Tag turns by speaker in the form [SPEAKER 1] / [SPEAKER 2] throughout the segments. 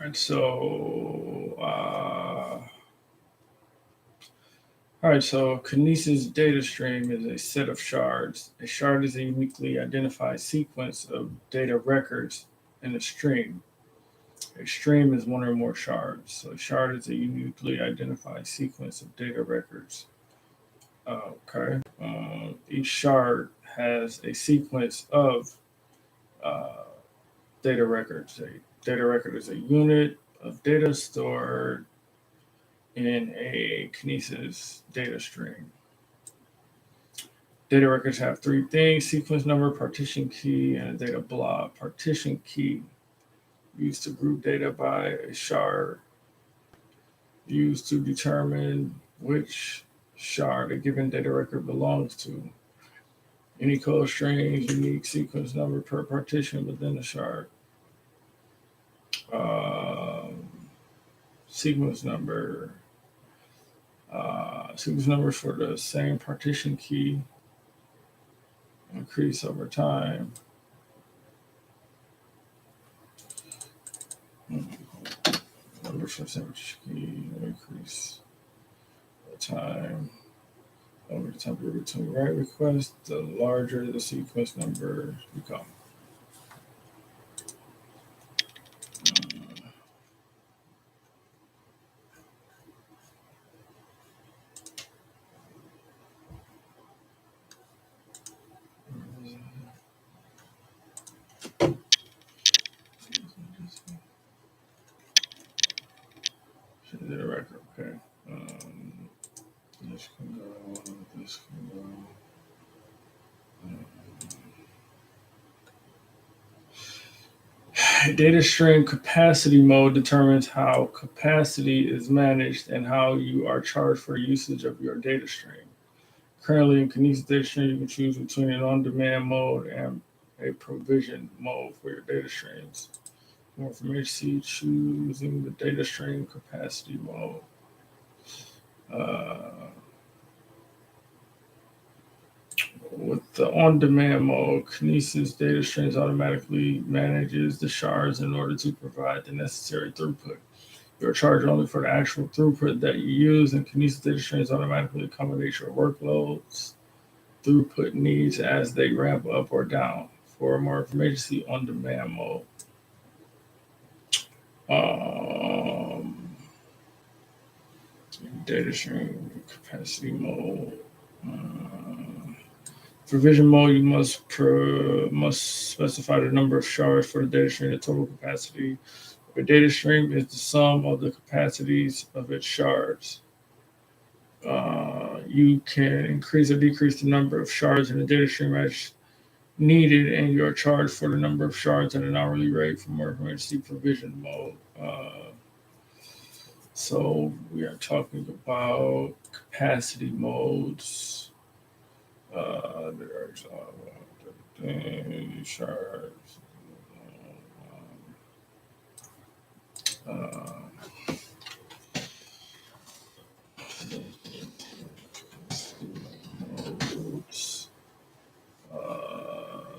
[SPEAKER 1] right, all right, so Kinesis data stream is a set of shards. A shard is a uniquely identified sequence of data records in a stream. A stream is one or more shards. So a shard is a uniquely identified sequence of data records. Okay. Each shard has a sequence of uh, data records. A data record is a unit of data stored in a Kinesis data stream. Data records have three things: sequence number, partition key, and a data blob. Partition key used to group data by a shard, used to determine which shard a given data record belongs to. Any code strings, unique sequence number per partition within the shard. Um, sequence number. Sequence numbers for the same partition key increase over time. Numbers for the same partition key increase over time. Over the time period between write requests, the larger the sequence number become. Data record, okay. This can go, this can go. Data stream capacity mode determines how capacity is managed and how you are charged for usage of your data stream. Currently in Kinesis data stream, you can choose between an on-demand mode and a provision mode for your data streams. More information, see choosing the data stream capacity mode. With the on-demand mode, Kinesis data streams automatically manages the shards in order to provide the necessary throughput. You're charged only for the actual throughput that you use, and Kinesis data streams automatically accommodate your workloads, throughput needs as they ramp up or down. For more information, see on-demand mode. Data stream capacity mode. Provision mode, you must specify the number of shards for the data stream. The total capacity of a data stream is the sum of the capacities of its shards. You can increase or decrease the number of shards in the data stream as needed, and you are charged for the number of shards at an hourly rate. For more information, see provision mode. So we are talking about capacity modes. There's shards. Modes.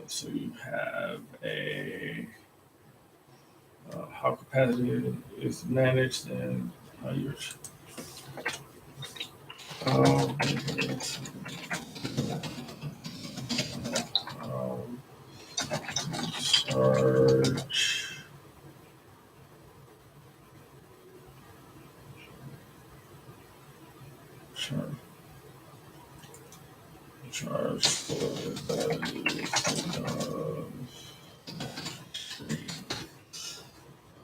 [SPEAKER 1] So you have a how capacity is managed and how you're charge for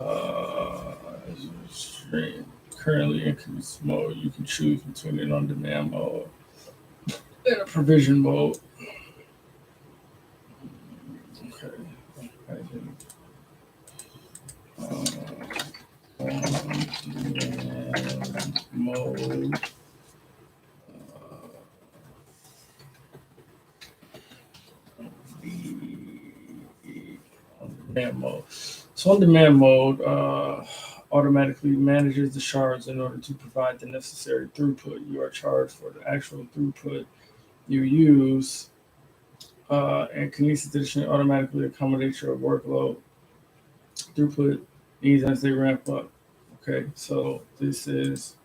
[SPEAKER 1] the stream. Currently in Kinesis mode, you can choose between an on-demand mode and a provision mode. Okay. On-demand mode. On-demand mode. So on-demand mode automatically manages the shards in order to provide the necessary throughput. You are charged for the actual throughput you use, and Kinesis Edition automatically accommodates your workload, throughput needs as they ramp up. Okay, so this is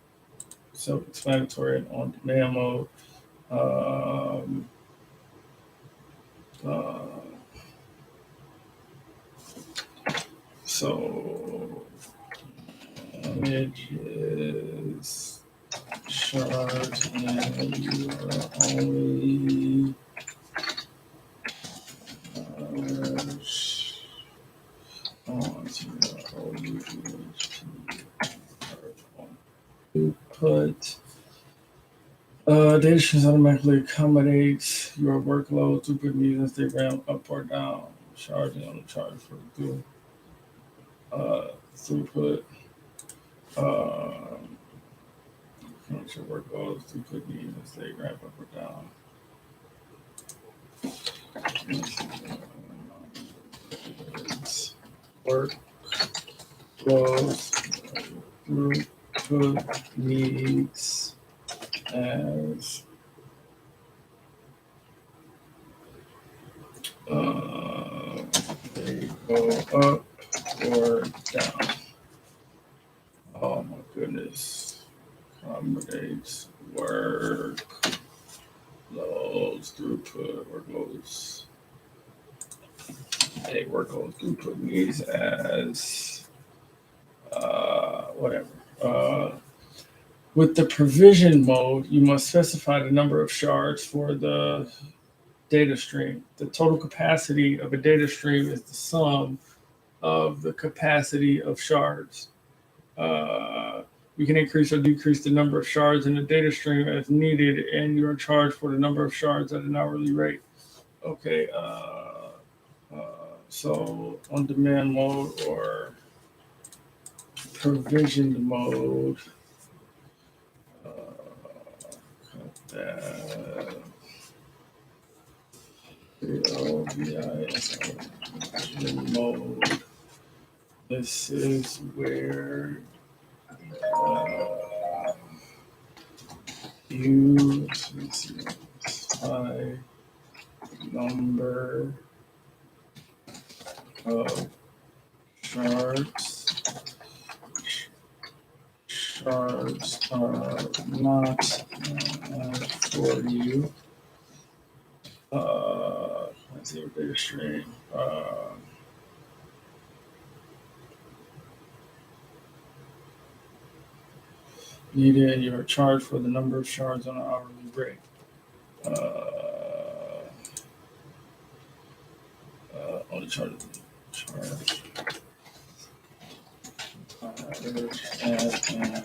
[SPEAKER 1] self-explanatory and on-demand mode. Um, uh, so image is shards and you are only put data streams automatically accommodates your workload to put needs as they ramp up or down. Charging on the charge for through throughput. How your workload throughput needs as they ramp up or down. Workloads throughput needs as they go up or down. Oh my goodness. Accommodates workloads, throughput, workloads. A workload throughput needs as whatever. With the provision mode, you must specify the number of shards for the data stream. The total capacity of a data stream is the sum of the capacity of shards. You can increase or decrease the number of shards in the data stream as needed, and you are charged for the number of shards at an hourly rate. Okay, so on-demand mode or provisioned mode. Mode. This is where you specify number of shards. Shards are not for you. Let's see what data stream. Needed, you are charged for the number of shards on an hourly rate. Only charge at an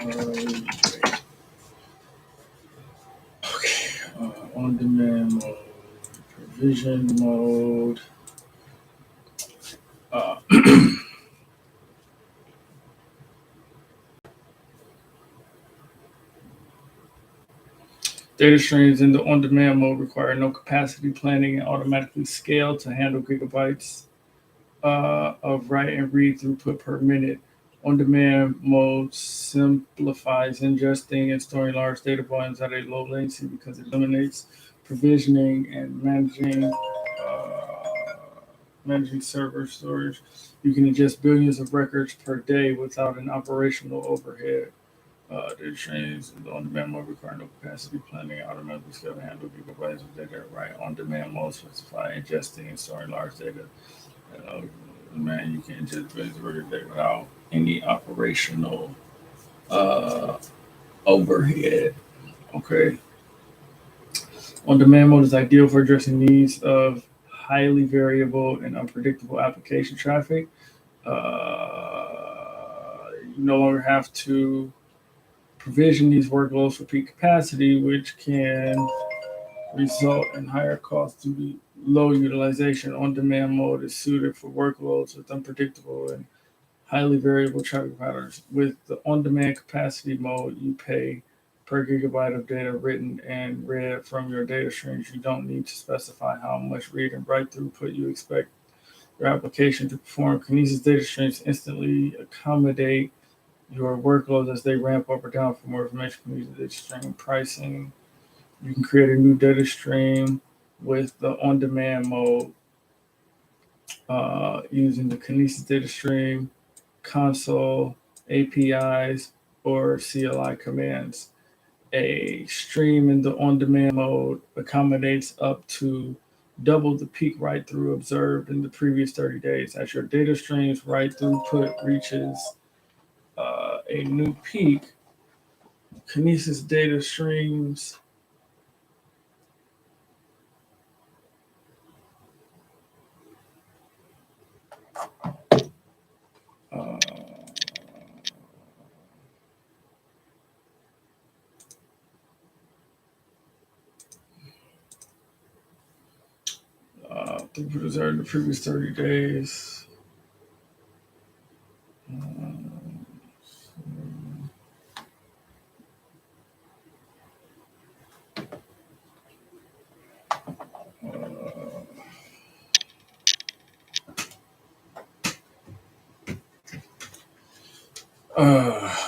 [SPEAKER 1] hourly rate. Okay, on-demand mode, provision mode. Data streams in the on-demand mode require no capacity planning and automatically scale to handle gigabytes of write and read throughput per minute. On-demand mode simplifies ingesting and storing large data volumes at a low latency because it eliminates provisioning and managing server storage. You can ingest billions of records per day without an operational overhead. Data streams in the on-demand mode require no capacity planning, automatically scale to handle gigabytes of data. Right, on-demand mode specify ingesting and storing large data. Man, you can ingest billions of records per day without any operational overhead. Okay. On-demand mode is ideal for addressing needs of highly variable and unpredictable application traffic. You no longer have to provision these workloads for peak capacity, which can result in higher costs due to low utilization. On-demand mode is suited for workloads with unpredictable and highly variable traffic patterns. With the on-demand capacity mode, you pay per gigabyte of data written and read from your data streams. You don't need to specify how much read and write throughput you expect your application to perform. Kinesis data streams instantly accommodate your workloads as they ramp up or down. For more information, Kinesis data stream pricing. You can create a new data stream with the on-demand mode. using the Kinesis data stream, console, APIs, or CLI commands. A stream in the on-demand mode accommodates up to double the peak write-through observed in the previous 30 days. As your data stream's write-throughput reaches a new peak, Kinesis data streams uh, throughput observed in the previous 30 days.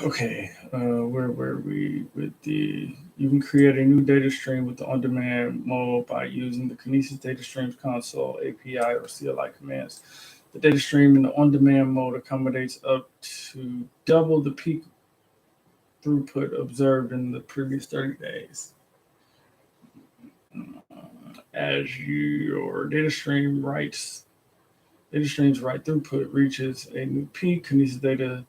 [SPEAKER 1] Okay, where were we with the? You can create a new data stream with the on-demand mode by using the Kinesis Data Streams console, API, or CLI commands. The data stream in the on-demand mode accommodates up to double the peak throughput observed in the previous 30 days. As your data stream's write throughput reaches a new peak, Kinesis data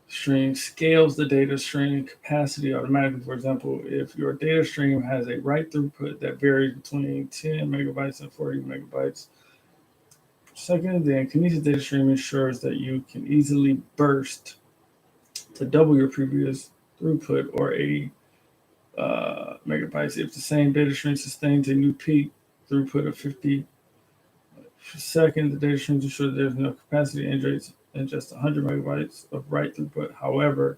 [SPEAKER 1] stream scales the data stream capacity automatically. For example, if your data stream has a write throughput that varies between 10 megabytes and 40 megabytes per second, then Kinesis data stream ensures that you can easily burst to double your previous throughput or 80 megabytes. If the same data stream sustains a new peak throughput of 50 per second, the data stream ensures there's enough capacity to ingest 100 megabytes of write throughput. However,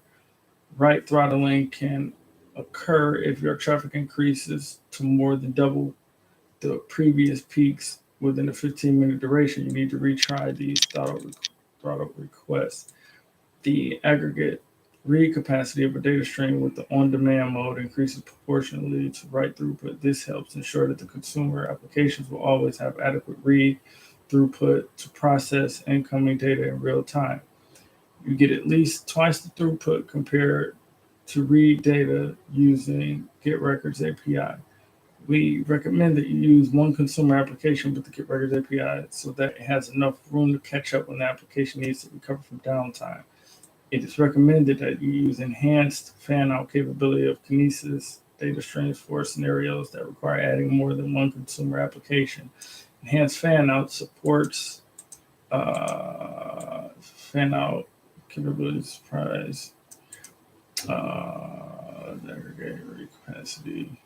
[SPEAKER 1] write throttling can occur if your traffic increases to more than double the previous peaks within a 15-minute duration. You need to retry these throttle requests. The aggregate read capacity of a data stream with the on-demand mode increases proportionally to write throughput. This helps ensure that the consumer applications will always have adequate read throughput to process incoming data in real time. You get at least twice the throughput compared to read data using Get Records API. We recommend that you use one consumer application with the Get Records API so that it has enough room to catch up when the application needs to recover from downtime. It is recommended that you use enhanced fan-out capability of Kinesis data streams for scenarios that require adding more than one consumer application. Enhanced fan-out supports fan-out capabilities, price, aggregate rate capacity.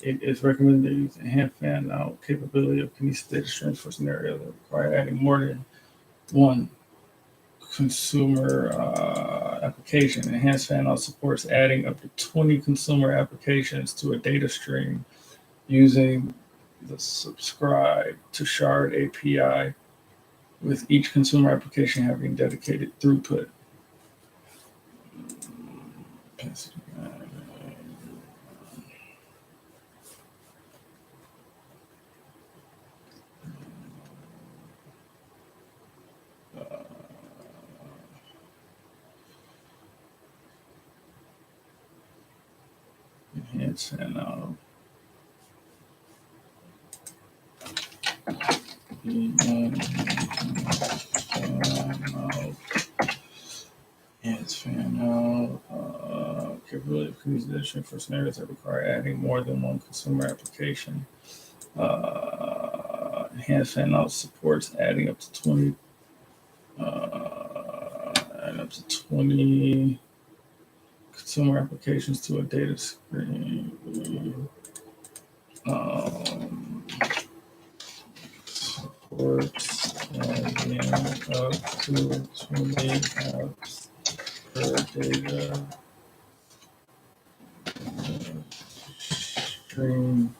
[SPEAKER 1] It is recommended to use enhanced fan-out capability of Kinesis data streams for scenarios that require adding more than one consumer application. Enhanced fan-out supports adding up to 20 consumer applications to a data stream using the subscribe to shard API, with each consumer application having dedicated throughput. Enhanced fan-out. Enhanced fan-out capability of Kinesis data stream for scenarios that require adding more than one consumer application. Enhanced fan-out supports adding up to 20 consumer applications to a data stream. Supports adding up to 20 apps per data stream.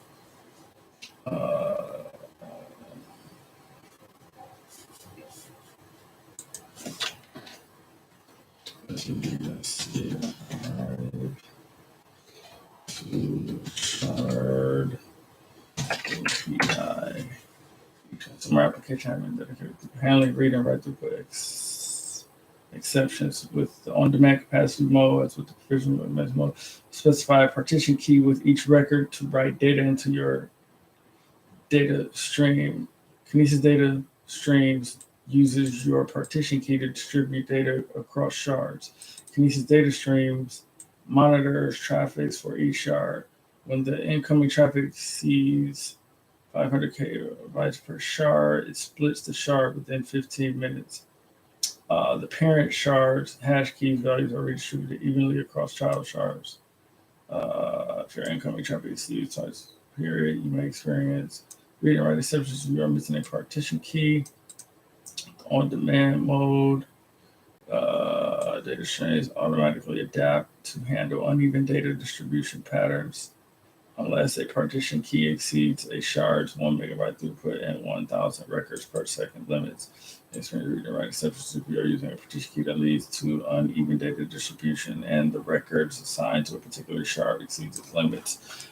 [SPEAKER 1] Let's see. To shard API. Consumer application having dedicated to handling, read, and write throughput exceptions with the on-demand capacity mode, as with the provisional mode. Specify a partition key with each record to write data into your data stream. Kinesis data streams uses your partition key to distribute data across shards. Kinesis data streams monitors traffic for each shard. When the incoming traffic exceeds 500 kilobytes per shard, it splits the shard within 15 minutes. The parent shard's hash keys values are redistributed evenly across child shards. If your incoming traffic exceeds twice period, you may experience read and write exceptions if you are missing a partition key. On-demand mode, data streams automatically adapt to handle uneven data distribution patterns unless a partition key exceeds a shard's 1 megabyte throughput and 1,000 records per second limits. Experience read and write exceptions if you are using a partition key that leads to uneven data distribution and the records assigned to a particular shard exceeds its limits.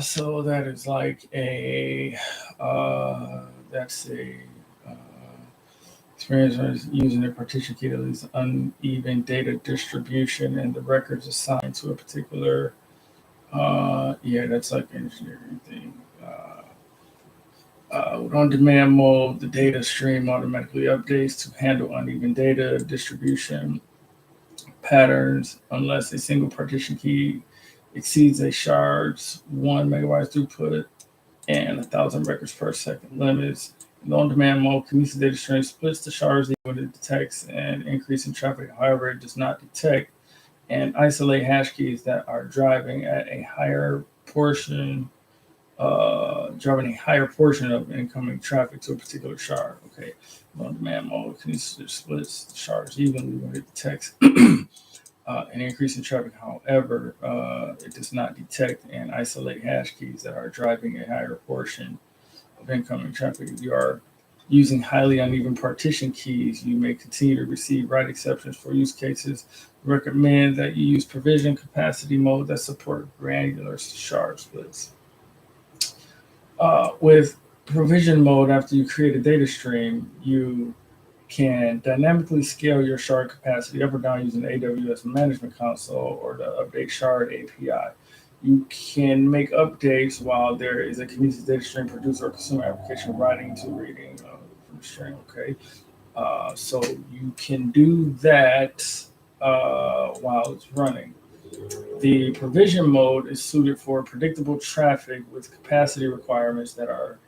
[SPEAKER 1] So that is like experience using a partition key that leads to uneven data distribution and the records assigned to a particular that's like an engineering thing. With on-demand mode, the data stream automatically updates to handle uneven data distribution patterns unless a single partition key exceeds a shard's 1 megabyte throughput and 1,000 records per second limits. In on-demand mode, Kinesis data stream splits the shards when it detects an increase in traffic. However, it does not detect and isolate hash keys that are driving a higher portion of incoming traffic to a particular shard. Okay, on-demand mode Kinesis splits the shards evenly when it detects an increase in traffic. However, it does not detect and isolate hash keys that are driving a higher portion of incoming traffic. If you are using highly uneven partition keys, you may continue to receive write exceptions. For use cases, we recommend that you use provision capacity mode that support granular shard splits. With provision mode, after you create a data stream, you can dynamically scale your shard capacity up or down using the AWS Management Console or the Update Shard API. You can make updates while there is a Kinesis data stream producer or consumer application writing to reading from the stream. Okay, so you can do that while it's running. The provision mode is suited for predictable traffic with capacity requirements that are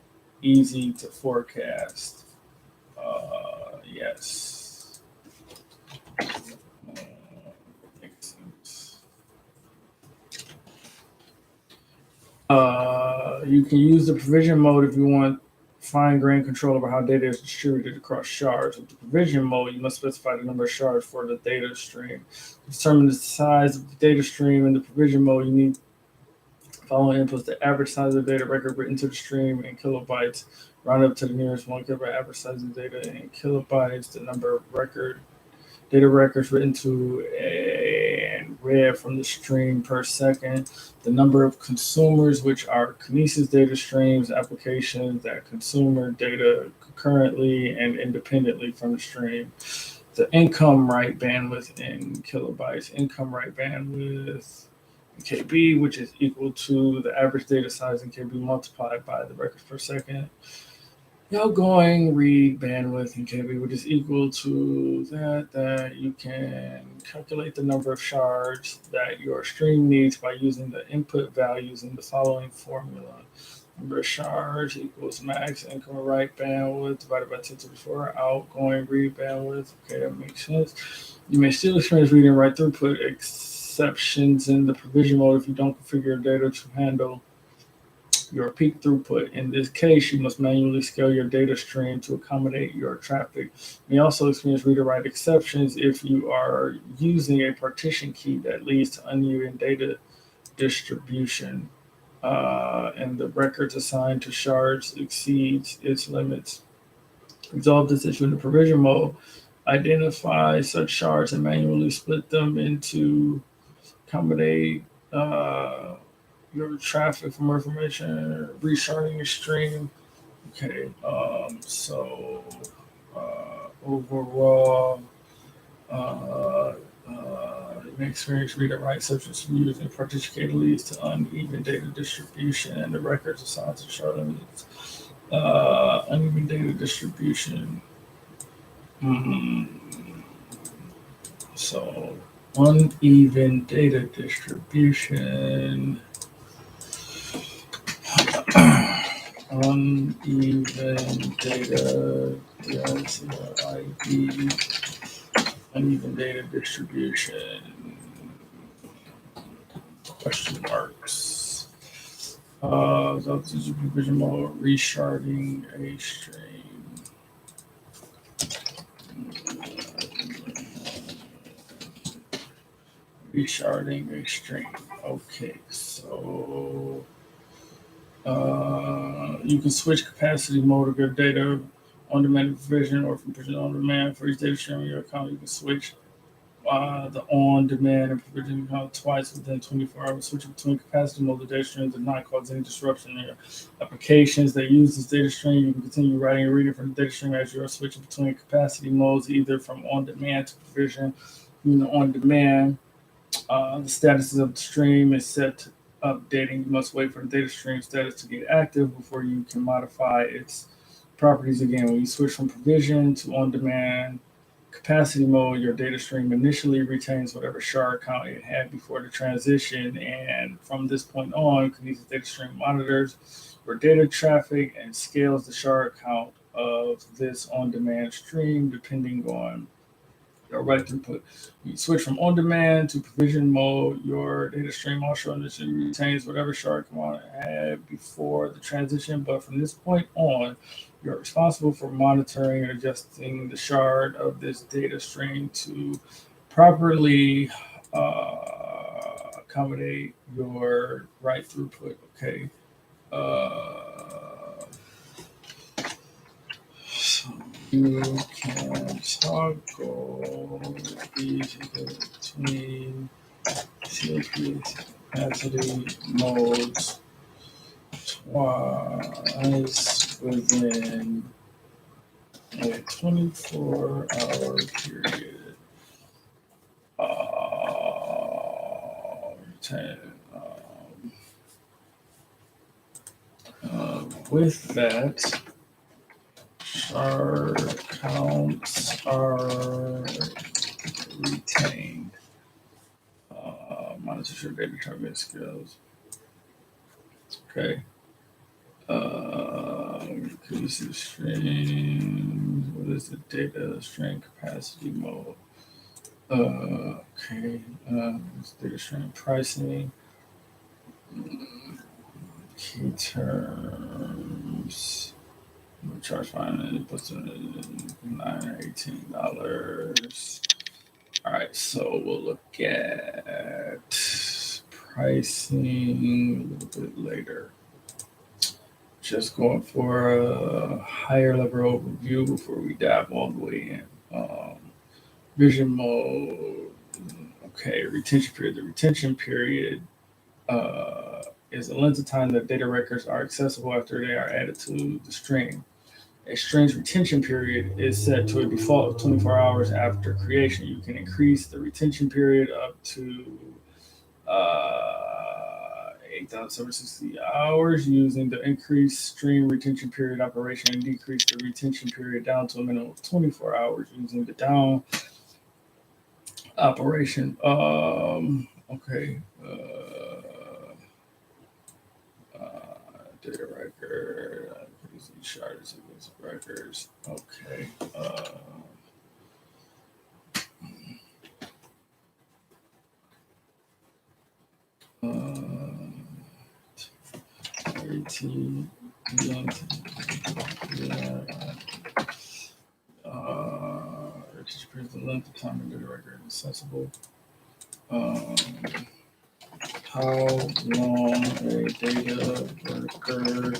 [SPEAKER 1] easy to forecast. Yes. Makes sense. You can use the provision mode if you want fine-grained control over how data is distributed across shards. With the provision mode, you must specify the number of shards for the data stream. To determine the size of the data stream in the provision mode, you need following inputs: the average size of the data record written to the stream in kilobytes, round up to the nearest 1 kilobyte. Average size of the data in kilobytes, the number of data records written to and read from the stream per second, the number of consumers, which are Kinesis data streams, applications that consumer data concurrently and independently from the stream, the income write bandwidth in kilobytes, income write bandwidth in KB, which is equal to the average data size in KB multiplied by the records per second. The outgoing read bandwidth in KB, which is equal to that you can calculate the number of shards that your stream needs by using the input values in the following formula. Number of shards equals max income write bandwidth divided by 10 to the 4 outgoing read bandwidth. Okay, that makes sense. You may still experience read and write throughput exceptions in the provision mode if you don't configure your data to handle your peak throughput. In this case, you must manually scale your data stream to accommodate your traffic. You may also experience read or write exceptions if you are using a partition key that leads to uneven data distribution and the records assigned to shards exceeds its limits. Resolve this issue in the provision mode. Identify such shards and manually split them into accommodate your traffic from information, resharding your stream. Okay, overall, uh, the experience read and write subjects used and particularly leads to uneven data distribution and the records assigned to shard limits. Uneven data distribution. Hmm. So, uneven data distribution. Uneven data, ID, uneven data distribution, question marks. Substitute provision mode, resharding a stream. Resharding a stream. Okay, so you can switch capacity mode of your data on demand provision or from provision on demand for each data stream in your account. You can switch the on demand and provision account twice within 24 hours. Switching between capacity mode of data streams does not cause any disruption in your applications that use this data stream. You can continue writing and reading from the data stream as you are switching between capacity modes, either from on demand to provision. On demand, the status of the stream is set to updating. You must wait for the data stream status to get active before you can modify its properties again. When you switch from provision to on-demand capacity mode, your data stream initially retains whatever shard count it had before the transition, and from this point on, Kinesis data stream monitors your data traffic and scales the shard count of this on-demand stream depending on right throughput. You switch from on-demand to provision mode. Your data stream also initially retains whatever shard count it had before the transition, but from this point on, you're responsible for monitoring and adjusting the shard of this data stream to properly accommodate your write throughput. Okay. So you can toggle between CPS capacity modes twice within a 24-hour period. With that, shard counts are retained. Monitor your data transmit skills. Okay. Increase streams. What is the data stream capacity mode? Okay. Data stream pricing. Key terms. Charge fine. Puts in $9 or $18. All right, so we'll look at pricing a little bit later. Just going for a higher level overview before we dive all the way in. Vision mode. Okay, retention period. The retention period is the length of time that data records are accessible after they are added to the stream. A stream's retention period is set to a default of 24 hours after creation. You can increase the retention period up to 8,760 hours using the increased stream retention period operation and decrease the retention period down to a minimum of 24 hours using the down operation. Okay. Data record. Shards against records. Okay. 18. Register the length of time in data record accessible. How long a data record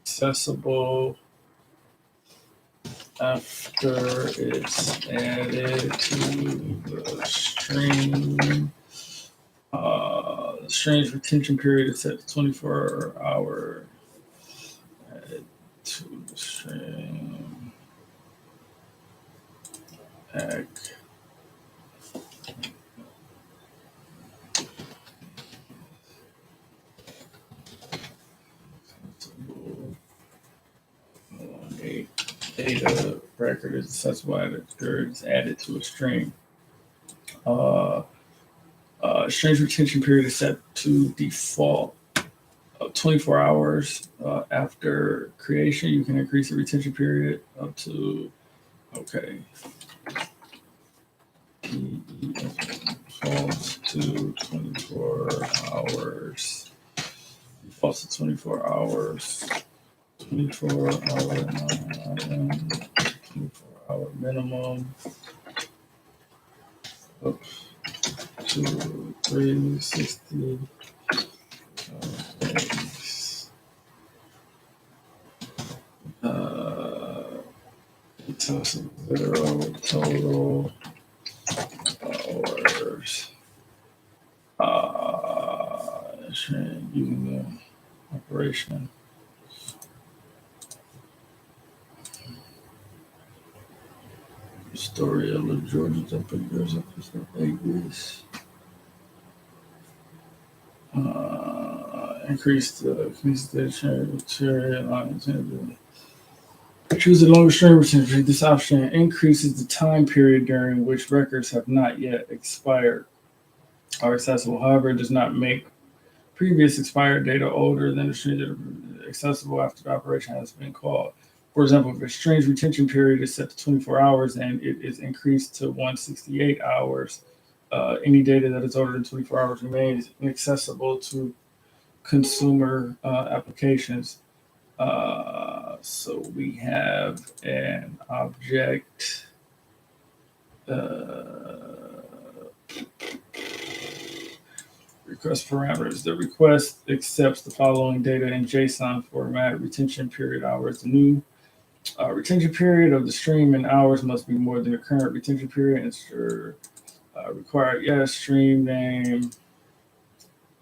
[SPEAKER 1] accessible. after it's added to the string. The string's retention period is set to 24 hour. Added to the string. A data record is accessible after it's added to a string. String's retention period is set to default 24 hours after creation. You can increase the retention period up to, okay, defaults to 24 hours. Defaults to 24 hours. 24-hour minimum. Oops. To 360 days. Zero total hours. Using the operation. Story of the Georgia Jumpers up to Vegas. Increase the choose the longer string retention. This option increases the time period during which records have not yet expired or accessible. However, it does not make previous expired data older than the string that are accessible after the operation has been called. For example, if a string's retention period is set to 24 hours and it is increased to 168 hours, any data that is older than 24 hours remains inaccessible to consumer applications. So we have an object. Request parameters. The request accepts the following data in JSON format. Retention period hours. The new retention period of the stream in hours must be more than the current retention period. Ensure required yes. Stream name.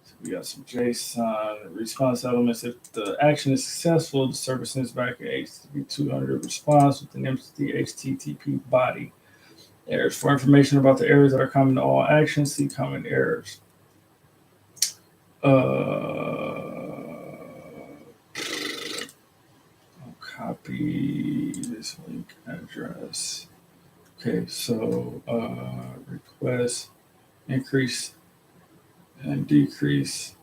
[SPEAKER 1] So we got some JSON response elements. If the action is successful, the server sends back a HTTP 200 response with an empty HTTP body. Errors. For information about the errors that are common to all actions, see common errors. I'll copy this link address. Okay, so request increase and decrease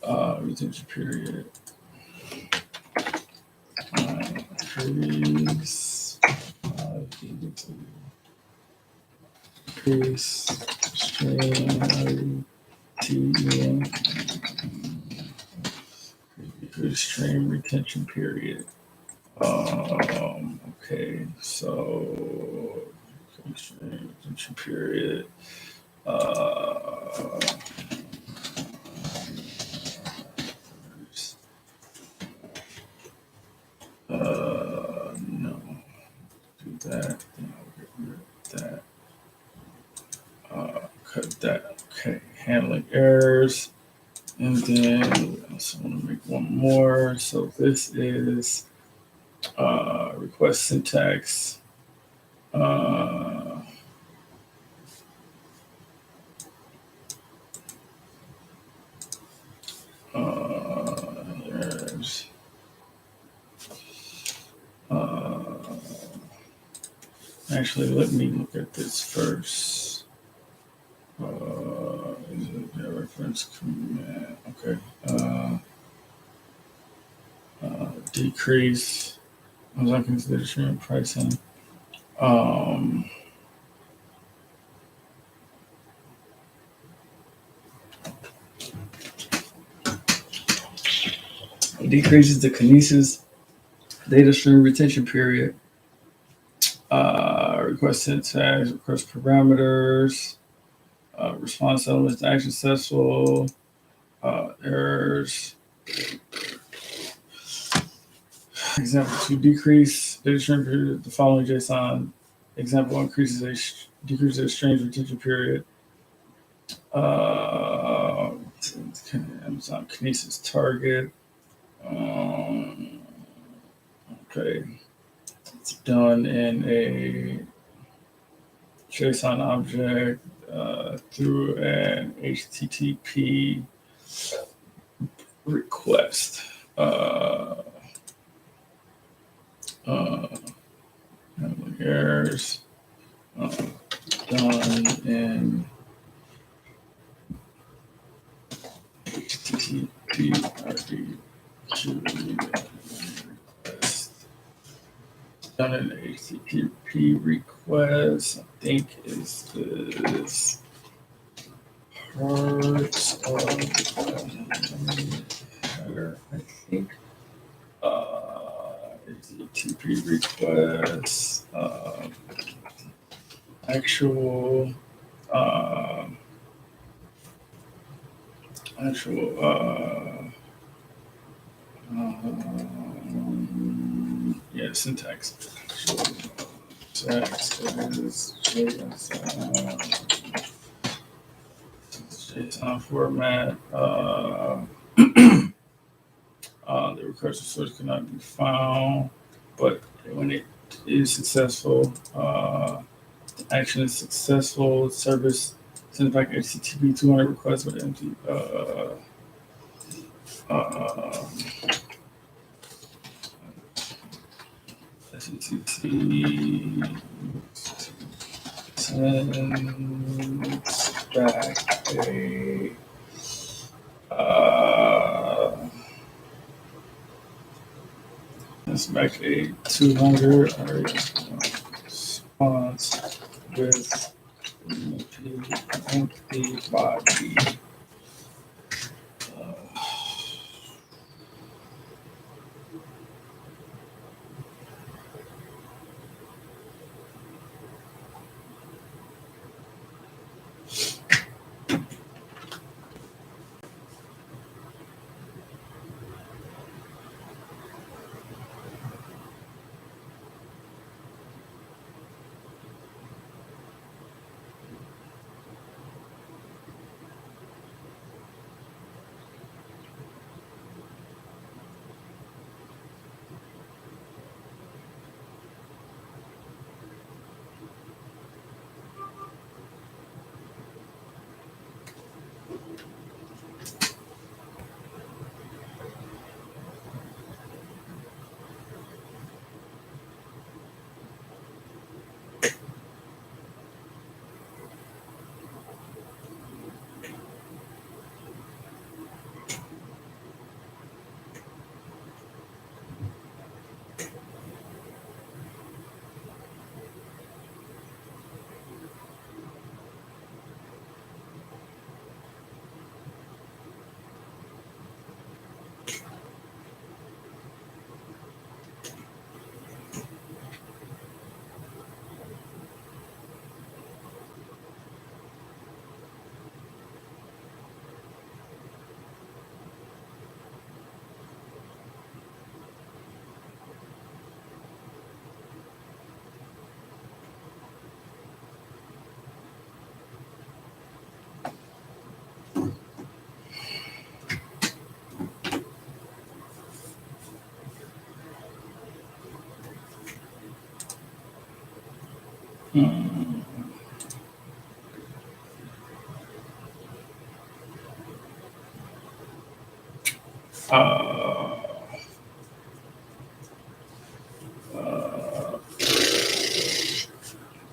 [SPEAKER 1] retention period. Increase string TN. Stream retention period. Okay, so stream retention period. No, do that. Then I'll get rid of that. Cut that. Okay, handling errors. And then I also want to make one more. So this is request syntax. Errors. Actually, let me look at this first. Is it the reference command? Okay. Decrease. I was not considered stream pricing. It decreases the Kinesis data stream retention period. Request syntax, request parameters, response elements, action successful, errors. Example 2, decrease Data stream period. The following JSON example decreases a string's retention period. Amazon Kinesis target. Okay, it's done in a JSON object through an HTTP request. Errors done in HTTP request. Done in HTTP request. I think is this parts of header. I think HTTP request. Actual syntax. Syntax is JSON format. The recursive source cannot be found, but when it is successful, the action is successful. Service sends back HTTP 200 requests with empty. HTTP sends back a 200 response with empty body.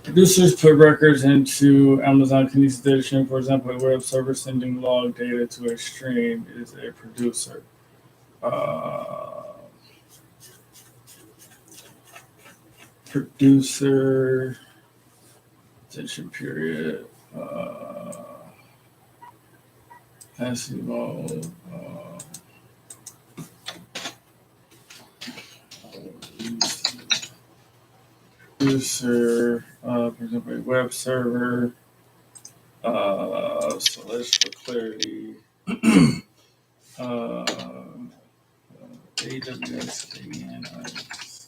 [SPEAKER 1] Producers put records into Amazon Kinesis data stream. For example, a web server sending log data to a stream is a producer. Producer attention period. Passive mode. Producer, for example, a web server. So let's for clarity. AWS Data Analytics.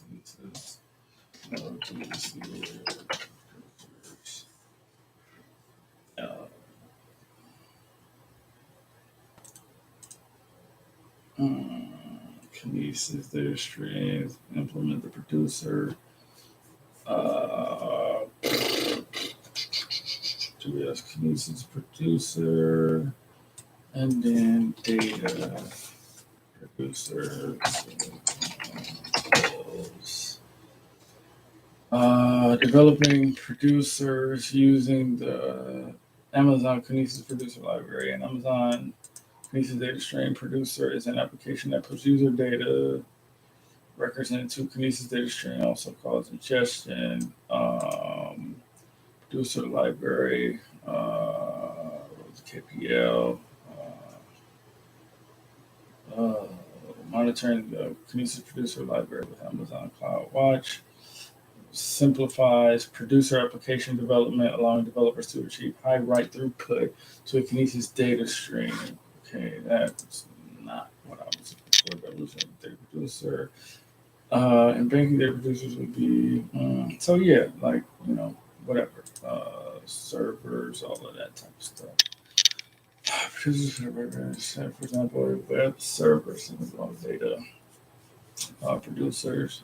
[SPEAKER 1] Kinesis data streams, implement the producer. AWS Kinesis producer, and then data producer. Developing producers using the Amazon Kinesis producer library. And Amazon Kinesis data stream producer is an application that puts user data records into Kinesis data stream, also called ingestion. Producer library, KPL. Monitoring the Kinesis producer library with Amazon CloudWatch. Simplifies producer application development, allowing developers to achieve high write throughput to a Kinesis data stream. Okay, that's not what I was looking for. Evolution of data producer. And banking data producers would be, so yeah, like, whatever. Servers, all of that type of stuff. Producers, for example, web servers and data producers.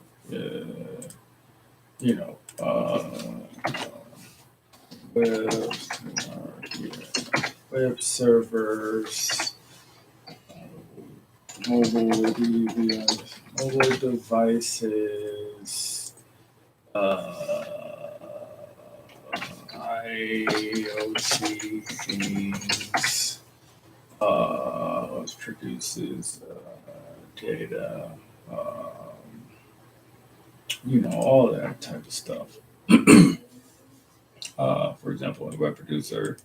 [SPEAKER 1] Web servers, mobile devices, IoT things, produces data, all that type of stuff. For example, in a web producer,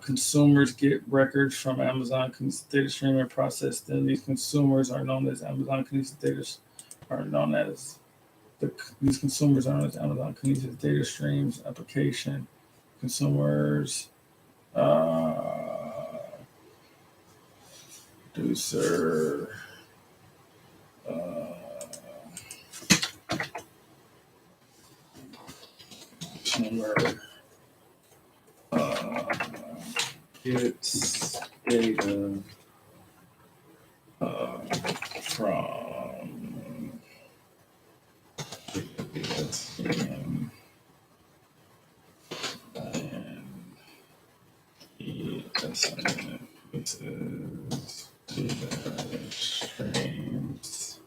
[SPEAKER 1] consumers get records from Amazon Kinesis data stream and process them. These consumers are known as Amazon Kinesis data these consumers are known as Amazon Kinesis data streams application. Consumers producer consumer gets data from data streams.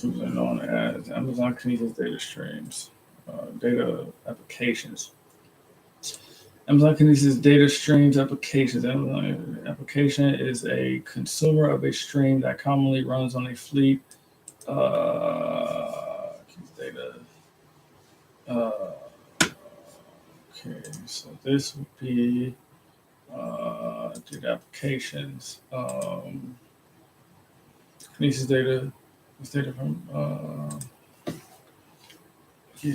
[SPEAKER 1] They're known as Amazon Kinesis data streams, data applications. Amazon Kinesis data streams applications. Amazon application is a consumer of a stream that commonly runs on a fleet. Data. Okay, so this would be data applications. Kinesis data. This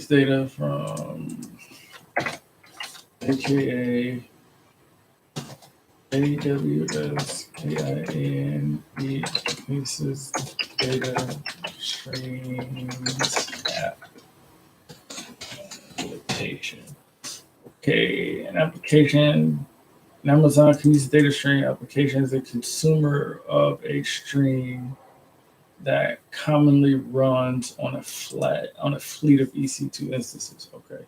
[SPEAKER 1] data from AKA AWS Kinesis data streams application. Okay, an Amazon Kinesis data stream application is a consumer of a stream that commonly runs on a fleet of EC2 instances. Okay.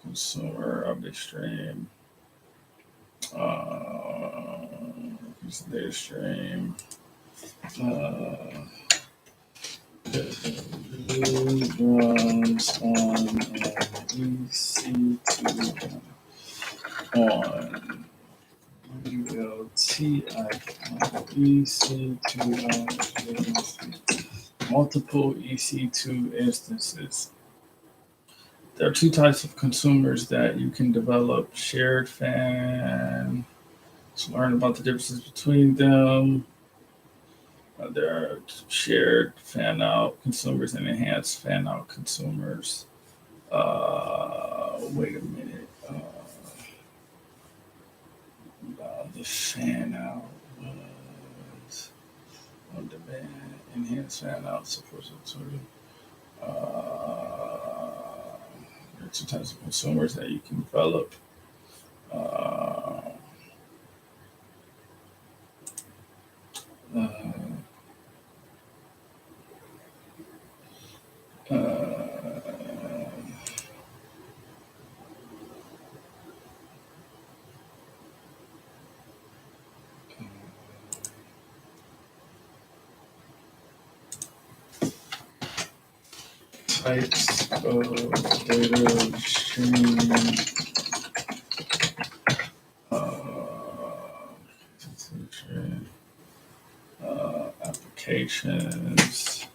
[SPEAKER 1] Consumer of the stream. Data stream. Runs on EC2 on EC2 multiple EC2 instances. There are two types of consumers that you can develop: shared fan. Let's learn about the differences between them. There are shared fan out consumers and enhanced fan out consumers. Wait a minute. fan out was on demand, enhanced fan out supports there are two types of consumers that you can develop. Uh, uh, uh, Types of data stream applications,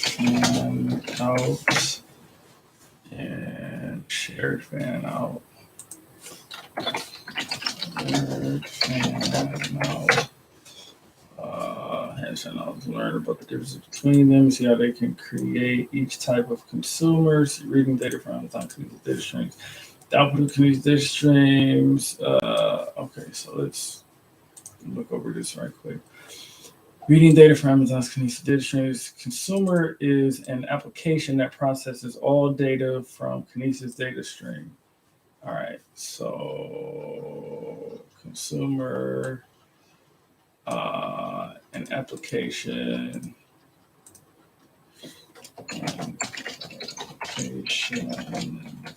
[SPEAKER 1] fan out and shared fan out. Shared fan out. And I'll learn about the difference between them, see how they can create each type of consumers, reading data from Amazon Connected data streams. The output of Connected data streams. Okay, so let's look over this right quick. Reading data from Amazon's Connected data streams. Consumer is an application that processes all data from Kinesis data stream. All right, so consumer, an application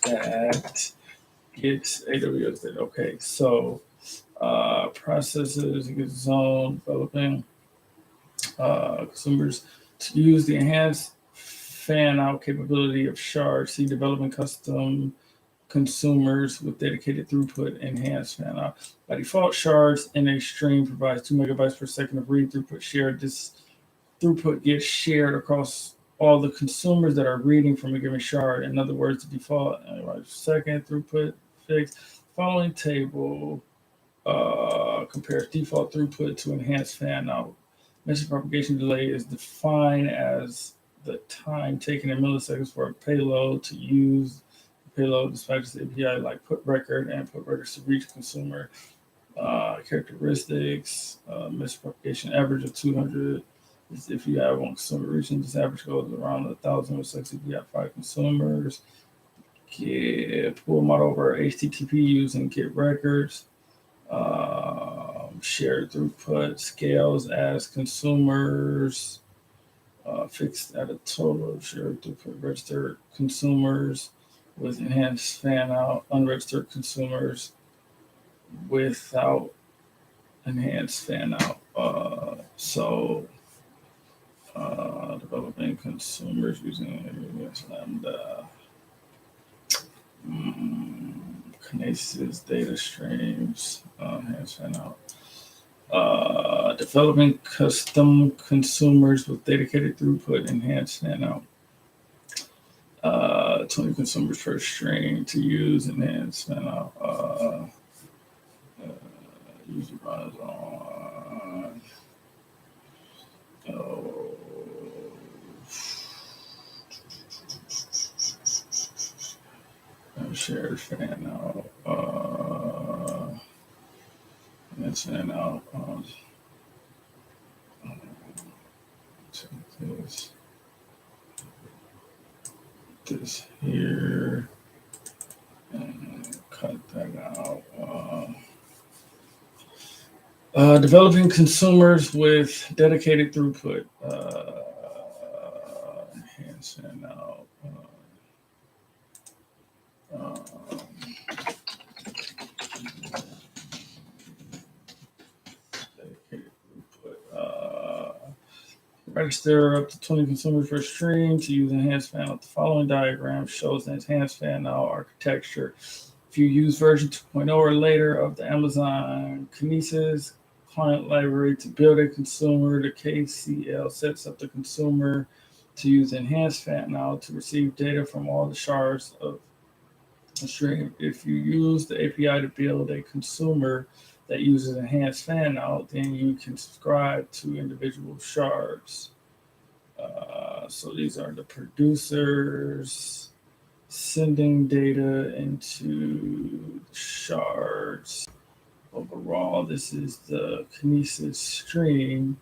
[SPEAKER 1] that gets AWS data. Okay, so processes, gets zone, developing consumers to use the enhanced fan out capability of Shard. See developing custom consumers with dedicated throughput enhanced fan out. By default, shards in a stream provides 2 megabytes per second of read throughput shared. This throughput gets shared across all the consumers that are reading from a given shard. In other words, the default second throughput fixed. Following table compares default throughput to enhanced fan out. Message propagation delay is defined as the time taken in milliseconds for a payload to use the payload dispatches the API like put record and put records to reach consumer. Characteristics, message propagation average of 200. If you have one consumer reaching, this average goes around 1,000 milliseconds if you have 5 consumers. Pull model over HTTP using get records. Shared throughput scales as consumers, fixed at a total shared throughput registered consumers with enhanced fan out, unregistered consumers without enhanced fan out. Developing consumers using AWS Lambda. Kinesis data streams, enhanced fan out. Developing custom consumers with dedicated throughput, enhanced fan out. 20 consumers per stream to use enhanced fan out. User runs on. Shared fan out. Enhanced fan out. This here and cut that out. Developing consumers with dedicated throughput. Enhance and out. Dedicated throughput. Register up to 20 consumers per stream to use enhanced fan out. The following diagram shows the enhanced fan out architecture. If you use version 2.0 or later of the Amazon Kinesis client library to build a consumer, the KCL sets up the consumer to use enhanced fan out to receive data from all the shards of the stream. If you use the API to build a consumer that uses enhanced fan out, then you can subscribe to individual shards. So these are the producers. sending data into shards. Overall, this is the Kinesis stream.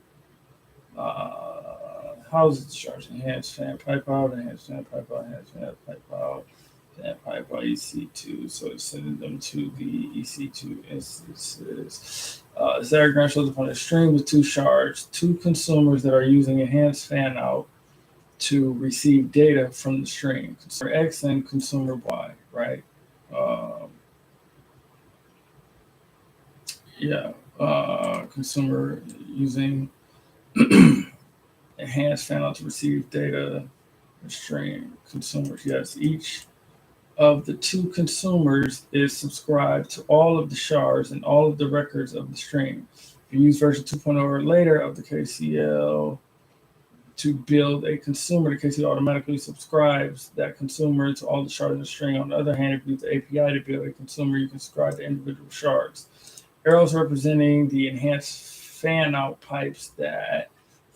[SPEAKER 1] Houses the shards: enhanced fan pipe out, enhanced fan pipe out, enhanced fan pipe out, fan pipe out EC2. So it's sending them to the EC2 instances. This diagram shows upon a stream with two shards, two consumers that are using enhanced fan out to receive data from the stream. Consumer X and consumer Y, right? Um, consumer using enhanced fan out to receive data stream. Consumers, yes, each of the two consumers is subscribed to all of the shards and all of the records of the stream. If you use version 2.0 or later of the KCL to build a consumer, the KCL automatically subscribes that consumer to all the shards in the string. On the other hand, if you use the API to build a consumer, you can subscribe to individual shards. Arrows representing the enhanced fan out pipes that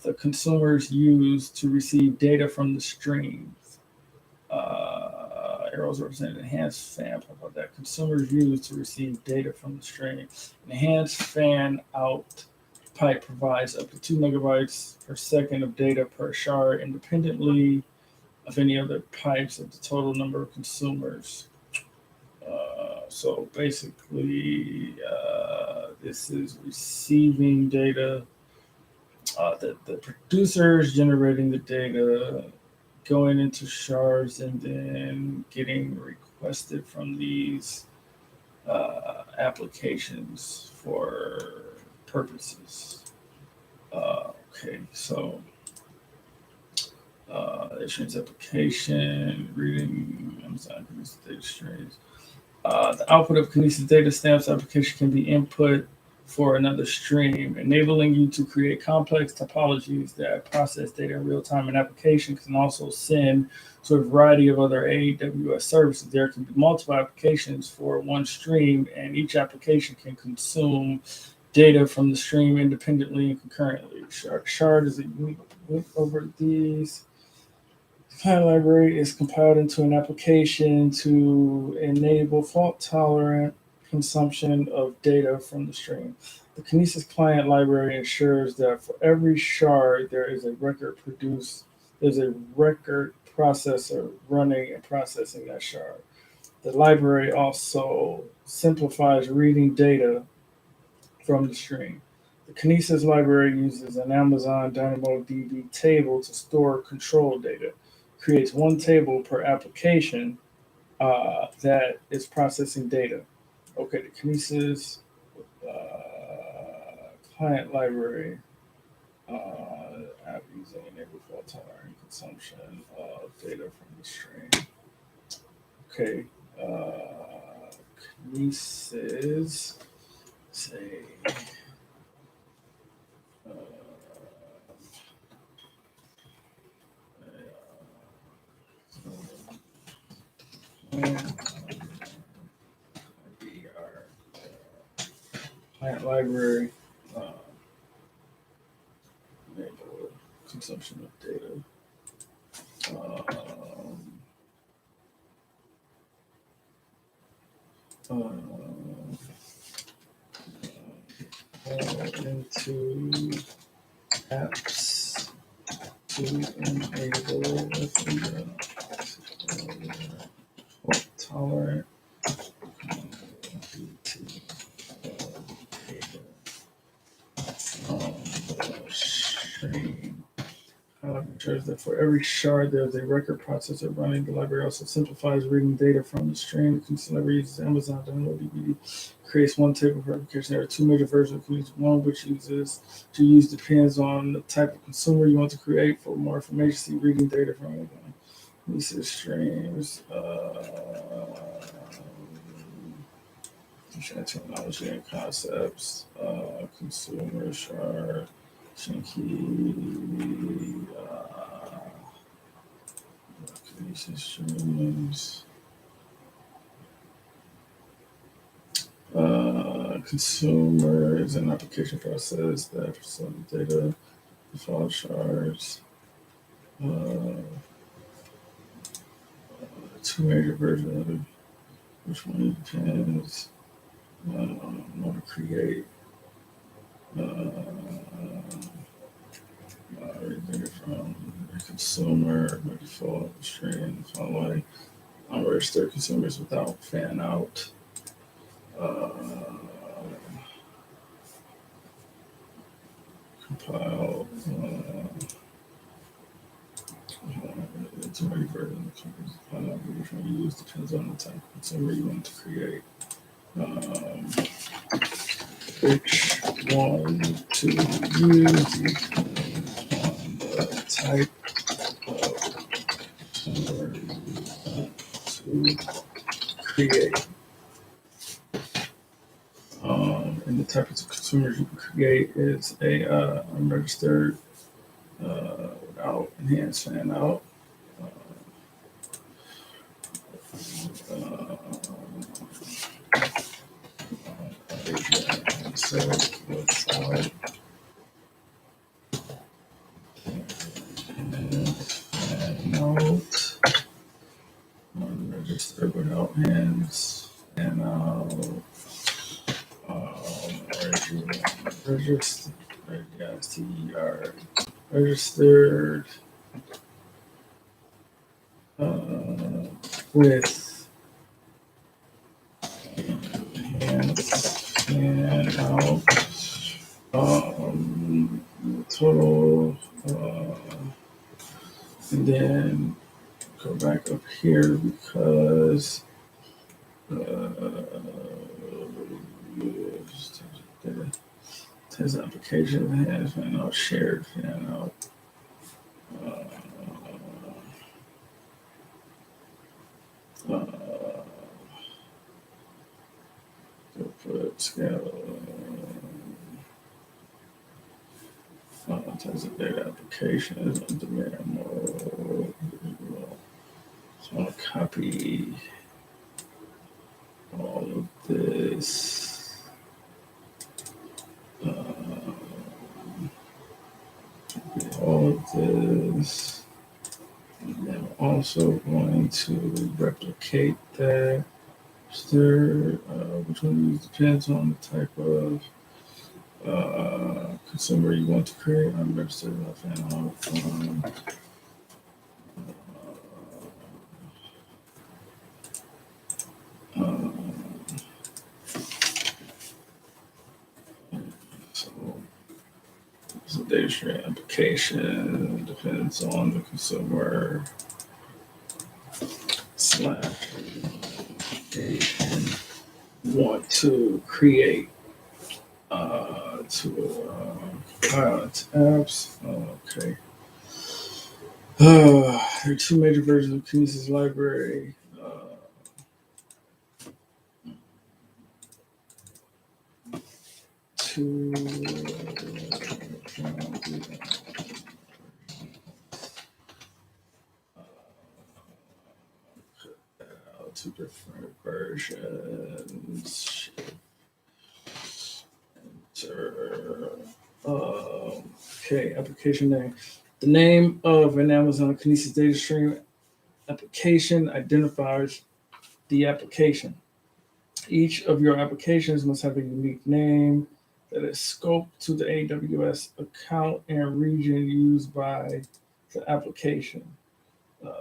[SPEAKER 1] the consumers use to receive data from the streams. Arrows represent enhanced fan pipe that consumers use to receive data from the stream. Enhanced fan out pipe provides up to 2 megabytes per second of data per shard, independently of any other pipes of the total number of consumers. So basically, this is receiving data. The producers generating the data, going into shards, and then getting requested from these applications for purposes. Okay, so streams application, reading Amazon Kinesis data streams. The output of Kinesis data stamps application can be input for another stream, enabling you to create complex topologies that process data in real time. An application can also send to a variety of other AWS services. There can be multiple applications for one stream, and each application can consume data from the stream independently and concurrently. Shard is a unique link over these. The client library is compiled into an application to enable fault-tolerant consumption of data from the stream. The Kinesis client library ensures that for every shard, there is a record produced. There's a record processor running and processing that shard. The library also simplifies reading data from the stream. The Kinesis library uses an Amazon DynamoDB table to store control data. Creates one table per application that is processing data. Okay, the Kinesis client library app using enable fault tolerant consumption of data from the stream. Okay, Kinesis, say, client library, enable consumption of data. Into apps to enable tolerant stream. Ensures that for every shard there's a record processor running. The library also simplifies reading data from the stream. The Kinesis library uses Amazon DynamoDB, creates one table for application. There are two major versions of Kinesis. One which use depends on the type of consumer you want to create. For more information, see reading data from Kinesis streams. Technology and concepts. Consumer shard. Shinky, Kinesis streams, consumers and application process that present data, default shards, to two major versions of which one depends on what to create. Everything from the consumer by default stream following unregistered consumers without fan out. Compile. Too many versions. Which one you use depends on the type of consumer you want to create. Which one to use depends on the type of consumer you want to create. And the type of consumers you can create is a unregistered without enhanced fan out. So without fan out, unregistered without hands and out. Registered, STER, registered with hands and out. Total, and then go back up here because his application has fan out, shared fan out. Put scale. Types of data applications on demand mode. So I'll copy all of this. All of this. And then I'm also going to replicate that. Which one you use depends on the type of consumer you want to create. I'm registered fan out. So data stream application depends on the consumer / want to create to pilot apps. Okay. There are two major versions of Kinesis library. Two different versions. Enter. Okay, application name. The name of an Amazon Kinesis data stream application identifies the application. Each of your applications must have a unique name that is scoped to the AWS account and region used by the application.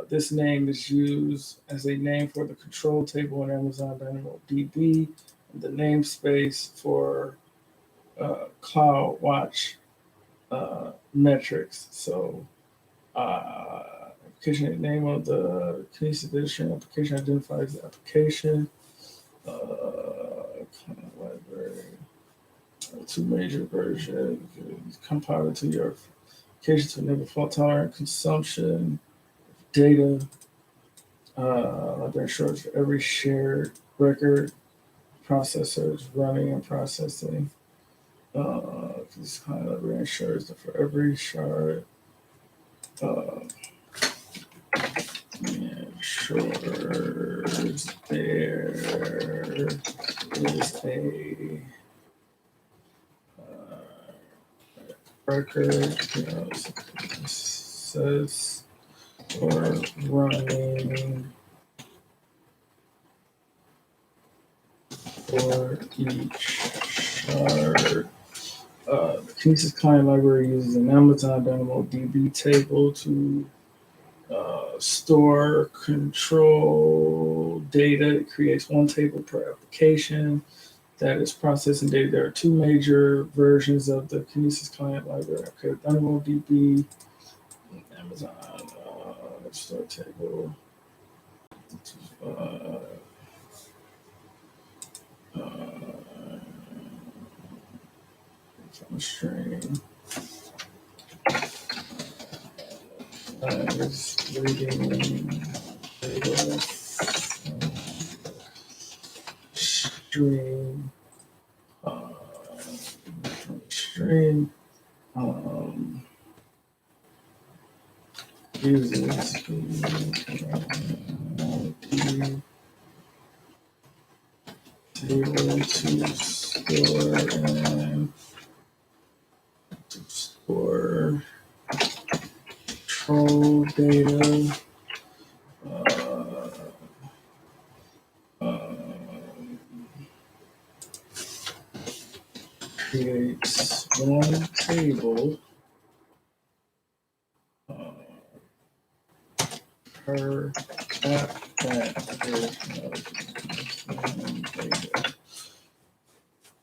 [SPEAKER 1] This name is used as a name for the control table in Amazon DynamoDB and the namespace for CloudWatch metrics. So, application name of the Kinesis data stream application identifies the application. Library. Two major versions. Compile it to your application to enable fault-tolerant consumption data. Library ensures for every shared record processor is running and processing. This kind of library ensures that for every shard, ensures there is a record, says or running for each shard. The Kinesis client library uses an Amazon DynamoDB table to store control data. It creates one table per application that is processing data. There are two major versions of the Kinesis client library. Okay, DynamoDB, Amazon store table. From a string. Is reading data string. String uses table to store control data. Creates one table per app that data.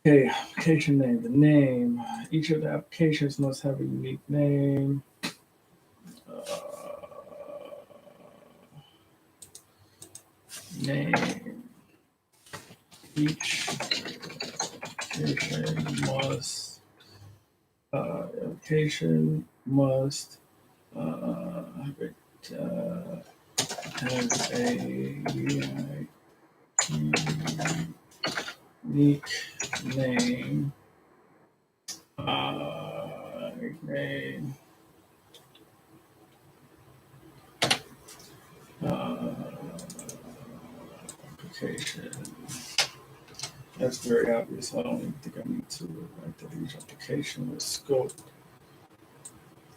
[SPEAKER 1] Okay, application name. The name. Each of the applications must have a unique name. Name. Each application must have a unique name. Name. Application. That's very obvious. I don't even think I need to write that each application with scope.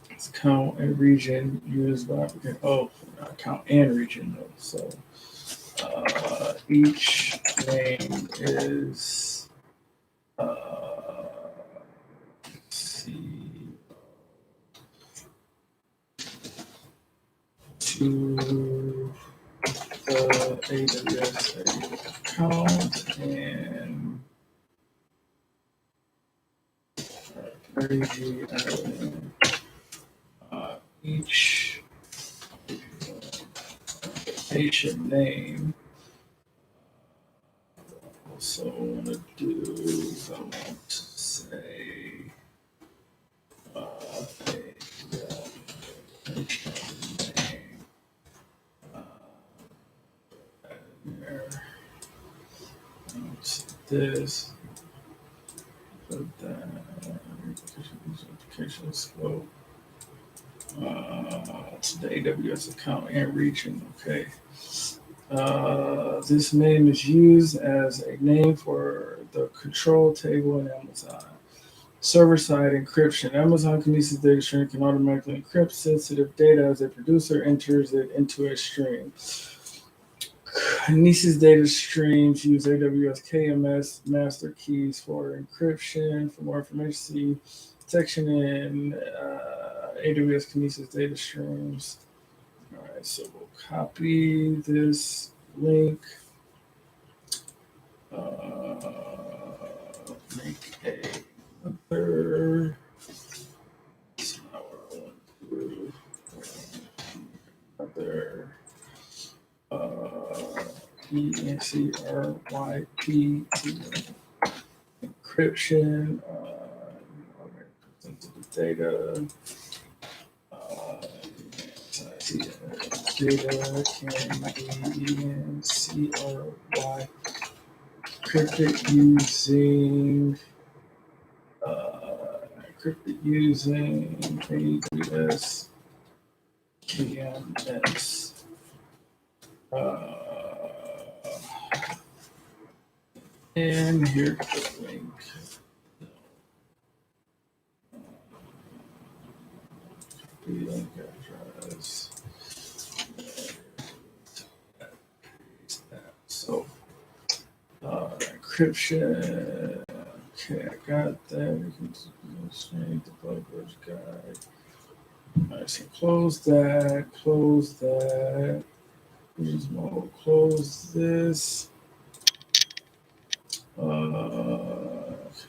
[SPEAKER 1] It's count and region used by applicant. Oh, count and region though. So each name is to the AWS account and each application name. Also want to do is I want to say this, put that application scope to the AWS account and region. Okay. This name is used as a name for the control table in Amazon. Server-side encryption. Amazon Kinesis data stream can automatically encrypt sensitive data as a producer enters it into a stream. Kinesis data streams use AWS KMS master keys for encryption. For more information, see section in AWS Kinesis data streams. All right, so we'll copy this link. Make another. So now I want to do another. ENCRYP encryption, sensitive data, data can be ENCRY encrypted using AWS KMS. And here's the link. Link address. So encryption. Okay, I got that. We can change the developer's guide. All right, so close that. Close that. Use mode. Close this.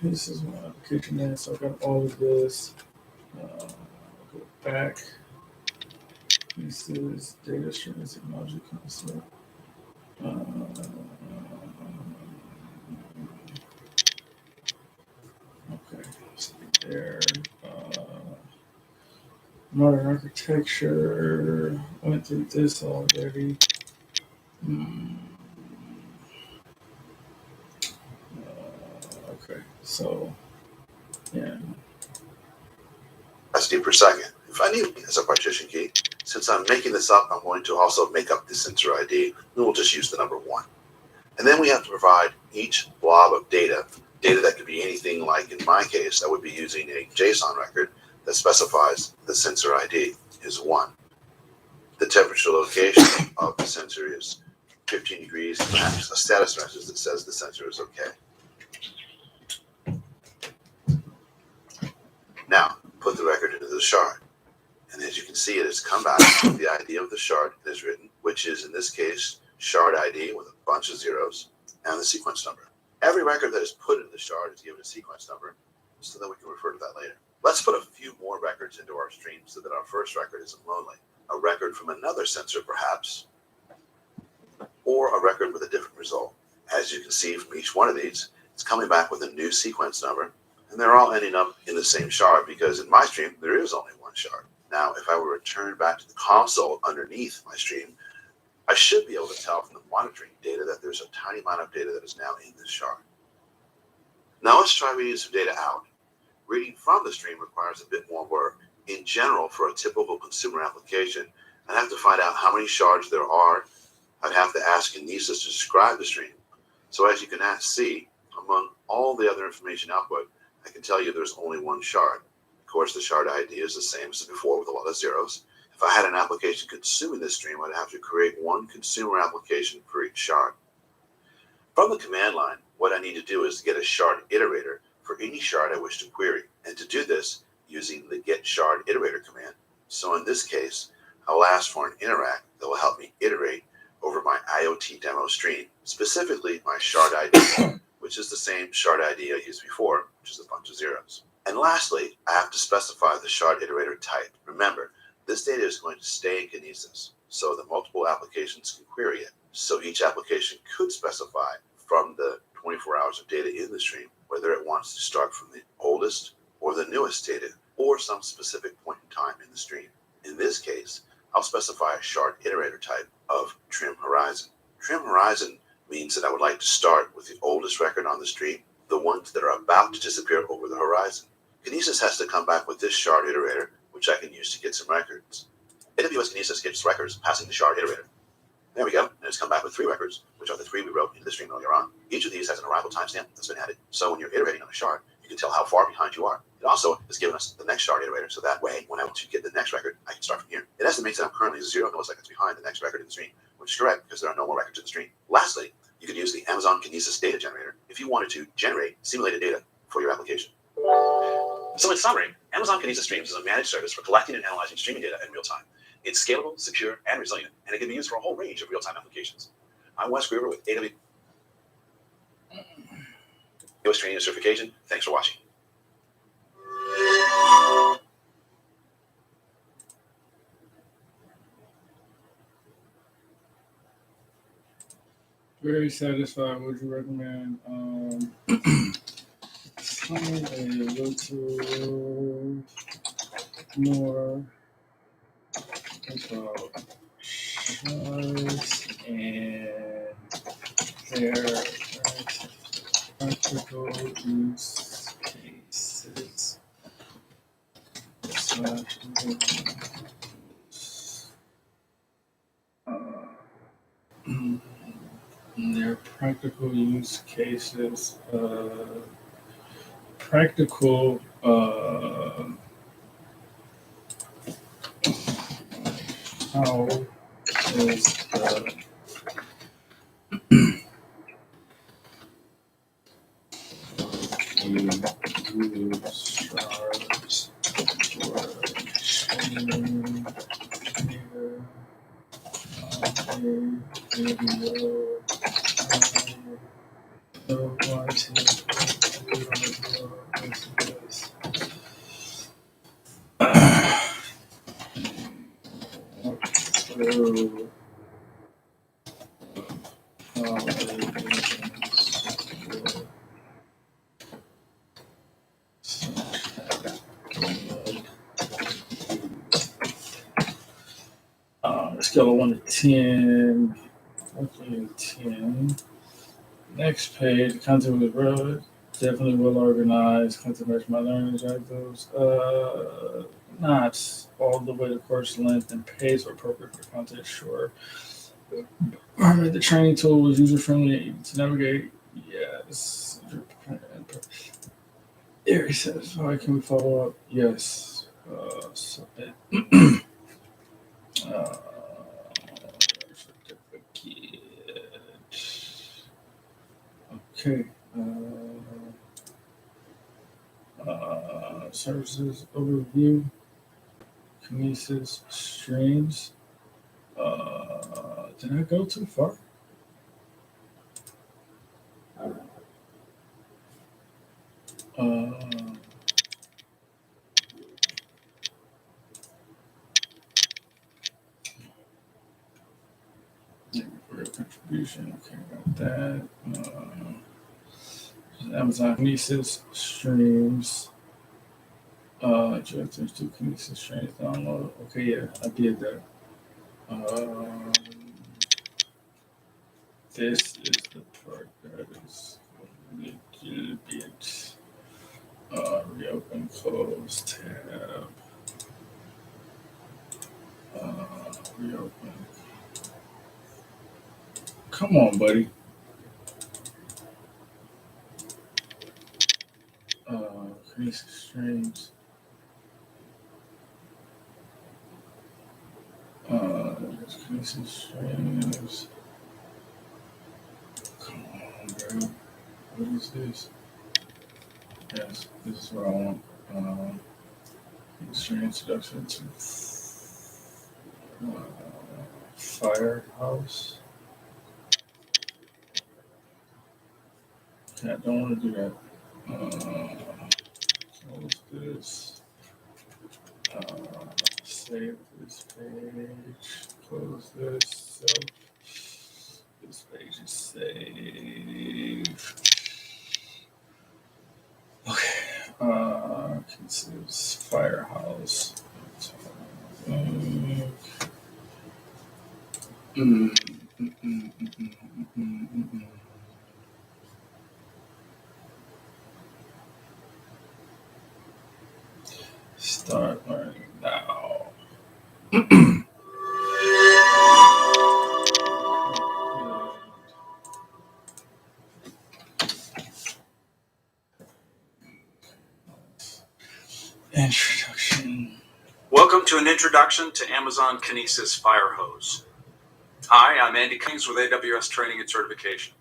[SPEAKER 1] This is my application name, so I got all of this. Go back. This is data stream technology concept. Okay, so there. Modern architecture. Went through this already. Okay, so yeah.
[SPEAKER 2] SD per second. If I need as a partition key, since I'm making this up, I'm going to also make up the sensor ID, and we'll just use the number 1. And then we have to provide each blob of data that could be anything like, in my case, I would be using a JSON record that specifies the sensor ID is 1. The temperature location of the sensor is 15 degrees, and that's a status message that says the sensor is okay. Now, put the record into the shard. And as you can see, it has come back with the ID of the shard that is written, which is, in this case, shard ID with a bunch of zeros and the sequence number. Every record that is put into the shard is given a sequence number so that we can refer to that later. Let's put a few more records into our stream so that our first record isn't lonely. A record from another sensor, perhaps, or a record with a different result. As you can see from each one of these, it's coming back with a new sequence number, and they're all ending up in the same shard because in my stream, there is only one shard. Now, if I were to return back to the console underneath my stream, I should be able to tell from the monitoring data that there's a tiny amount of data that is now in this shard. Now let's try reading some data out. Reading from the stream requires a bit more work. In general, for a typical consumer application, I'd have to find out how many shards there are. I'd have to ask Kinesis to describe the stream. So as you can see, among all the other information output, I can tell you there's only one shard. Of course, the shard ID is the same as before with a lot of zeros. If I had an application consuming this stream, I'd have to create one consumer application for each shard. From the command line, what I need to do is get a shard iterator for any shard I wish to query, and to do this using the get shard iterator command. So in this case, I'll ask for an interact that will help me iterate over my IoT demo stream, specifically my shard ID, which is the same shard ID I used before, which is a bunch of zeros. And lastly, I have to specify the shard iterator type. Remember, this data is going to stay in Kinesis, so that multiple applications can query it. So each application could specify from the 24 hours of data in the stream whether it wants to start from the oldest or the newest data, or some specific point in time in the stream. In this case, I'll specify a shard iterator type of trim horizon. Trim horizon means that I would like to start with the oldest record on the stream, the ones that are about to disappear over the horizon. Kinesis has to come back with this shard iterator, which I can use to get some records. AWS Kinesis gets records passing the shard iterator. There we go, and it's come back with 3 records, which are the 3 we wrote into the stream earlier on. Each of these has an arrival timestamp that's been added, so when you're iterating on a shard, you can tell how far behind you are. It also has given us the next shard iterator, so that way, when I want to get the next record, I can start from here. It estimates that I'm currently 0 milliseconds behind the next record in the stream, which is correct because there are no more records in the stream. Lastly, you can use the Amazon Kinesis data generator if you wanted to generate simulated data for your application. So in summary, Amazon Kinesis Streams is a managed service for collecting and analyzing streaming data in real time. It's scalable, secure, and resilient, and it can be used for a whole range of real-time applications. I'm Wes Gruber with AWS Training and Certification. Thanks for watching.
[SPEAKER 1] Very satisfied. Would you recommend something a little more about shards and their practical use cases? Their practical use cases, practical how is the shards for streaming data on a video. So scale of 1 to 10. Okay, 10. Next page, content was relevant. Definitely well organized. Content match my learning objectives. Not all the way to course length and pace were appropriate for content. Sure. The training tool was user friendly to navigate. Yes. Very satisfied. Can we follow up? Yes. Submit. Certificate. Okay. Services overview. Kinesis streams. Did I go too far? Real contribution. Okay, got that. Amazon Kinesis streams. Just two Kinesis streams download. Okay, yeah, I did that. This is the part that is a little bit. Reopen, close tab. Reopen. Come on, buddy. Kinesis streams. Kinesis streams. Come on, bro. What is this? Yes, this is what I want. Stream introduction to Firehouse. Okay, I don't want to do that. Close this. Save this page. Close this. So this page is saved. Okay. Considers Firehouse. Start learning now. Introduction.
[SPEAKER 3] Welcome to an introduction to Amazon Kinesis Firehose. Hi, I'm Andy Cummings with AWS Training and Certification.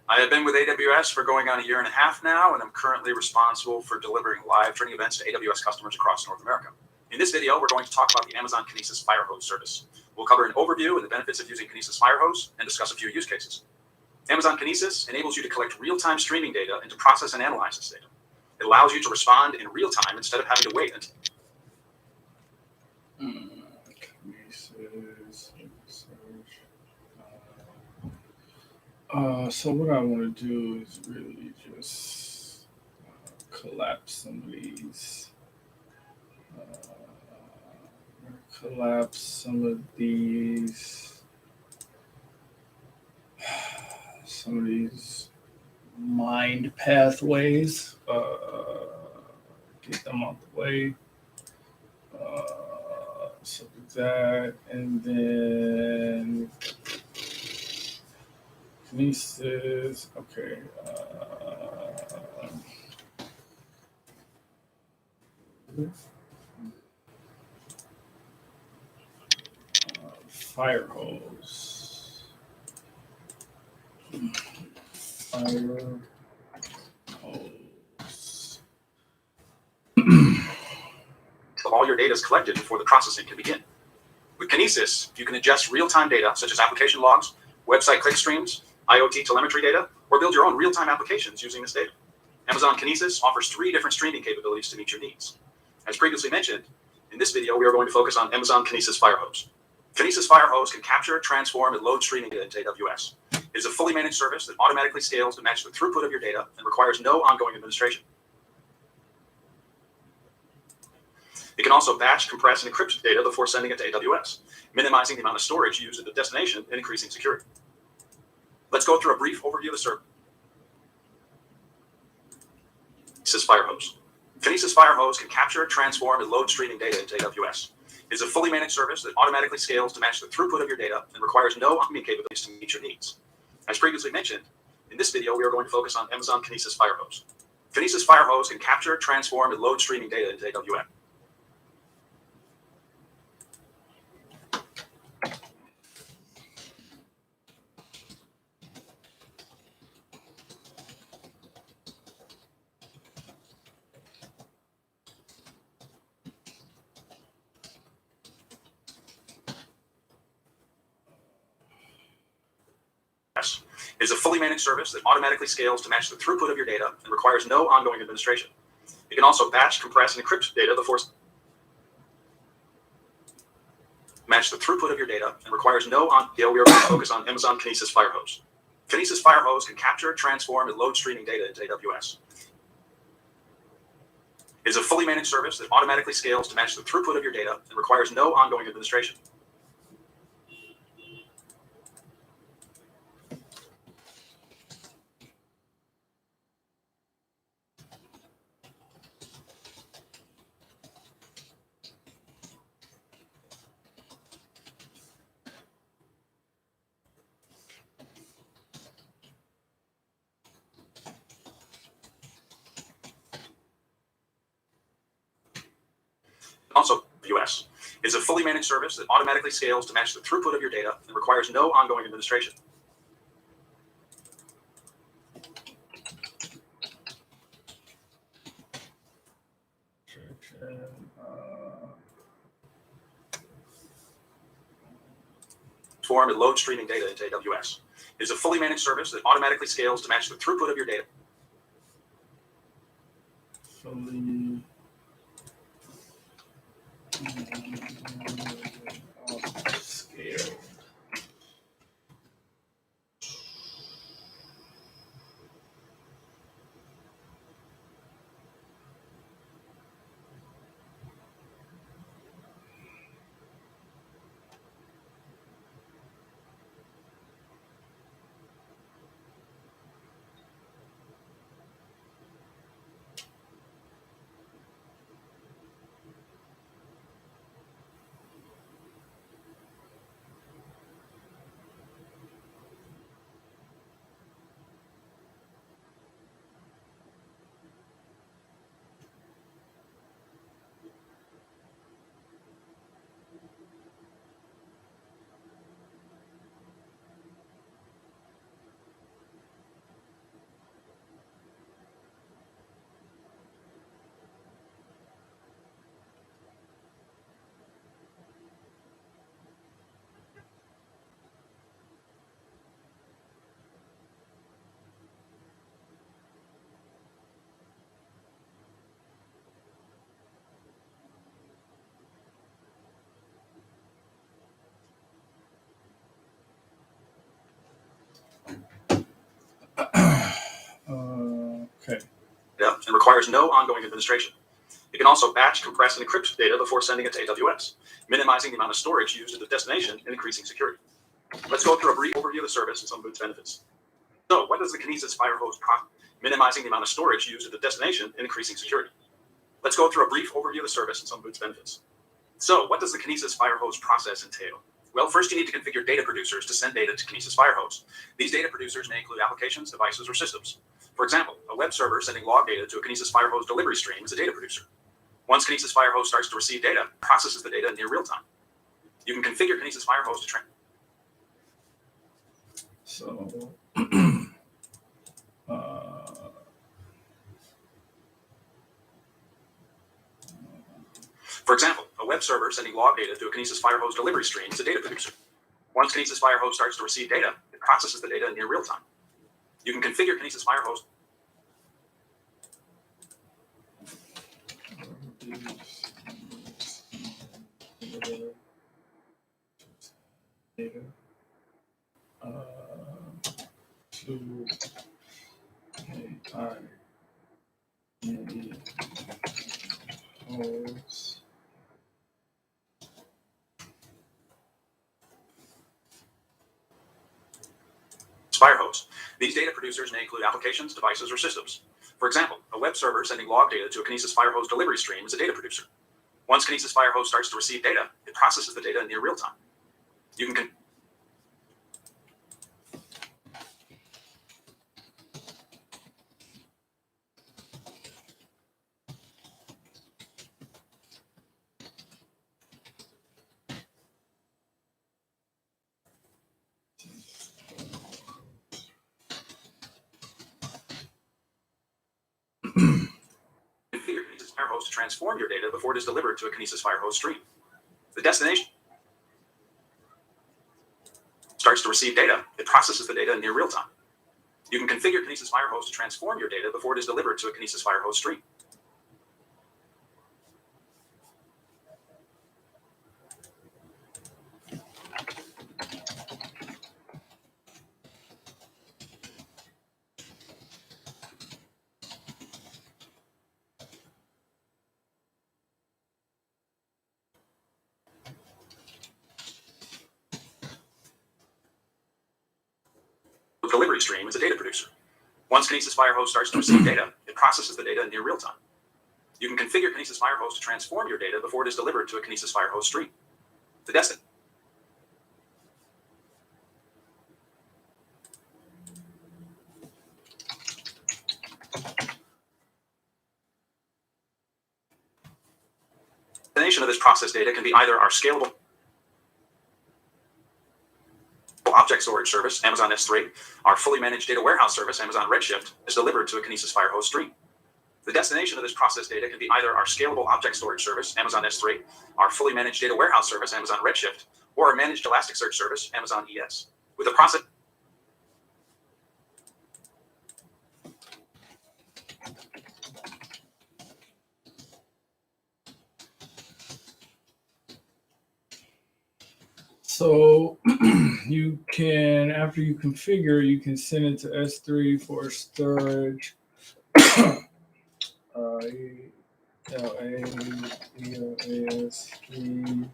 [SPEAKER 3] I have been with AWS for going on a year and a half now, and I'm currently responsible for delivering live training events to AWS customers across North America. In this video, we're going to talk about the Amazon Kinesis Firehose service. We'll cover an overview and the benefits of using Kinesis Firehose and discuss a few use cases. Amazon Kinesis enables you to collect real-time streaming data and to process and analyze this data. It allows you to respond in real time instead of having to wait until
[SPEAKER 1] So what I want to do is really just collapse some of these. Collapse some of these. Some of these mind pathways. Get them out the way. So do that, and then Kinesis. Okay. Firehose. Firehose.
[SPEAKER 3] until all your data is collected before the processing can begin. With Kinesis, you can ingest real-time data such as application logs, website click streams, IoT telemetry data, or build your own real-time applications using this data. Amazon Kinesis offers 3 different streaming capabilities to meet your needs. As previously mentioned, in this video, we are going to focus on Amazon Kinesis Firehose. Kinesis Firehose can capture, transform, and load streaming data into AWS. It is a fully managed service that automatically scales to match the throughput of your data and requires no ongoing administration. It can also batch, compress, and encrypt data before sending it to AWS, minimizing the amount of storage used at the destination and increasing security. Let's go through a brief overview of the service. Kinesis Firehose. Kinesis Firehose can capture, transform, and load streaming data into AWS. It is a fully managed service that automatically scales to match the throughput of your data and requires no ongoing capabilities to meet your needs. As previously mentioned, in this video, we are going to focus on Amazon Kinesis Firehose. Kinesis Firehose can capture, transform, and load streaming data into AWS. It is a fully managed service that automatically scales to match the throughput of your data and requires no ongoing administration. It can also batch, compress, and encrypt data before match the throughput of your data and requires no we are going to focus on Amazon Kinesis Firehose. Kinesis Firehose can capture, transform, and load streaming data into AWS. It is a fully managed service that automatically scales to match the throughput of your data and requires no ongoing administration. Also, AWS is a fully managed service that automatically scales to match the throughput of your data and requires no ongoing administration. Transform and load streaming data into AWS. It is a fully managed service that automatically scales to match the throughput of your data.
[SPEAKER 1] Fully scale. Okay.
[SPEAKER 3] Yeah, and requires no ongoing administration. It can also batch, compress, and encrypt data before sending it to AWS, minimizing the amount of storage used at the destination and increasing security. Let's go through a brief overview of the service and some of its benefits. So, what does the Kinesis Firehose minimizing the amount of storage used at the destination and increasing security? Let's go through a brief overview of the service and some of its benefits. So, what does the Kinesis Firehose process entail? Well, first you need to configure data producers to send data to Kinesis Firehose. These data producers may include applications, devices, or systems. For example, a web server sending log data to a Kinesis Firehose delivery stream is a data producer. Once Kinesis Firehose starts to receive data, it processes the data in near real time. You can configure Kinesis Firehose to train.
[SPEAKER 1] So,
[SPEAKER 3] For example, a web server sending log data to a Kinesis Firehose delivery stream is a data producer. Once Kinesis Firehose starts to receive data, it processes the data in near real time. You can configure Kinesis Firehose
[SPEAKER 1] data to AI host.
[SPEAKER 3] Firehose. These data producers may include applications, devices, or systems. For example, a web server sending log data to a Kinesis Firehose delivery stream is a data producer. Once Kinesis Firehose starts to receive data, it processes the data in near real time. You can configure Kinesis Firehose to transform your data before it is delivered to a Kinesis Firehose stream. The destination starts to receive data, it processes the data in near real time. You can configure Kinesis Firehose to transform your data before it is delivered to a Kinesis Firehose stream. The delivery stream is a data producer. Once Kinesis Firehose starts to receive data, it processes the data in near real time. You can configure Kinesis Firehose to transform your data before it is delivered to a Kinesis Firehose stream. The destination of this process data can be either our scalable object storage service, Amazon S3, our fully managed data warehouse service, Amazon Redshift, is delivered to a Kinesis Firehose stream. The destination of this process data can be either our scalable object storage service, Amazon S3, our fully managed data warehouse service, Amazon Redshift, or our managed Elasticsearch service, Amazon ES. With the process
[SPEAKER 1] So you can, after you configure, you can send it to S3 for storage. ELAS3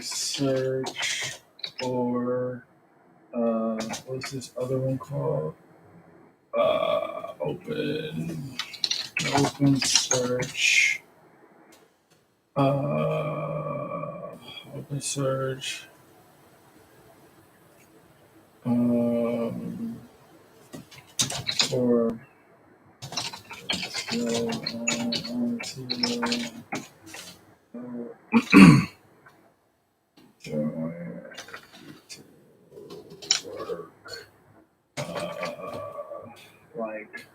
[SPEAKER 1] search, or what's this other one called? Open search. Open search. For like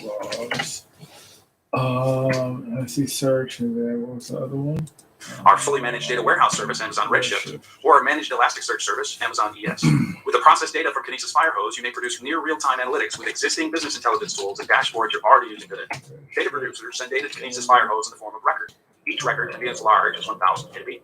[SPEAKER 1] logs. I see search, and then what was the other one?
[SPEAKER 3] Our fully managed data warehouse service, Amazon Redshift, or our managed Elasticsearch service, Amazon ES. With the process data from Kinesis Firehose, you may produce near real-time analytics with existing business intelligence tools and dashboards you're already using today. Data producers send data to Kinesis Firehose in the form of record. Each record can be as large as 1,000 KB.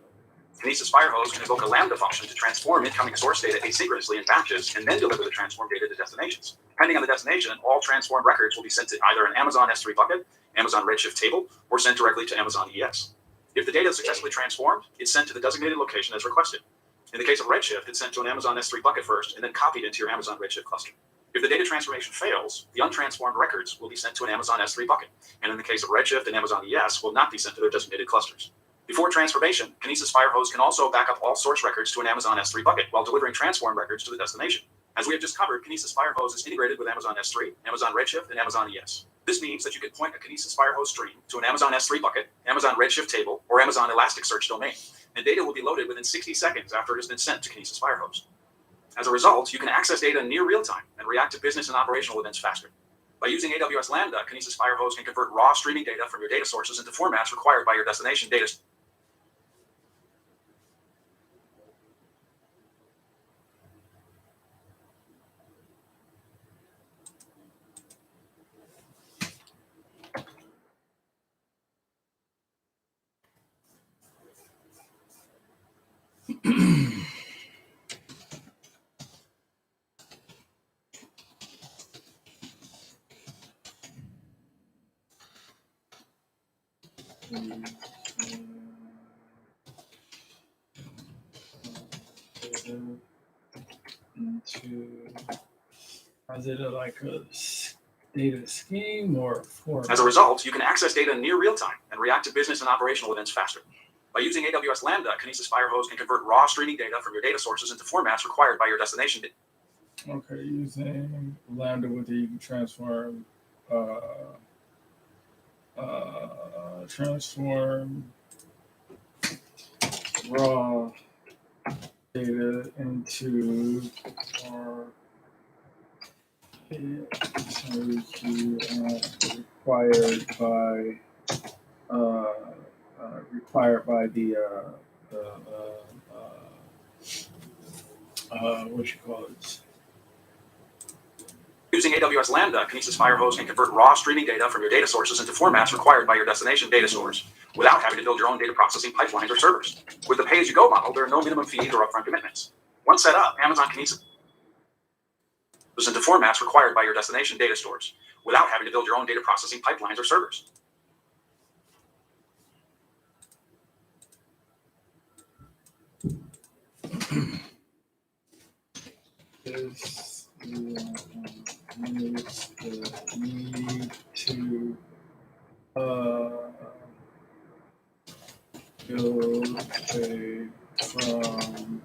[SPEAKER 3] Kinesis Firehose can invoke a Lambda function to transform incoming source data asynchronously in batches and then deliver the transformed data to destinations. Depending on the destination, all transformed records will be sent to either an Amazon S3 bucket, Amazon Redshift table, or sent directly to Amazon ES. If the data is successfully transformed, it's sent to the designated location as requested. In the case of Redshift, it's sent to an Amazon S3 bucket first and then copied into your Amazon Redshift cluster. If the data transformation fails, the untransformed records will be sent to an Amazon S3 bucket, and in the case of Redshift and Amazon ES, will not be sent to their designated clusters. Before transformation, Kinesis Firehose can also back up all source records to an Amazon S3 bucket while delivering transformed records to the destination. As we have just covered, Kinesis Firehose is integrated with Amazon S3, Amazon Redshift, and Amazon ES. This means that you can point a Kinesis Firehose stream to an Amazon S3 bucket, Amazon Redshift table, or Amazon Elasticsearch domain, and data will be loaded within 60 seconds after it has been sent to Kinesis Firehose. As a result, you can access data in near real time and react to business and operational events faster. By using AWS Lambda, Kinesis Firehose can convert raw streaming data from your data sources into formats required by your destination data.
[SPEAKER 1] Is it like a data scheme or format?
[SPEAKER 3] As a result, you can access data in near real time and react to business and operational events faster. By using AWS Lambda, Kinesis Firehose can convert raw streaming data from your data sources into formats required by your destination.
[SPEAKER 1] Okay, using Lambda with it, you can transform raw data into or required by the what you call it.
[SPEAKER 3] Using AWS Lambda, Kinesis Firehose can convert raw streaming data from your data sources into formats required by your destination data source without having to build your own data processing pipelines or servers. With the pay-as-you-go model, there are no minimum fees or upfront commitments. Once set up, Amazon Kinesis goes into formats required by your destination data stores without having to build your own data processing pipelines or servers.
[SPEAKER 1] Is the need to build a from pipeline.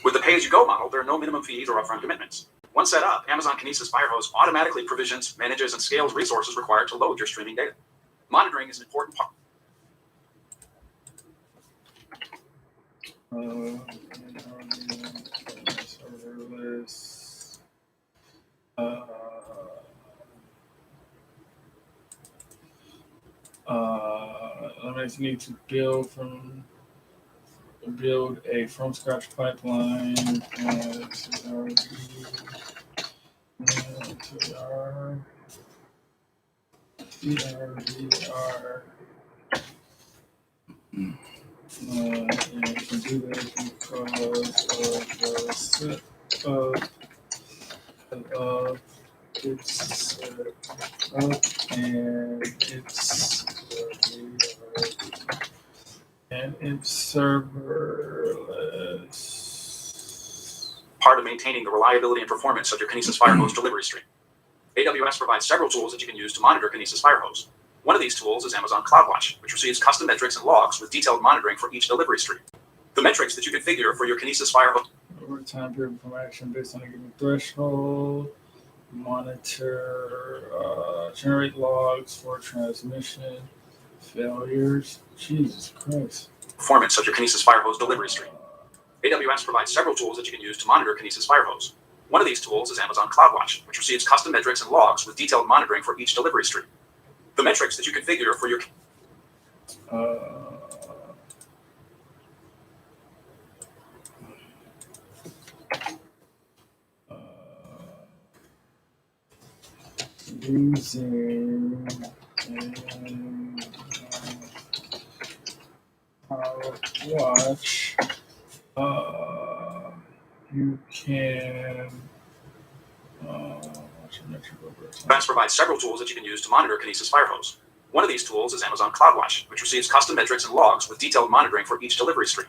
[SPEAKER 3] With the pay-as-you-go model, there are no minimum fees or upfront commitments. Once set up, Amazon Kinesis Firehose automatically provisions, manages, and scales resources required to load your streaming data. Monitoring is an important part.
[SPEAKER 1] Serverless. You need to build a from scratch pipeline and TR. And you can do that because of it's set up and it's serverless.
[SPEAKER 3] Part of maintaining the reliability and performance of your Kinesis Firehose delivery stream. AWS provides several tools that you can use to monitor Kinesis Firehose. One of these tools is Amazon CloudWatch, which receives custom metrics and logs with detailed monitoring for each delivery stream. The metrics that you configure for your Kinesis Firehose
[SPEAKER 1] over time period from action based on a given threshold, monitor, generate logs for transmission failures. Jesus Christ.
[SPEAKER 3] Performance of your Kinesis Firehose delivery stream. AWS provides several tools that you can use to monitor Kinesis Firehose. One of these tools is Amazon CloudWatch, which receives custom metrics and logs with detailed monitoring for each delivery stream. The metrics that you configure for your
[SPEAKER 1] using watch, you can
[SPEAKER 3] AWS provides several tools that you can use to monitor Kinesis Firehose. One of these tools is Amazon CloudWatch, which receives custom metrics and logs with detailed monitoring for each delivery stream.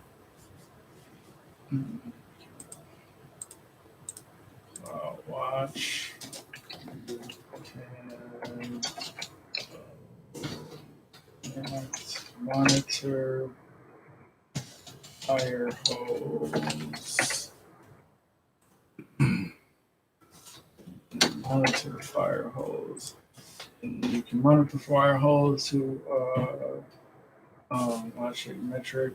[SPEAKER 1] Watch. You can monitor Firehose. monitor fire hose. And you can monitor fire hose to watch a metric.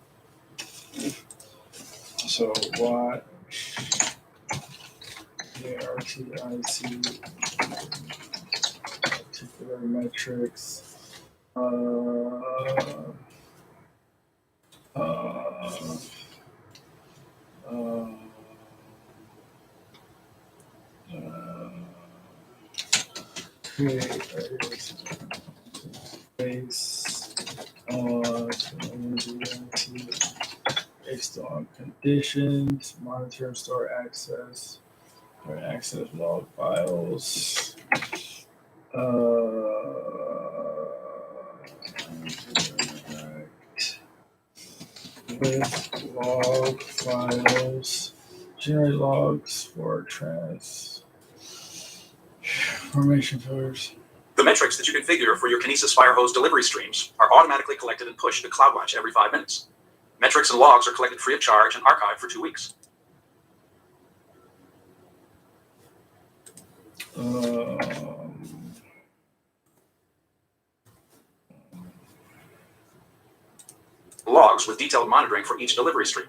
[SPEAKER 1] So watch RTIC particular metrics. Create a space based on conditions, monitor and store access, or access log files. With log files, generate logs for transformation filters.
[SPEAKER 3] The metrics that you configure for your Kinesis Firehose delivery streams are automatically collected and pushed to CloudWatch every 5 minutes. Metrics and logs are collected free of charge and archived for 2 weeks. Logs with detailed monitoring for each delivery stream.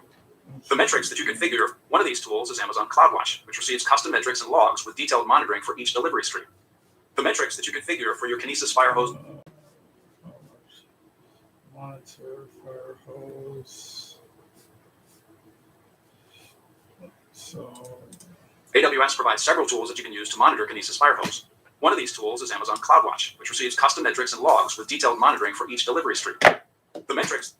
[SPEAKER 3] The metrics that you configure, one of these tools is Amazon CloudWatch, which receives custom metrics and logs with detailed monitoring for each delivery stream. The metrics that you configure for your Kinesis Firehose
[SPEAKER 1] monitor Firehose. So
[SPEAKER 3] AWS provides several tools that you can use to monitor Kinesis Firehose. One of these tools is Amazon CloudWatch, which receives custom metrics and logs with detailed monitoring for each delivery stream. The metrics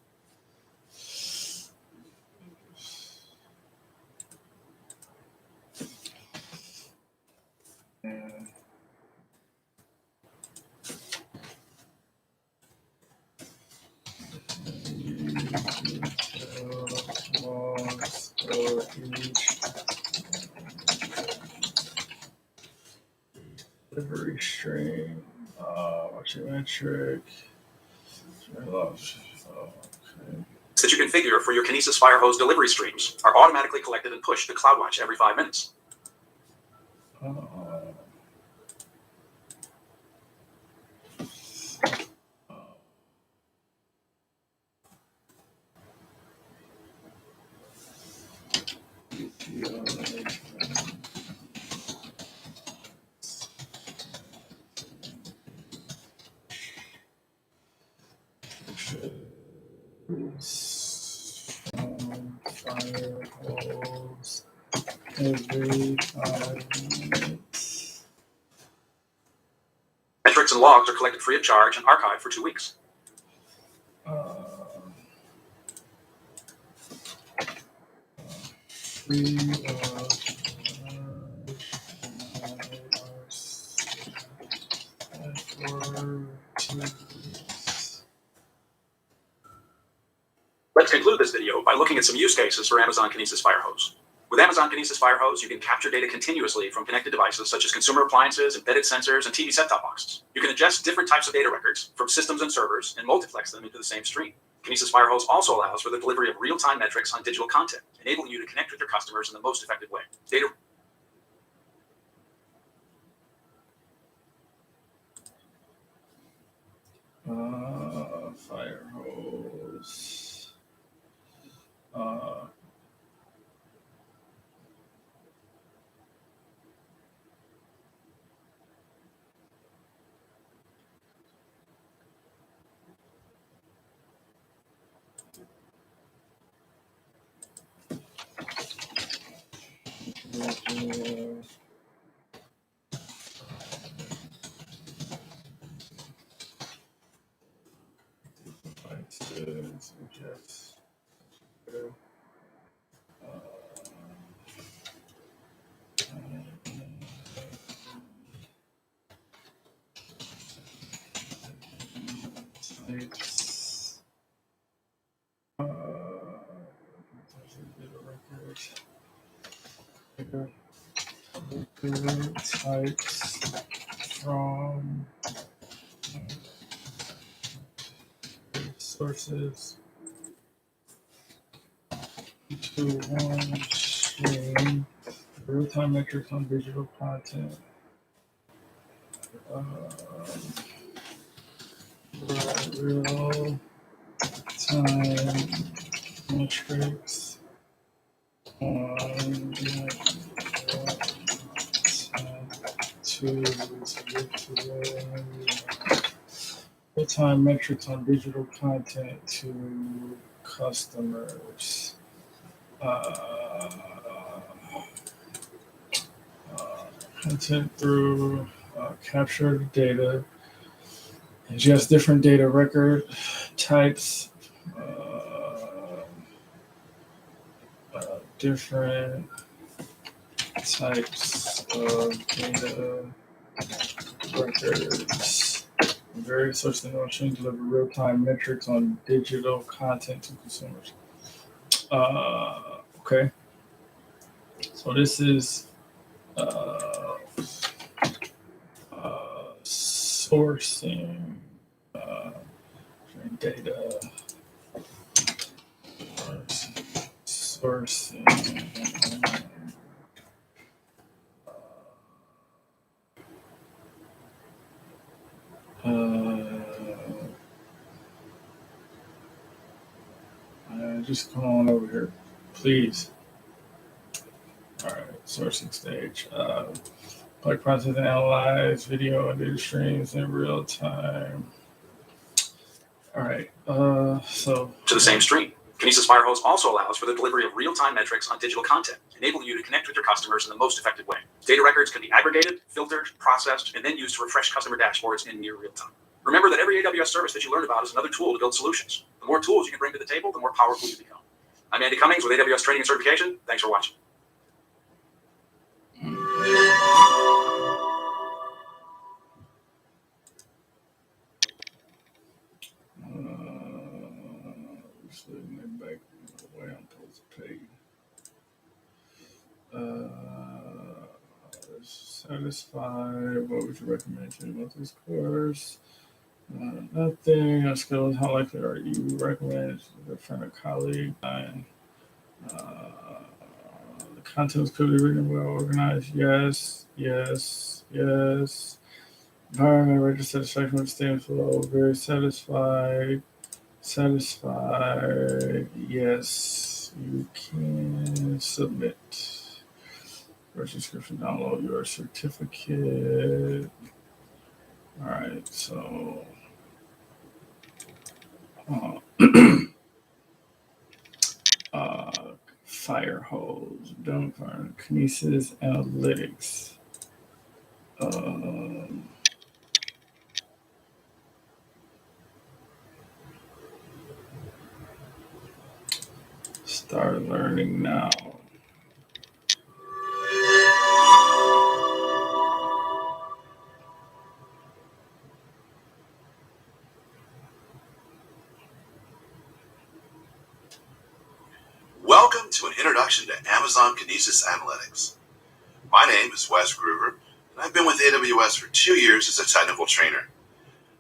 [SPEAKER 1] logs for each delivery stream. What's your metric? Okay.
[SPEAKER 3] that you configure for your Kinesis Firehose delivery streams are automatically collected and pushed to CloudWatch every 5 minutes.
[SPEAKER 1] Firehose every 5 minutes.
[SPEAKER 3] Metrics and logs are collected free of charge and archived for 2 weeks.
[SPEAKER 1] Free
[SPEAKER 3] Let's conclude this video by looking at some use cases for Amazon Kinesis Firehose. With Amazon Kinesis Firehose, you can capture data continuously from connected devices such as consumer appliances, embedded sensors, and TV set-top boxes. You can ingest different types of data records from systems and servers and multiplex them into the same stream. Kinesis Firehose also allows for the delivery of real-time metrics on digital content, enabling you to connect with your customers in the most effective way.
[SPEAKER 1] Firehose. Types from sources to one stream, real-time metrics on digital content. real time metrics on real-time metrics on digital content to customers. Content through capture data, ingest different data record types, different types of data records. Various source technology deliver real-time metrics on digital content to consumers. Okay. So this is sourcing data. Sourcing. Just come on over here, please. All right, sourcing stage. Like process and analyze video and data streams in real time. All right, so.
[SPEAKER 3] To the same stream. Kinesis Firehose also allows for the delivery of real-time metrics on digital content, enabling you to connect with your customers in the most effective way. Data records can be aggregated, filtered, processed, and then used to refresh customer dashboards in near real time. Remember that every AWS service that you learn about is another tool to build solutions. The more tools you can bring to the table, the more powerful you become. I'm Andy Cummings with AWS Training and Certification. Thanks for watching.
[SPEAKER 1] Just leaving it back the way I'm supposed to pay. Satisfied. What would you recommend to about this course? Nothing. Our skills. How likely are you recommend to a friend or colleague? The content was clearly written and well organized. Yes. Environment, register satisfaction with stands below. Very satisfied. Yes. You can submit. First description, download your certificate. All right, so Firehose, don't find Kinesis Analytics. Start learning now.
[SPEAKER 2] Welcome to an introduction to Amazon Kinesis Analytics. My name is Wes Groover, and I've been with AWS for 2 years as a technical trainer.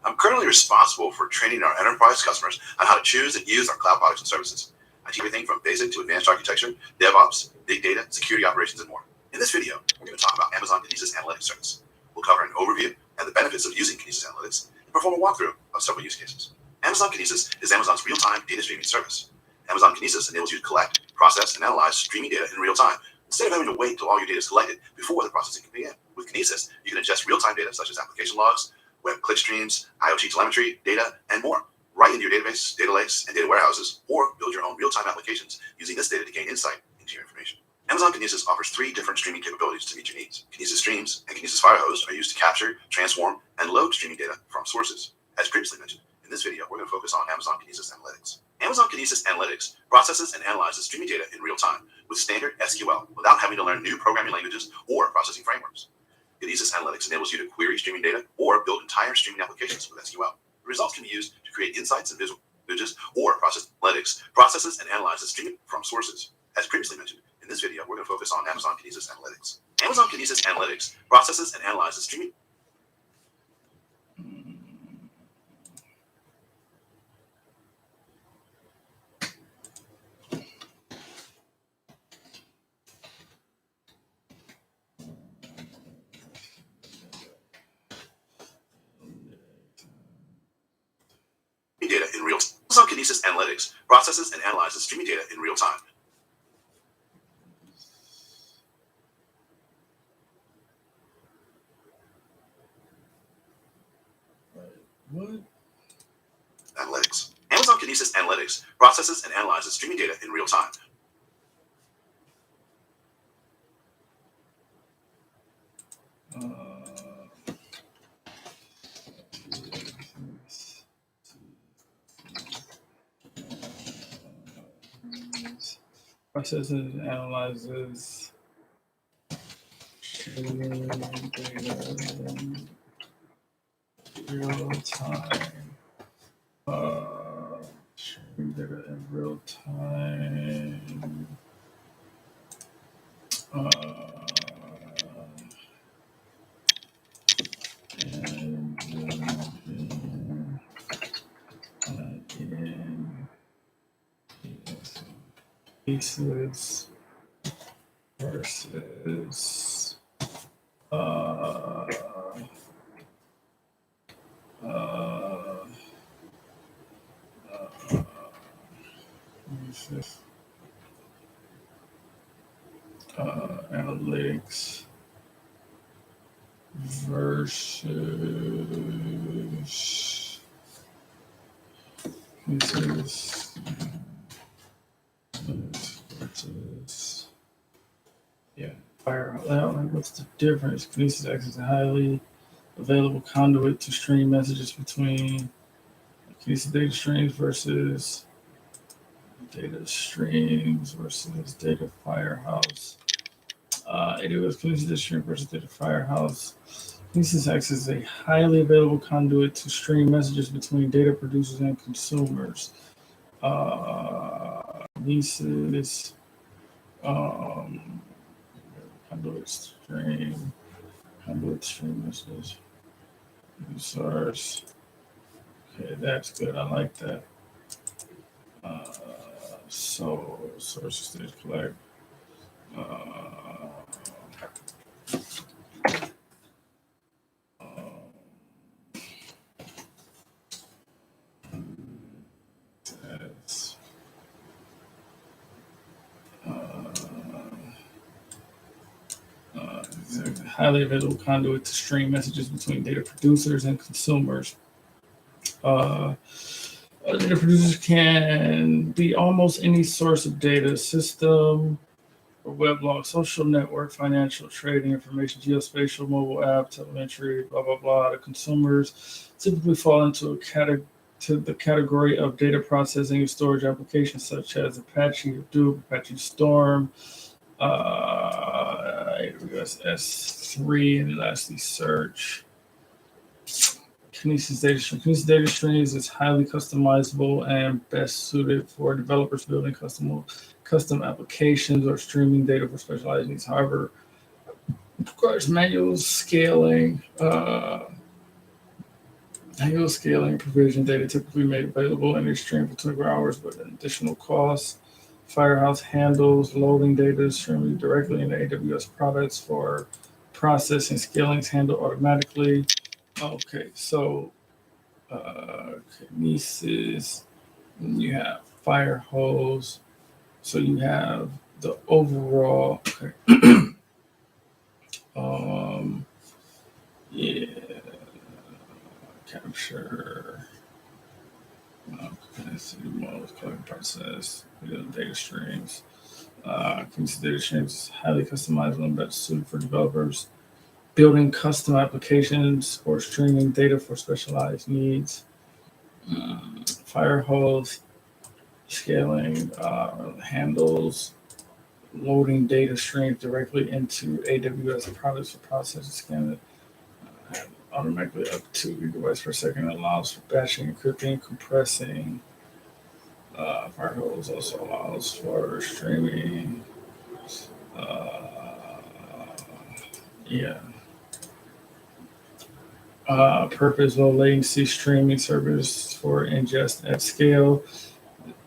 [SPEAKER 2] I'm currently responsible for training our enterprise customers on how to choose and use our cloud products and services. I teach everything from basic to advanced architecture, DevOps, big data, security operations, and more. In this video, we're going to talk about Amazon Kinesis Analytics service. We'll cover an overview and the benefits of using Kinesis Analytics and perform a walkthrough of several use cases. Amazon Kinesis is Amazon's real-time data streaming service. Amazon Kinesis enables you to collect, process, and analyze streaming data in real time, instead of having to wait until all your data is collected before the processing can begin. With Kinesis, you can ingest real-time data such as application logs, web click streams, IoT telemetry, data, and more, right into your database, data lakes, and data warehouses, or build your own real-time applications using this data to gain insight into your information. Amazon Kinesis offers 3 different streaming capabilities to meet your needs. Kinesis Streams and Kinesis Firehose are used to capture, transform, and load streaming data from sources. As previously mentioned, in this video, we're going to focus on Amazon Kinesis Analytics. Amazon Kinesis Analytics processes and analyzes streaming data in real time with standard SQL without having to learn new programming languages or processing frameworks. Kinesis Analytics enables you to query streaming data or build entire streaming applications with SQL. The results can be used to create insights and visual images or process analytics, processes and analyzes streaming from sources. As previously mentioned, in this video, we're going to focus on Amazon Kinesis Analytics. Amazon Kinesis Analytics processes and analyzes streaming. data in real time. Amazon Kinesis Analytics processes and analyzes streaming data in real time.
[SPEAKER 1] What?
[SPEAKER 2] Analytics. Amazon Kinesis Analytics processes and analyzes streaming data in real time.
[SPEAKER 1] Processes and analyzes streaming data in real time. Streaming data in real time. Pieces versus analytics versus pieces versus fire. What's the difference? Kinesis acts as a highly available conduit to stream messages between Kinesis data streams versus data streams versus data firehouse. AWS Kinesis data stream versus data firehouse. Kinesis acts as a highly available conduit to stream messages between data producers and consumers. Kinesis conduit stream message. Source. Okay, that's good. I like that. So source stage collect. Highly available conduit to stream messages between data producers and consumers. Data producers can be almost any source of data, system or weblog, social network, financial, trading information, geospatial, mobile app, telemetry, blah, blah, blah. The consumers typically fall into the category of data processing and storage applications such as Apache Hadoop, Apache Storm, AWS S3, and Elasticsearch. Kinesis data stream. Kinesis data streams is highly customizable and best suited for developers building custom applications or streaming data for specialized needs. However, it requires manual scaling provision. Data typically made available in a stream for 24 hours with an additional cost. Firehouse handles loading data streaming directly into AWS products for processing. Scaling is handled automatically. Okay, so Kinesis, you have Firehose, so you have the overall. Okay. Capture. Capacity models, collecting process, data streams. Kinesis data streams is highly customizable and best suited for developers building custom applications or streaming data for specialized needs. Firehose scaling handles loading data streams directly into AWS products for processing, scanning automatically up to gigabytes per second. Allows for batching, encrypting, compressing. Firehose also allows for streaming. Purpose low latency streaming service for ingest at scale.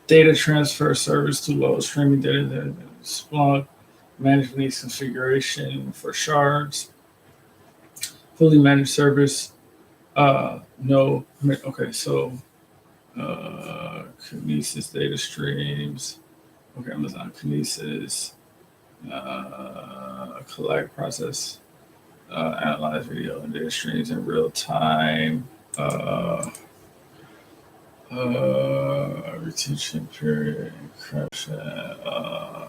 [SPEAKER 1] Data transfer service to load streaming data. Splunk management needs configuration for shards. Fully managed service. No. Okay, so Kinesis data streams. Okay, Amazon Kinesis. Collect, process, analyze video and data streams in real time. Retention period, encryption.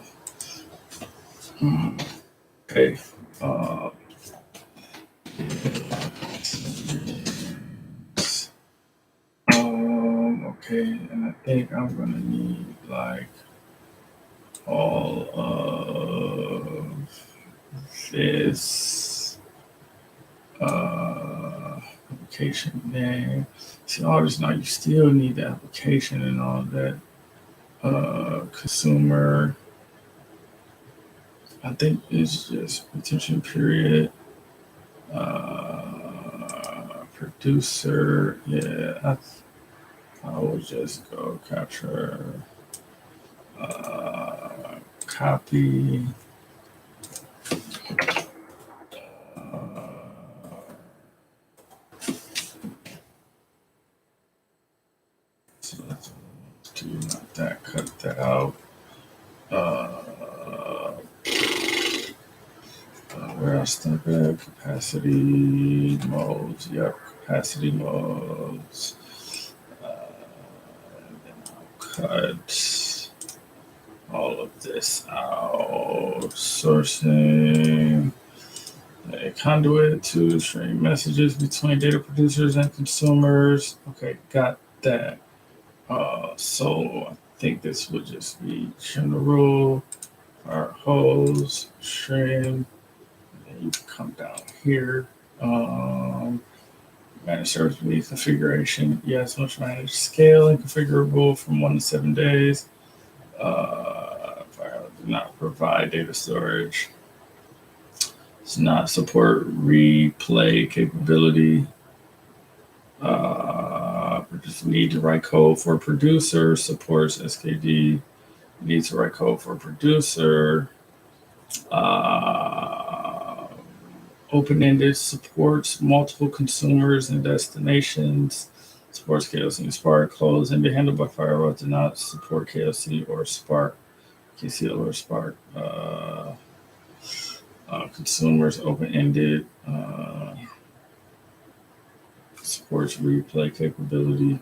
[SPEAKER 1] Okay. Okay, and I think I'm gonna need like all of this application name. See, all this now you still need the application and all that. Consumer. I think it's just retention period. Producer. Yeah, I will just go capture. Copy. So let's do not that. Cut that out. Where I start at capacity modes. Yep, capacity modes. And then I'll cut all of this out. Sourcing. A conduit to stream messages between data producers and consumers. Okay, got that. So I think this would just be general, our host, stream. And you can come down here. Manage service beneath configuration. Yes, must manage scaling configurable from 1 to 7 days. File do not provide data storage. Does not support replay capability. Just need to write code for producer. Supports SKD. Need to write code for producer. Open-ended supports multiple consumers and destinations. Supports KOC and Spark. Closed and be handled by firewall. Do not support KOC or Spark. KCL or Spark. Consumers open-ended. Supports replay capability.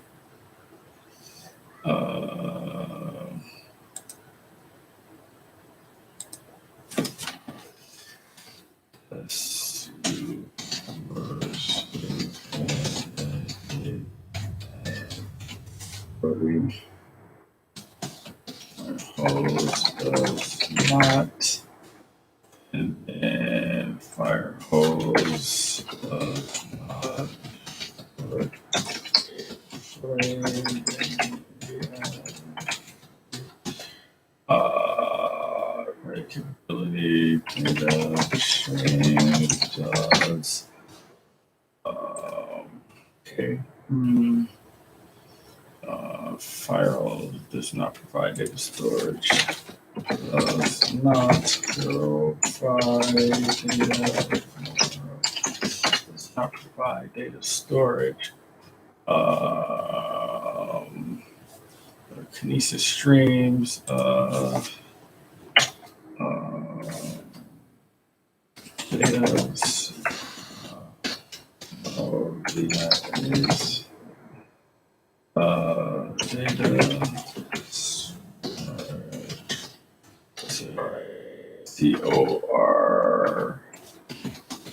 [SPEAKER 1] Let's do hose does not, and then fire hose does not. Capability data change does. Okay. Firewall does not provide data storage. Does not provide data. Does not provide data storage. Kinesis streams. Data. Data. COR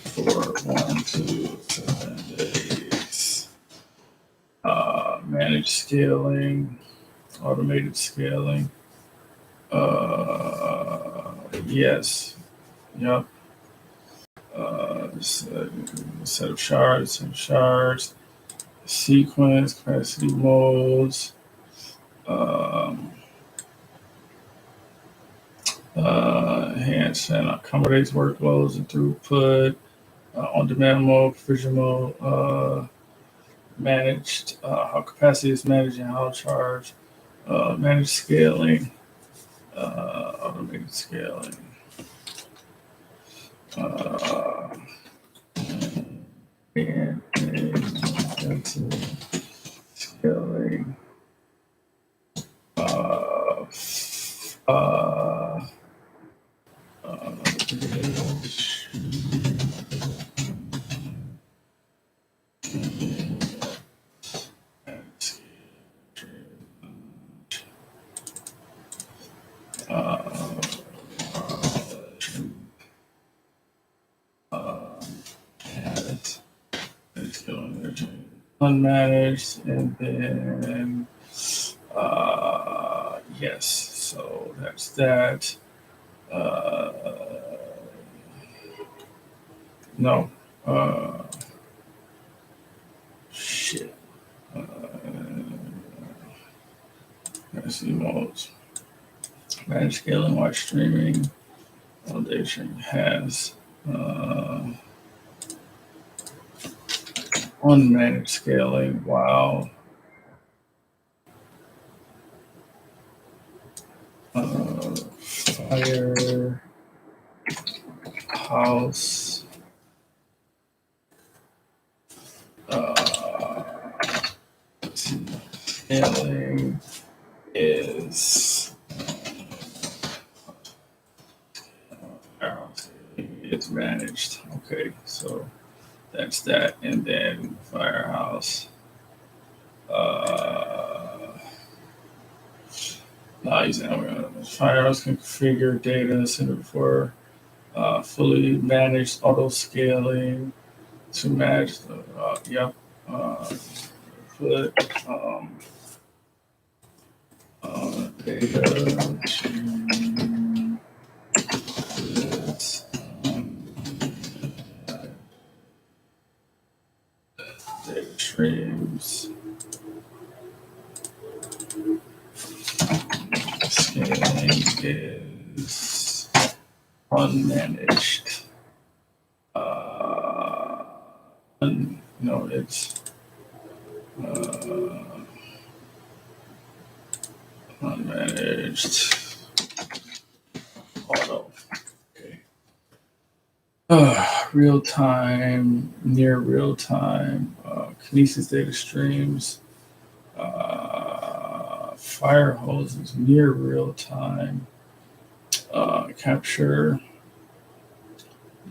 [SPEAKER 1] for 1 to 7 days. Managed scaling, automated scaling. Yes. Yep. Set of shards, sequence, capacity modes, enhance and accommodates workloads and throughput, on-demand mode, provision mode, managed, how capacity is managed and how charged, managed scaling, automated scaling. And scaling. unmanaged, and then yes, so that's that. No, shit. Let's see modes. Manage scaling while streaming. Data stream has unmanaged scaling while Firehouse scaling is it's managed. Okay, so that's that, and then Firehouse. Firehouse can configure data center for fully managed auto scaling to manage the put data data streams scaling is unmanaged. No, it's unmanaged auto. Okay. Real time, near real time, Kinesis data streams, fire hoses, near real time, capture,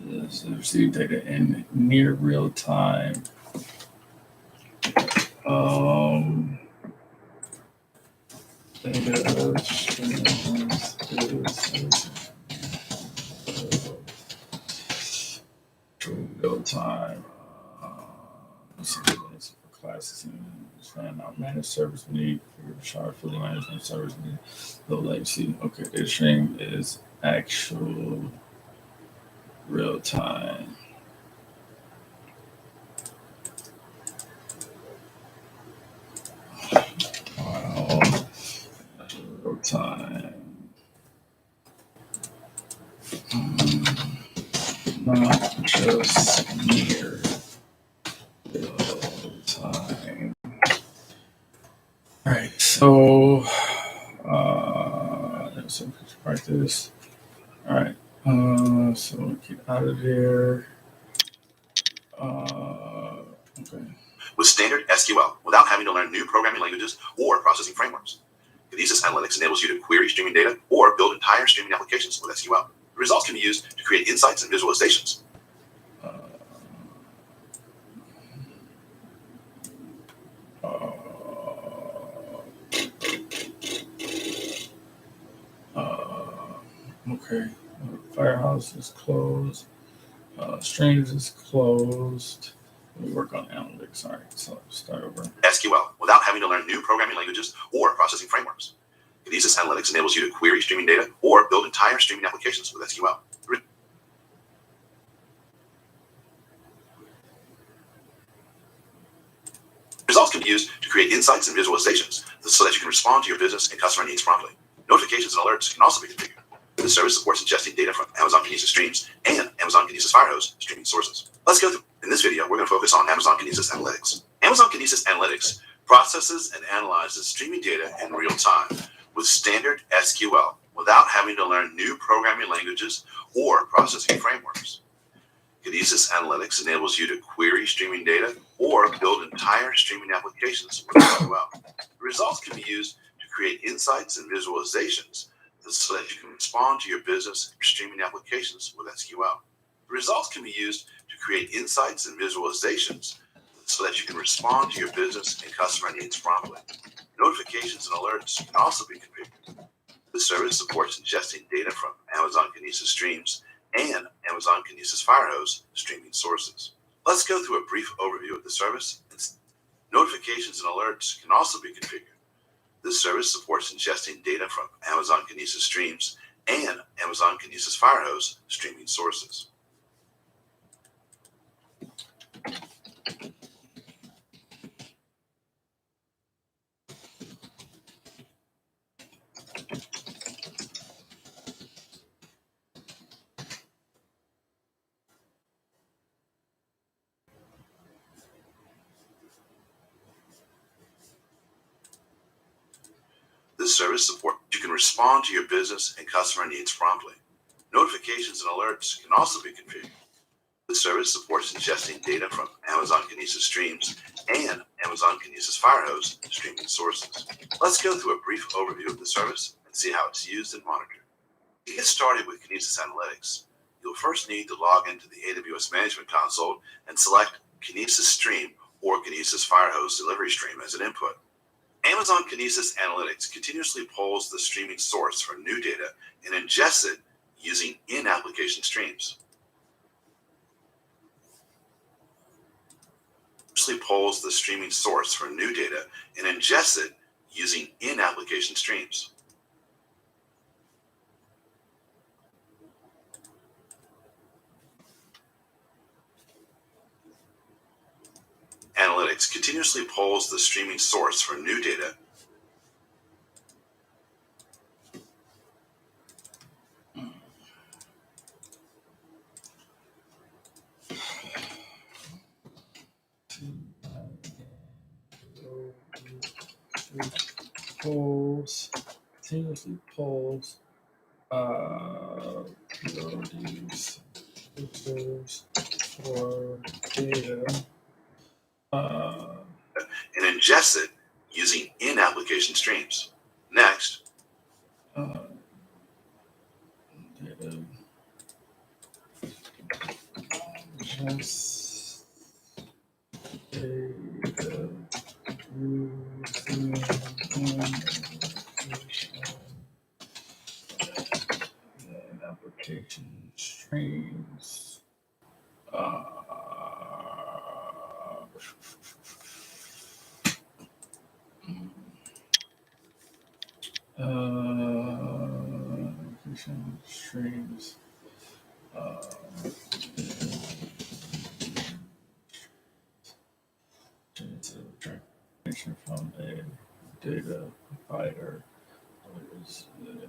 [SPEAKER 1] receive data in near real time. Data streams real time. Classes and find out managed service need for shard fully management service need low latency. Okay, data stream is actual real time. Wow. Real time. Not just near real time. All right, so some practice. All right, so get out of there. Okay.
[SPEAKER 2] With standard SQL without having to learn new programming languages or processing frameworks. Kinesis Analytics enables you to query streaming data or build entire streaming applications with SQL. The results can be used to create insights and visualizations.
[SPEAKER 1] Okay. Firehouse is closed. Streams is closed. Let me work on analytics. All right, so start over.
[SPEAKER 2] SQL without having to learn new programming languages or processing frameworks. Kinesis Analytics enables you to query streaming data or build entire streaming applications with SQL. Results can be used to create insights and visualizations so that you can respond to your business and customer needs promptly. Notifications and alerts can also be configured. The service supports ingesting data from Amazon Kinesis Streams and Amazon Kinesis Firehose streaming sources. Let's go through. In this video, we're going to focus on Amazon Kinesis Analytics. Amazon Kinesis Analytics processes and analyzes streaming data in real time with standard SQL without having to learn new programming languages or processing frameworks. Kinesis Analytics enables you to query streaming data or build entire streaming applications with SQL. The results can be used to create insights and visualizations so that you can respond to your business and streaming applications with SQL. The results can be used to create insights and visualizations so that you can respond to your business and customer needs promptly. Notifications and alerts can also be configured. The service supports ingesting data from Amazon Kinesis streams and Amazon Kinesis Firehose streaming sources. Let's go through a brief overview of the service. Notifications and alerts can also be configured. This service supports ingesting data from Amazon Kinesis streams and Amazon Kinesis Firehose streaming sources. This service supports you can respond to your business and customer needs promptly. Notifications and alerts can also be configured. The service supports ingesting data from Amazon Kinesis streams and Amazon Kinesis Firehose streaming sources. Let's go through a brief overview of the service and see how it's used and monitored. To get started with Kinesis Analytics, you'll first need to log into the AWS Management Console and select Kinesis Stream or Kinesis Firehose Delivery Stream as an input. Amazon Kinesis Analytics continuously polls the streaming source for new data and ingests it using in-application streams. Polls the streaming source for new data and ingests it using in-application streams. Analytics continuously polls the streaming source for new data
[SPEAKER 1] Continuously polls PODs, filters for data,
[SPEAKER 2] and ingests it using in-application streams. Next,
[SPEAKER 1] data ingests data using application streams. Application streams. Information from a data provider.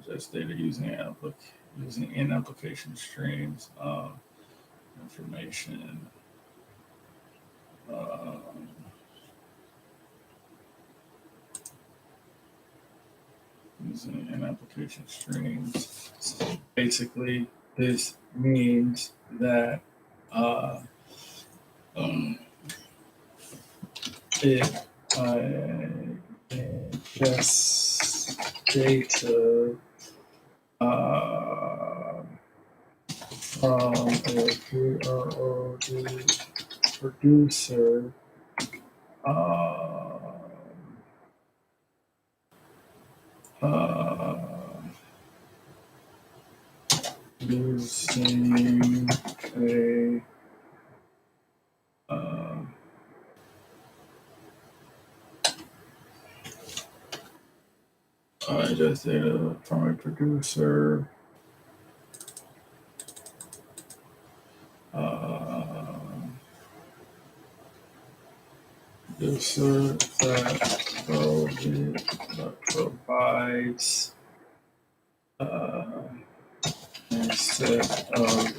[SPEAKER 1] Just data using in-application streams, information, using in-application streams. So basically, this means that if I ingest data from a PROD producer, using a ingest data from a producer that provides a set of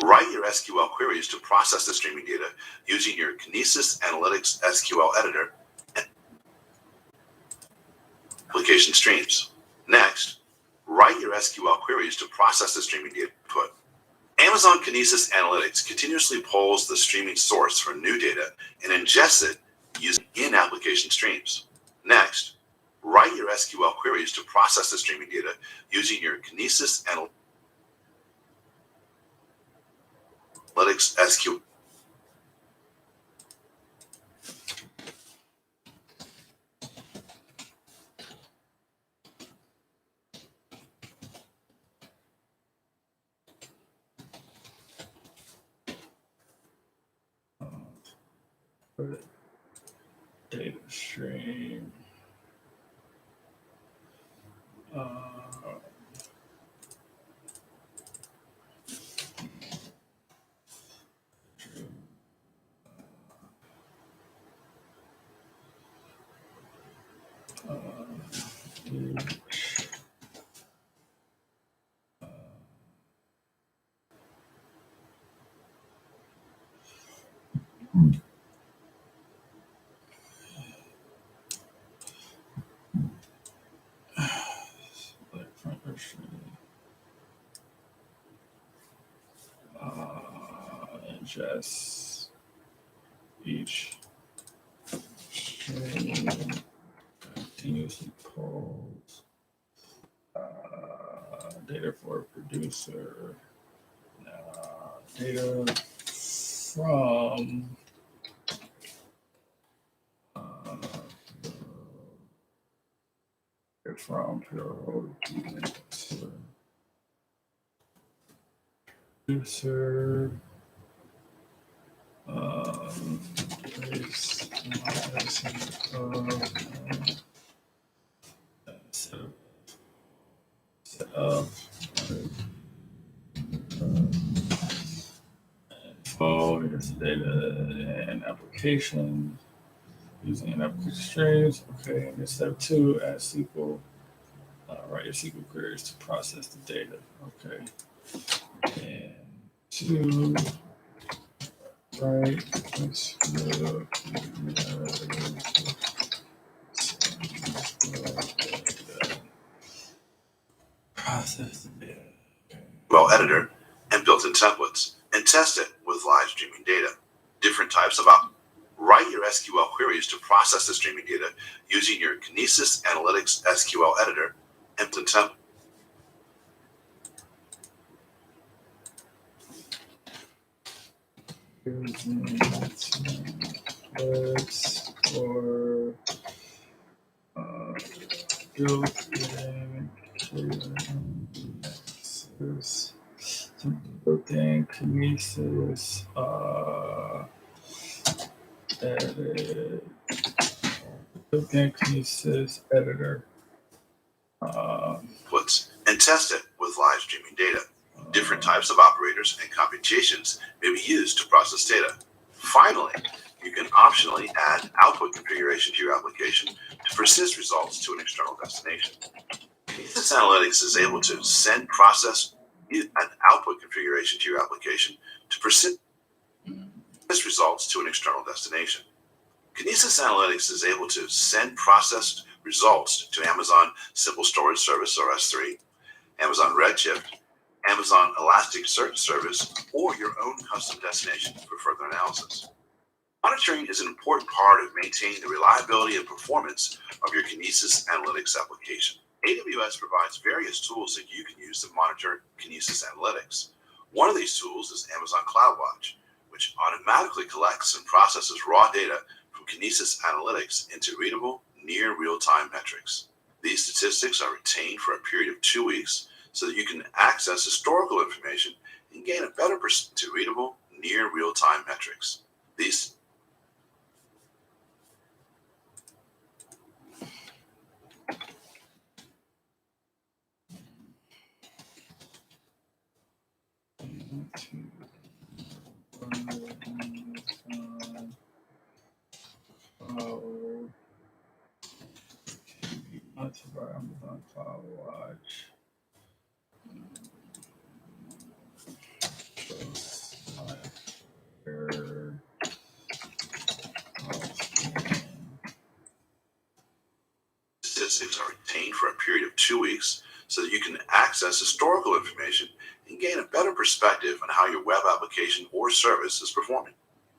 [SPEAKER 2] write your SQL queries to process the streaming data using your Kinesis Analytics SQL editor and application streams. Next, write your SQL queries to process the streaming data input. Amazon Kinesis Analytics continuously polls the streaming source for new data and ingests it using in-application streams. Next, write your SQL queries to process the streaming data using your Kinesis Analytics SQL.
[SPEAKER 1] Data stream. Ingest each stream continuously polls data for a producer, data from producer set up info, here's the data and application using an application streams. Okay, and then step 2, add SQL. Write your SQL queries to process the data. Okay, and 2, right? Process the data.
[SPEAKER 2] SQL editor and built-in templates, and test it with live streaming data. Different types of write your SQL queries to process the streaming data using your Kinesis Analytics SQL editor and built-in templates.
[SPEAKER 1] Or built-in Kinesis edit, built-in Kinesis editor.
[SPEAKER 2] And test it with live streaming data. Different types of operators and computations may be used to process data. Finally, you can optionally add output configuration to your application to persist results to an external destination. Kinesis Analytics is able to send process an output configuration to your application to persist results to an external destination. Kinesis Analytics is able to send processed results to Amazon Simple Storage Service or S3, Amazon Redshift, Amazon Elasticsearch Service, or your own custom destination for further analysis. Monitoring is an important part of maintaining the reliability and performance of your Kinesis Analytics application. AWS provides various tools that you can use to monitor Kinesis Analytics. One of these tools is Amazon CloudWatch, which automatically collects and processes raw data from Kinesis Analytics into readable, near real-time metrics. These statistics are retained for a period of 2 weeks so that you can access historical information and gain a better perspective to readable, near real-time metrics. These
[SPEAKER 1] Amazon CloudWatch.
[SPEAKER 2] statistics are retained for a period of 2 weeks so so that you can access historical information and gain a better perspective on how your web application or service is performing.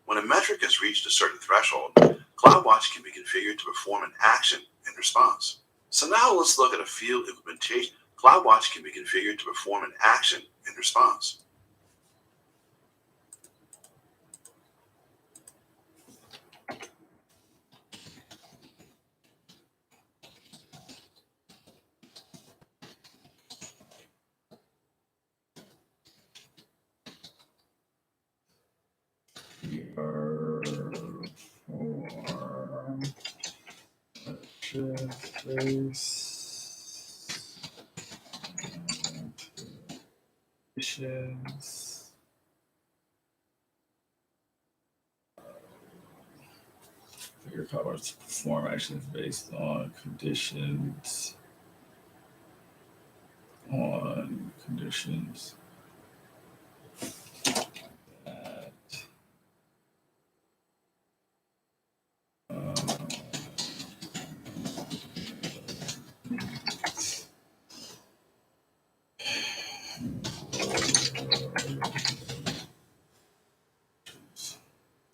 [SPEAKER 2] When a metric has reached a certain threshold, CloudWatch can be configured to perform an action in response. So now let's look at a field implementation. CloudWatch can be configured to perform an action in response.
[SPEAKER 1] Conditions. Figure CloudWatch perform actions based on conditions. That,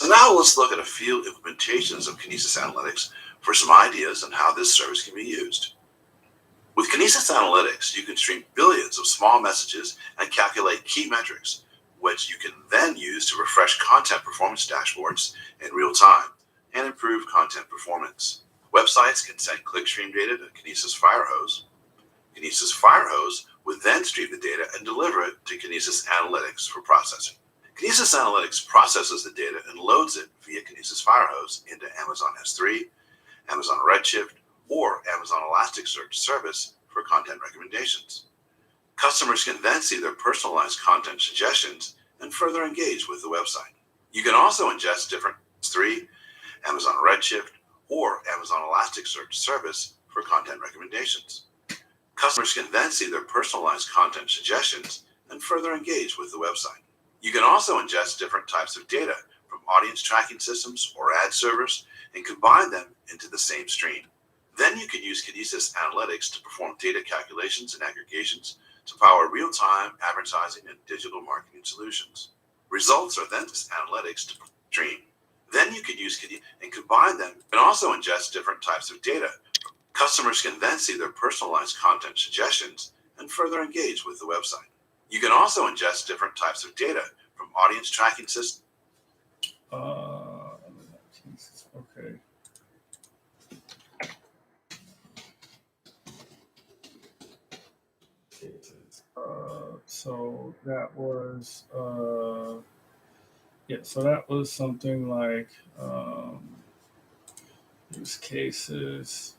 [SPEAKER 2] So now let's look at a few implementations of Kinesis Analytics for some ideas on how this service can be used. With Kinesis Analytics, you can stream billions of small messages and calculate key metrics, which you can then use to refresh content performance dashboards in real time and improve content performance. Websites can send clickstream data to Kinesis Firehose. Kinesis Firehose would then stream the data and deliver it to Kinesis Analytics for processing. Kinesis Analytics processes the data and loads it via Kinesis Firehose into Amazon S3, Amazon Redshift, or Amazon Elasticsearch service for content recommendations. Customers can then see their personalized content suggestions and further engage with the website. You can also ingest different S3, Amazon Redshift, or Amazon Elasticsearch service for content recommendations. Customers can then see their personalized content suggestions and further engage with the website. You can also ingest different types of data from audience tracking systems or ad servers and combine them into the same stream. Then you can use Kinesis Analytics to perform data calculations and aggregations to power real-time advertising and digital marketing solutions. Results are then analytics to stream. Then you can use Kinesis and combine them and also ingest different types of data. Customers can then see their personalized content suggestions and further engage with the website. You can also ingest different types of data from audience tracking systems.
[SPEAKER 1] Okay. So that was so that was something like use cases.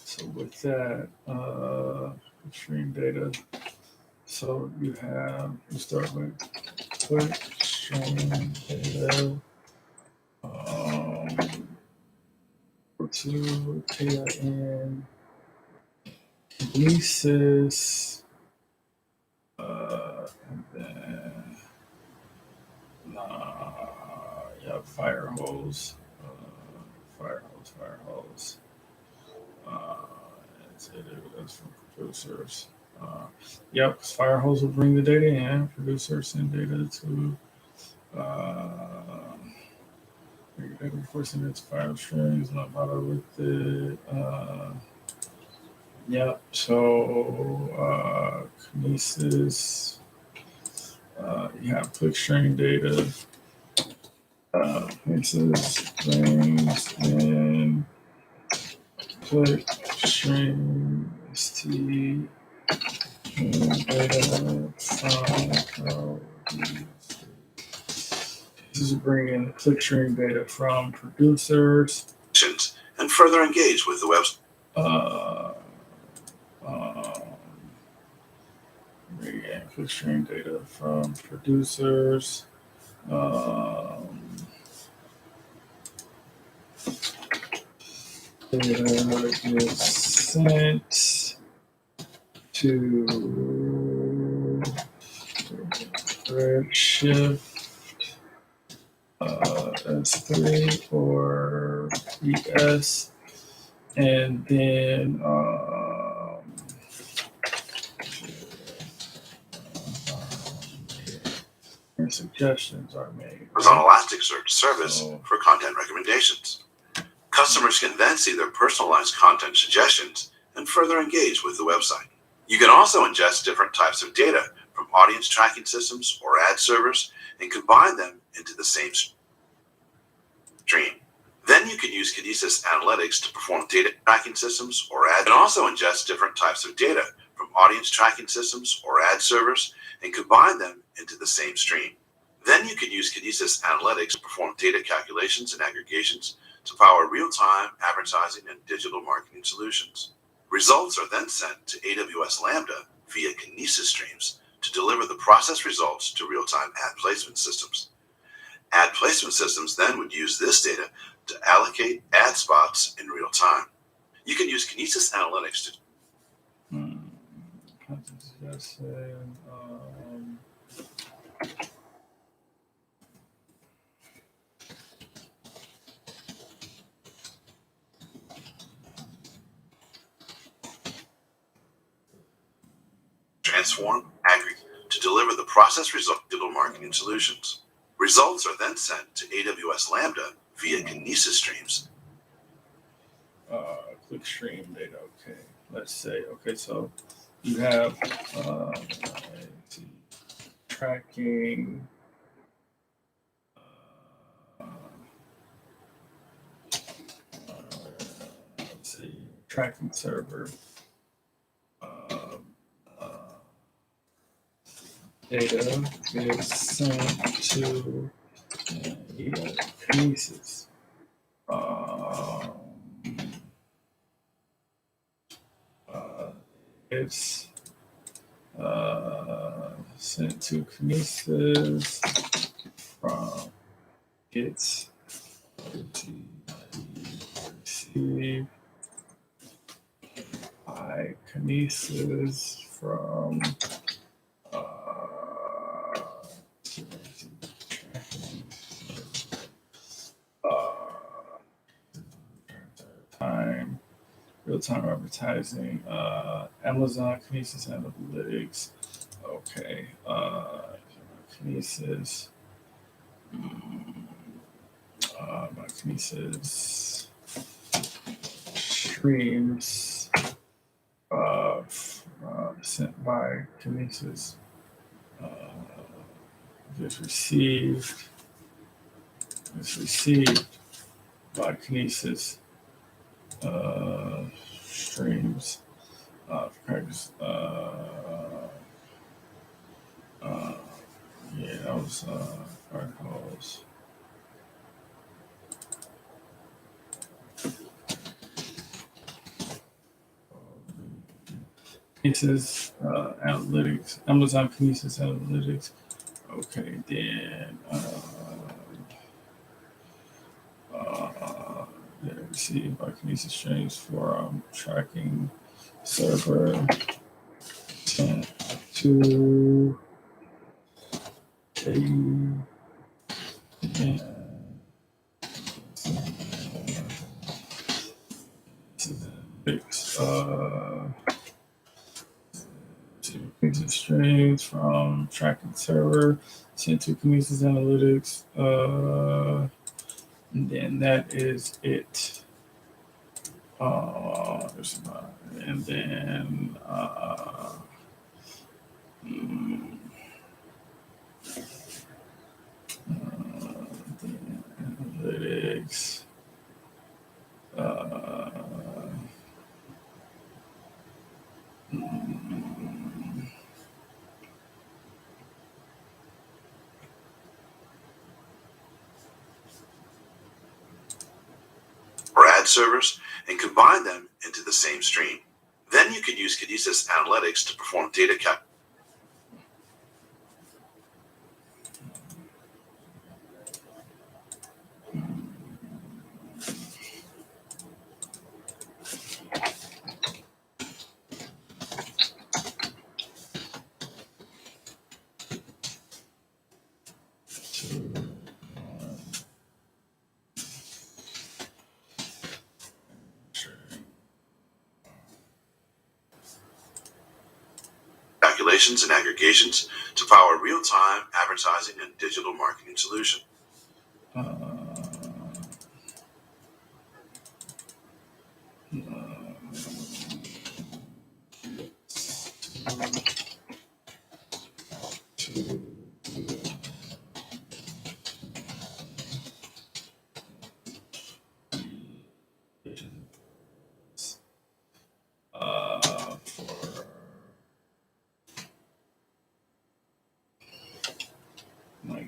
[SPEAKER 1] So with that, stream data. So you start with quick stream data. To KIN, Kinesis, and then Firehose, Firehose. That's from producers. Firehose will bring the data in. Producers send data to. Before sending it to file strings, not bother with it. So Kinesis, you have clickstream data. Kinesis brings in clickstream ST data from this is bringing clickstream data from producers
[SPEAKER 2] and further engage with the website.
[SPEAKER 1] Bringing clickstream data from producers. Data is sent to Redshift S3 or ES, and then suggestions are made.
[SPEAKER 2] On Elasticsearch service
[SPEAKER 1] So,
[SPEAKER 2] for content recommendations. Customers can then see their personalized content suggestions and further engage with the website. You can also ingest different types of data from audience tracking systems or ad servers and combine them into the same stream. Then you can use Kinesis Analytics to perform data tracking systems or ad. You can also ingest different types of data from audience tracking systems or ad servers and combine them into the same stream. Then you can use Kinesis Analytics to perform data calculations and aggregations to power real-time advertising and digital marketing solutions. Results are then sent to AWS Lambda via Kinesis streams to deliver the processed results to real-time ad placement systems. Ad placement systems then would use this data to allocate ad spots in real time. You can use Kinesis Analytics to
[SPEAKER 1] content suggestion,
[SPEAKER 2] transform, aggregate to deliver the processed result digital marketing solutions. Results are then sent to AWS Lambda via Kinesis streams.
[SPEAKER 1] click stream data. Okay, let's say, okay, so you have tracking, let's see, tracking server, data is sent to Kinesis. It's sent to Kinesis from its received by Kinesis from time, real-time advertising, Amazon Kinesis Analytics. Okay, Kinesis, my Kinesis streams sent by Kinesis is received by Kinesis streams practice. Yeah, that was articles. Kinesis Analytics, Amazon Kinesis Analytics. Okay, then received by Kinesis streams for tracking server sent to Kinesis streams from tracking server sent to Kinesis Analytics. And then that is it. And then analytics.
[SPEAKER 2] Or ad servers and combine them into the same stream. Then you can use Kinesis Analytics to perform data calculations. integrations and aggregations to power real-time advertising and digital marketing solution.
[SPEAKER 1] For my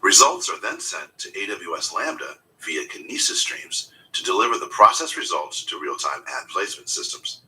[SPEAKER 2] Results are then sent to AWS Lambda via Kinesis streams to deliver the process results to real-time ad placement systems.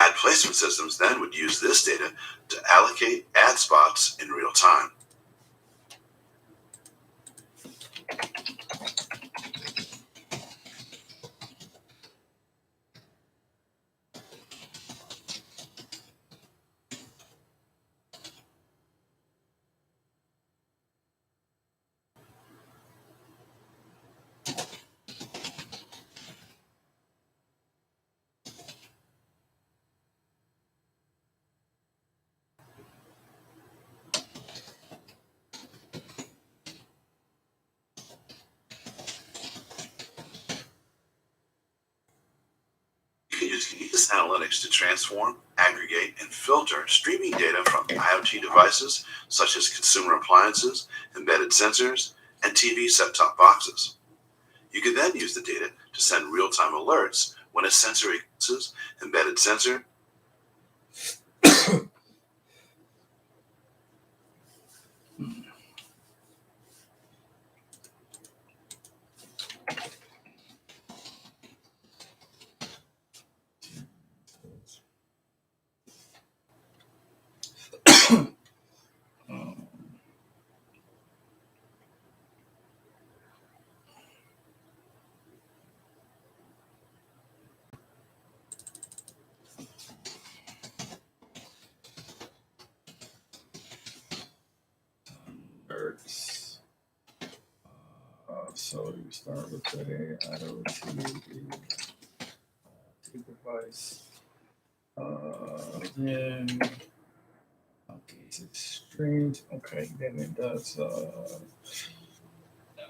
[SPEAKER 2] Ad placement systems then would use this data to allocate ad spots in real time. You can use Kinesis Analytics to transform, aggregate, and filter streaming data from IoT devices such as consumer appliances, embedded sensors, and TV set-top boxes. You can then use the data to send real-time alerts when a sensor experiences embedded sensor.
[SPEAKER 1] So you start with the IoT device. Then okay, it streams. Okay, then it does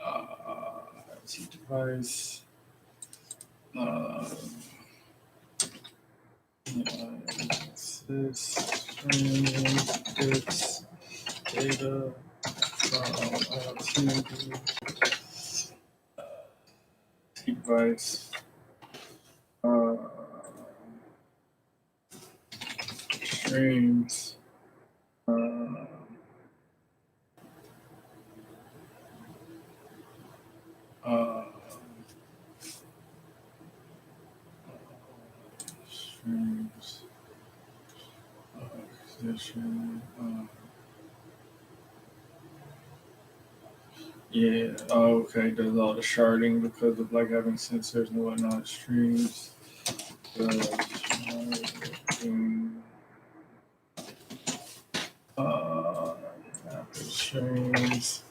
[SPEAKER 1] IoT device. This streaming its data from IoT device. Streams. Streams. Acquisition. Yeah. Oh, okay. Does all the sharding because of like having sensors and whatnot. Streams. Streams.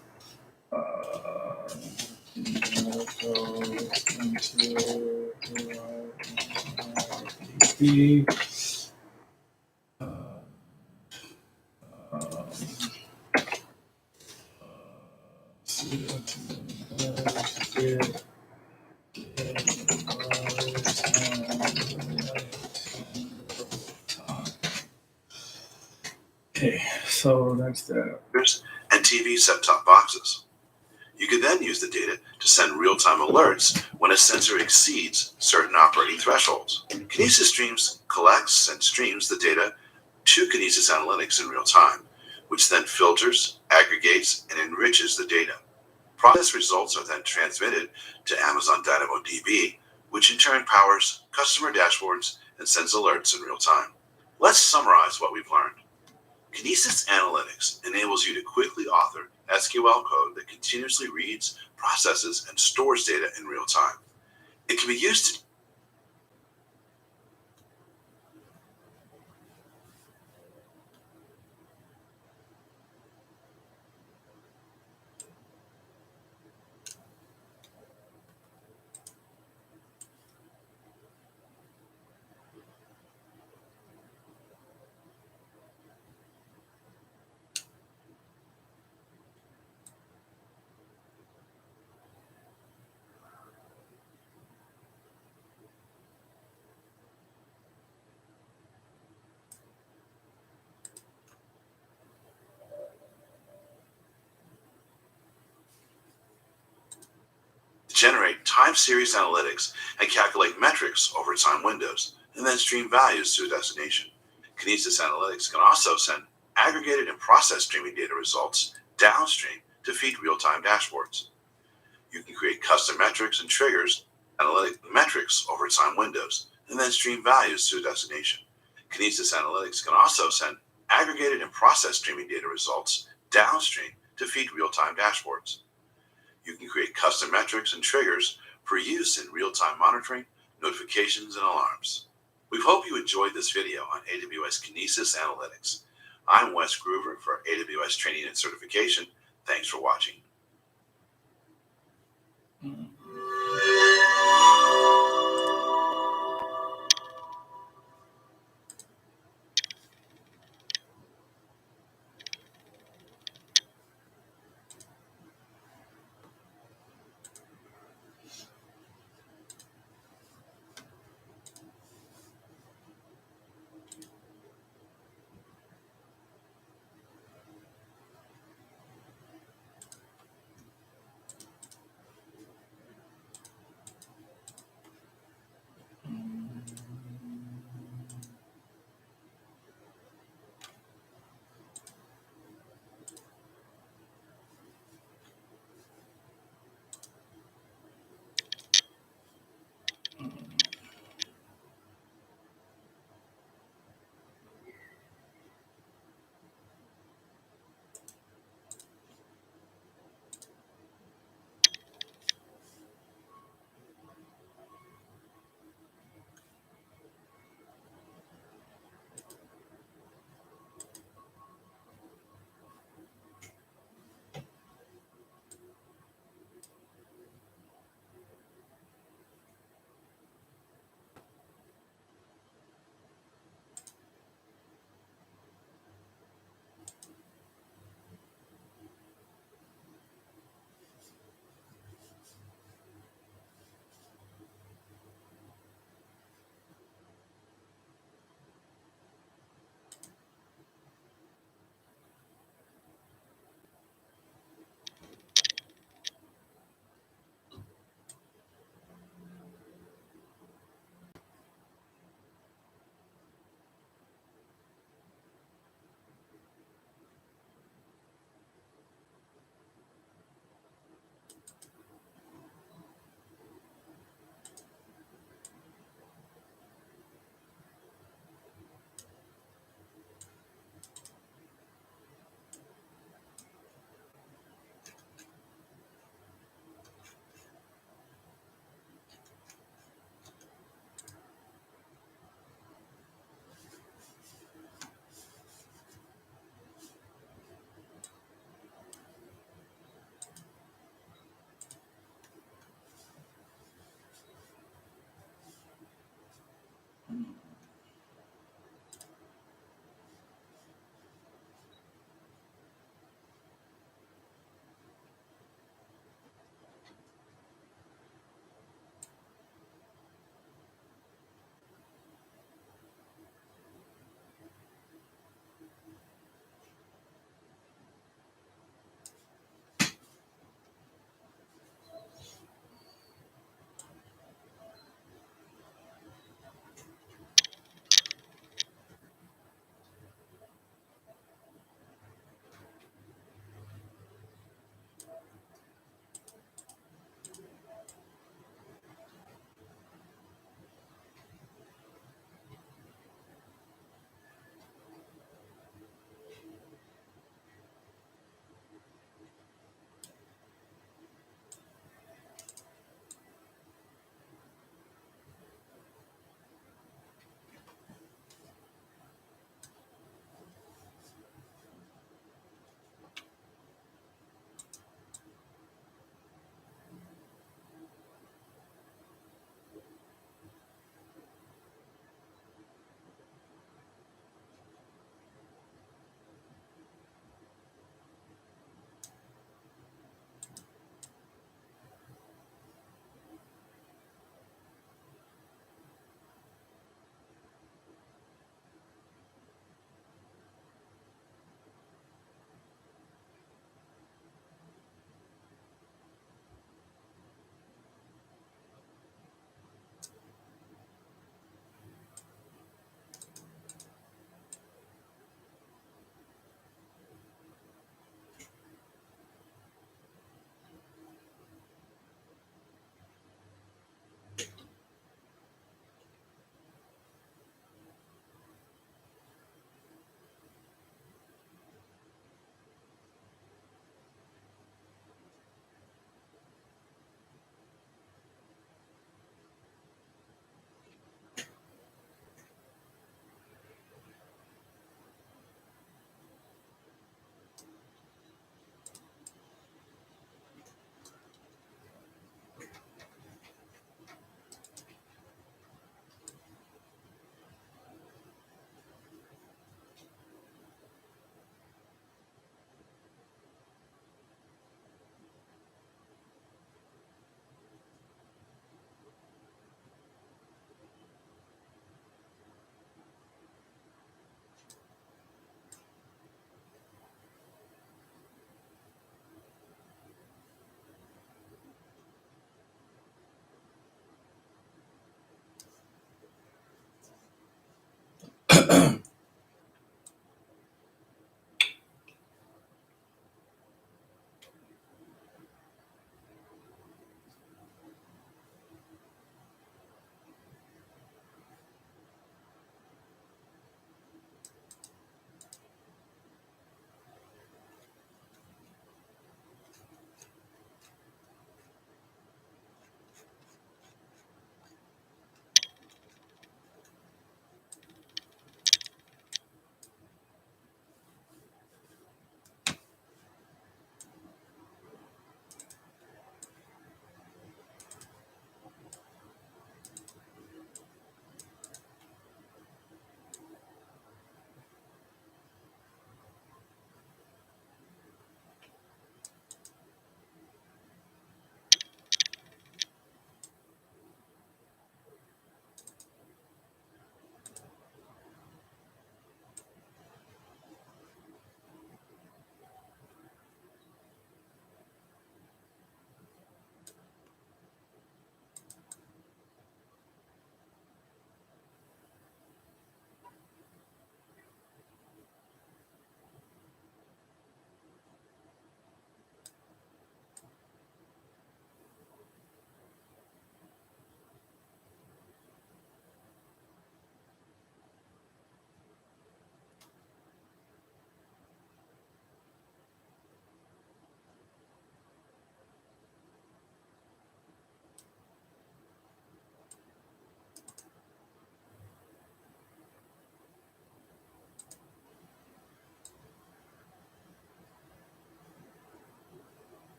[SPEAKER 1] Okay, so that's that.
[SPEAKER 2] And TV set-top boxes. You can then use the data to send real-time alerts when a sensor exceeds certain operating thresholds. Kinesis Streams collects and streams the data to Kinesis Analytics in real time, which then filters, aggregates, and enriches the data. Process results are then transmitted to Amazon DynamoDB, which in turn powers customer dashboards and sends alerts in real time. Let's summarize what we've learned. Kinesis Analytics enables you to quickly author SQL code that continuously reads, processes, and stores data in real time. It can be used to generate time series analytics and calculate metrics over time windows, and then stream values to a destination. Kinesis Analytics can also send aggregated and processed streaming data results downstream to feed real-time dashboards. You can create custom metrics and triggers, analytic metrics over time windows, and then stream values to a destination. Kinesis Analytics can also send aggregated and processed streaming data results downstream to feed real-time dashboards. You can create custom metrics and triggers for use in real-time monitoring, notifications, and alarms. We hope you enjoyed this video on AWS Kinesis Analytics. I'm Wes Groover for AWS Training and Certification. Thanks for watching.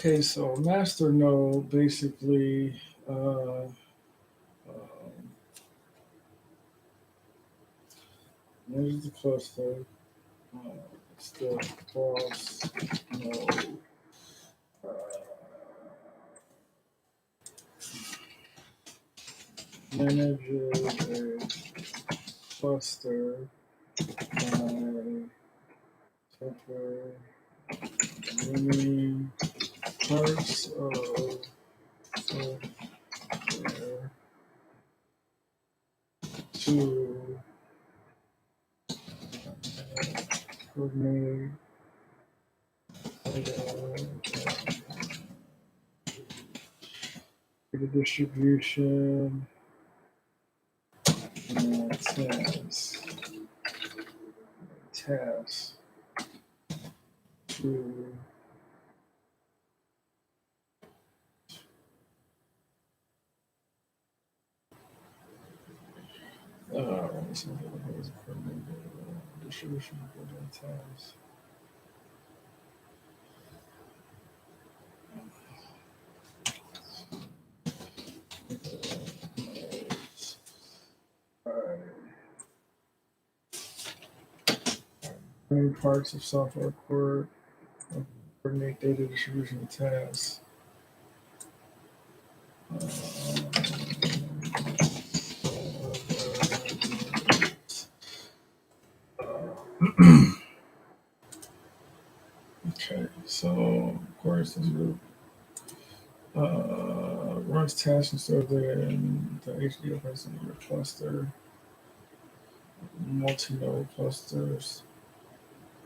[SPEAKER 1] Okay, so master node basically there's the cluster. It's the boss node. Manages a cluster by separate many parts of software to coordinate the distribution and tasks to distribution of tasks. Many parts of software coordinate data distribution tasks. Okay, so of course this group runs tasks and stores data in the HDFS in your cluster. Multi-node clusters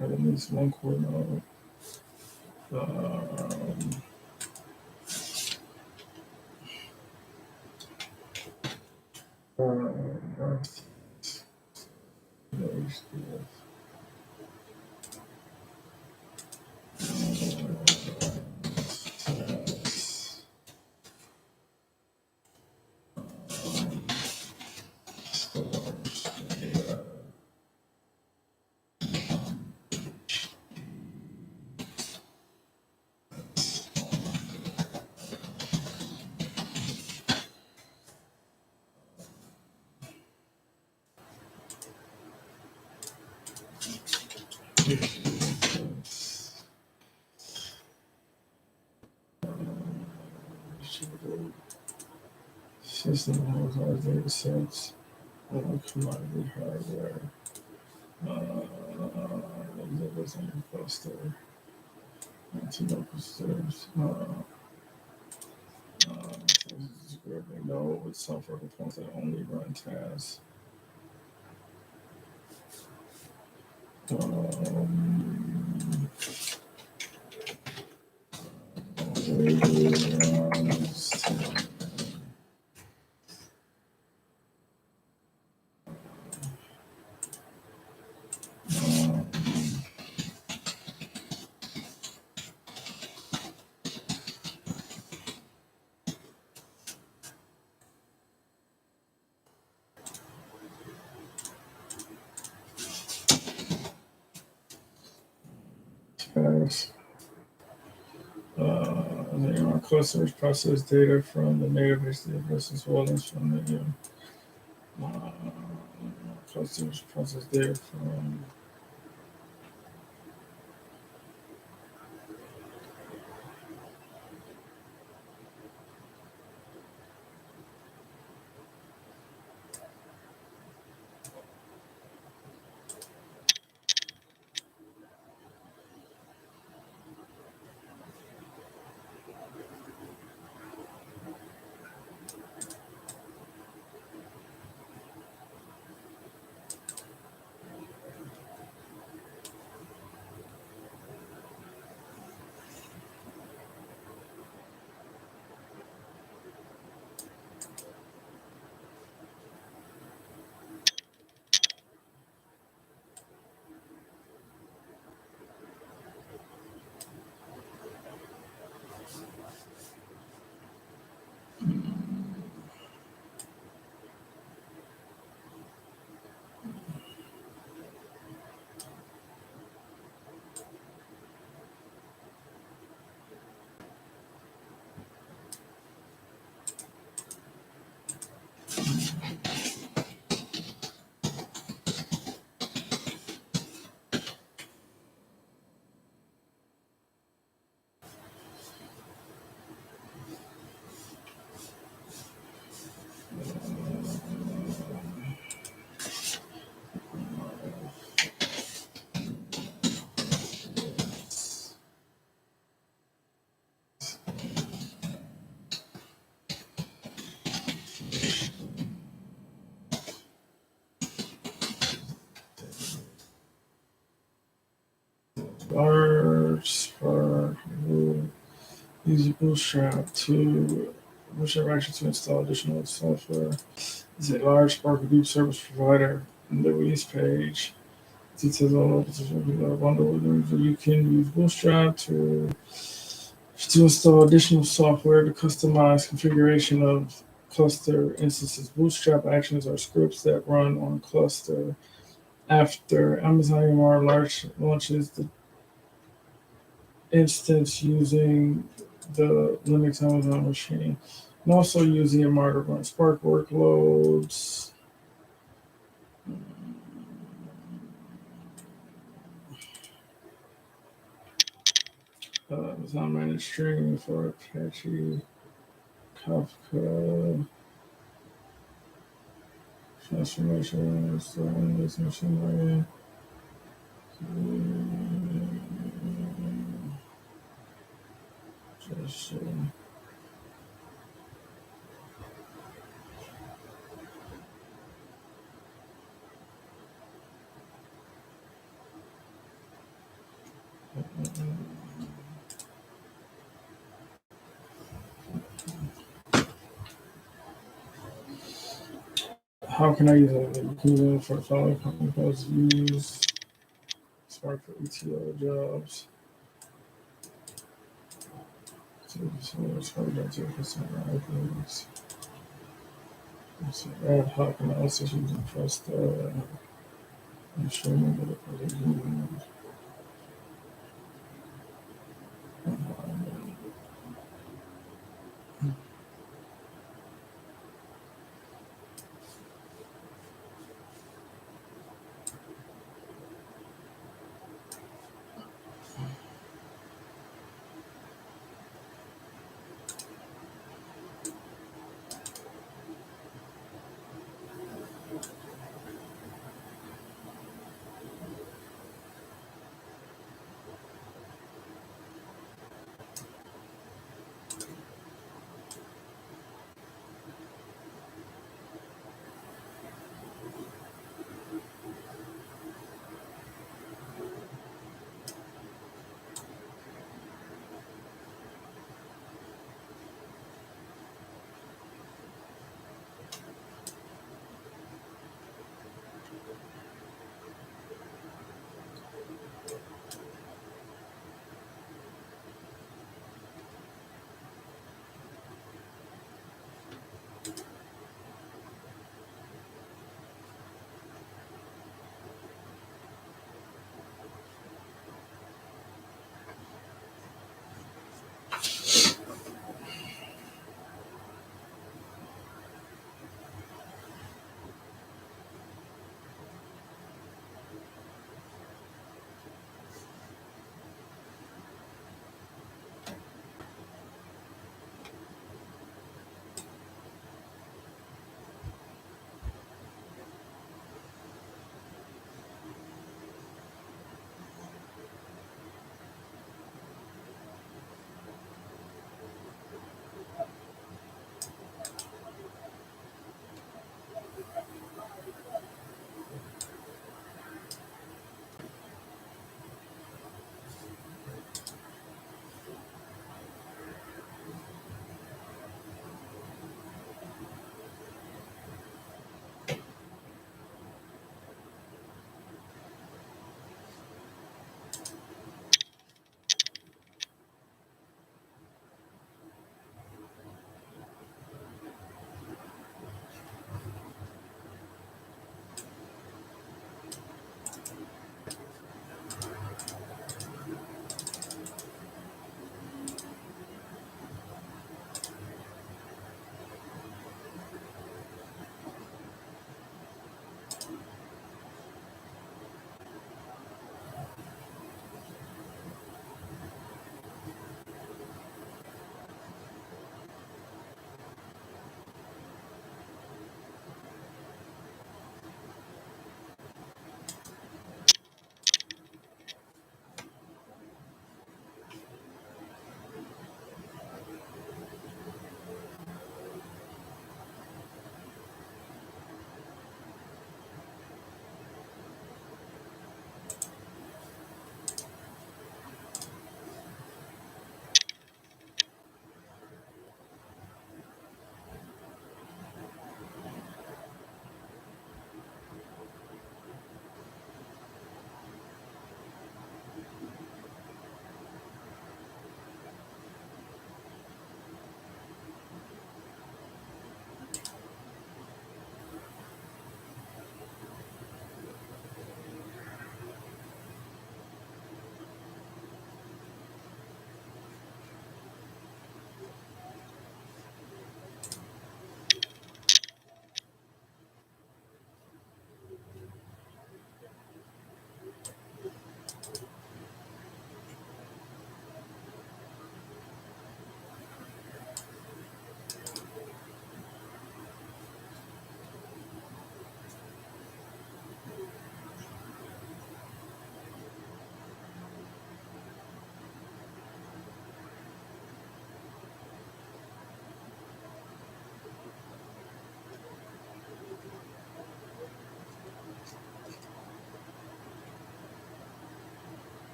[SPEAKER 1] have at least one core node. Runs the HDF. System holds our data sets on commodity hardware. Exhibits on your cluster. Multi-node clusters. This is where we know with software components that only run tasks. Tasks. Our clusters process data from the native HDFS as well as from the clusters process data from We'll use Bootstrap action to install additional software. It's a large Spark Hadoop service provider in the release page. Details all over the bundle. You can use Bootstrap to install additional software to customize configuration of cluster instances. Bootstrap actions are scripts that run on cluster after Amazon EMR launches the instance using the Linux Amazon machine. And also use EMR to run Spark workloads. Amazon managed streaming for Apache, Kafka, transformation, this machine learning. Just, how can I use it? You can use it for the following companies. Use Spark for ETL jobs. Ad hoc analysis using trust. I'm sure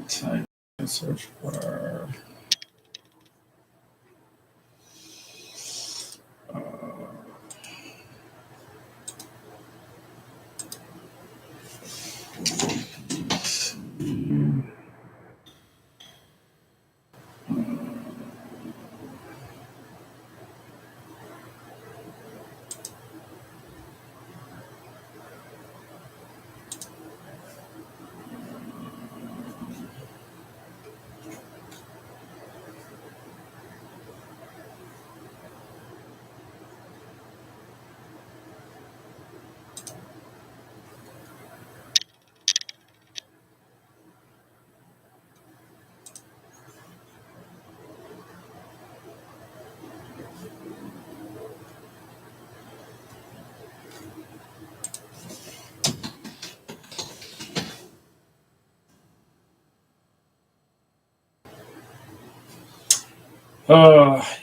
[SPEAKER 1] Type in search bar.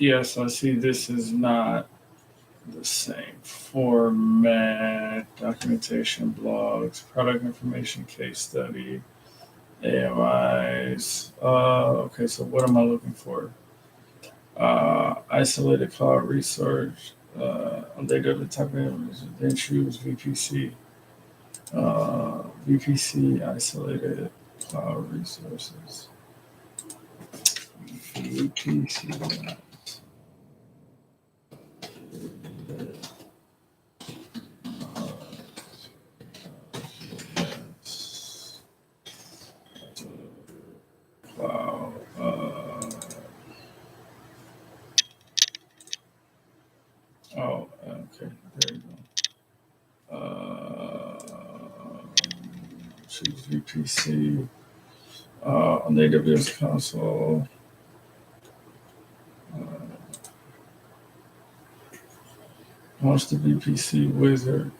[SPEAKER 1] Yes, I see this is not the same format. Documentation, blogs, product information, case study, AMIs. Okay, so what am I looking for? Isolated cloud research. They do the type of then choose VPC. VPC isolated cloud resources. VPC. Cloud. Oh, okay. There you go. Choose VPC on the AWS console. Launch the VPC wizard.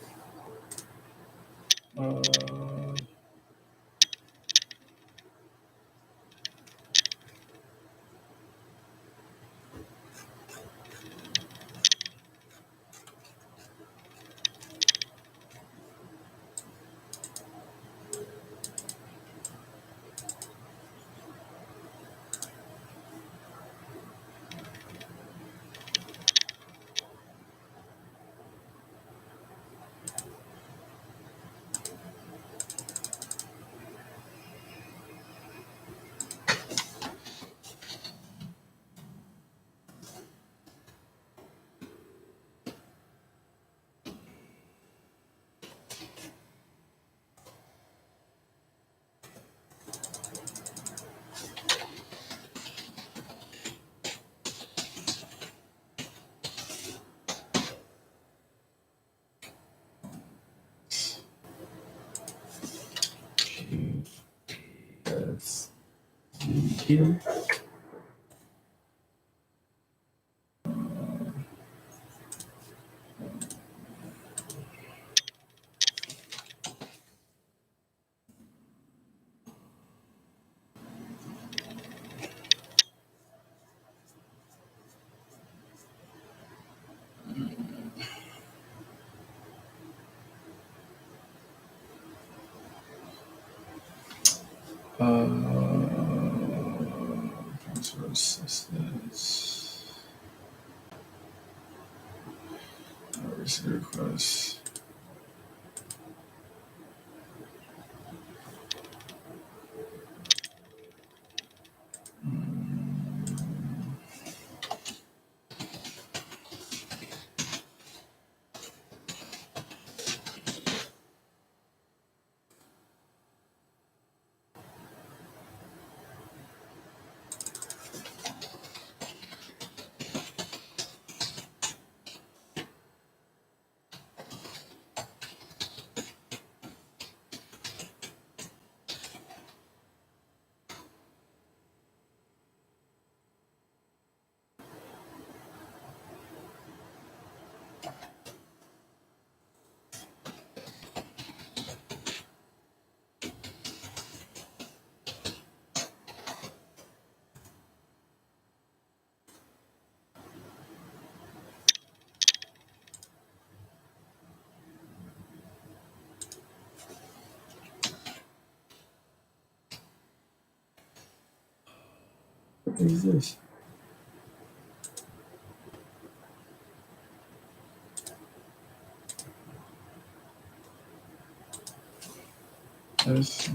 [SPEAKER 1] Yes. Here. Transfer assistance. Receive requests. What is this? This.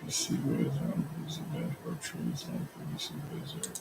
[SPEAKER 1] PC wizard, dashboard trees, and PC wizard.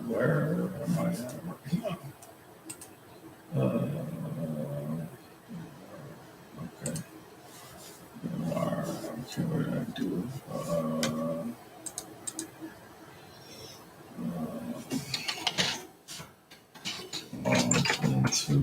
[SPEAKER 1] Where am I at? Okay. Okay, what did I do? Into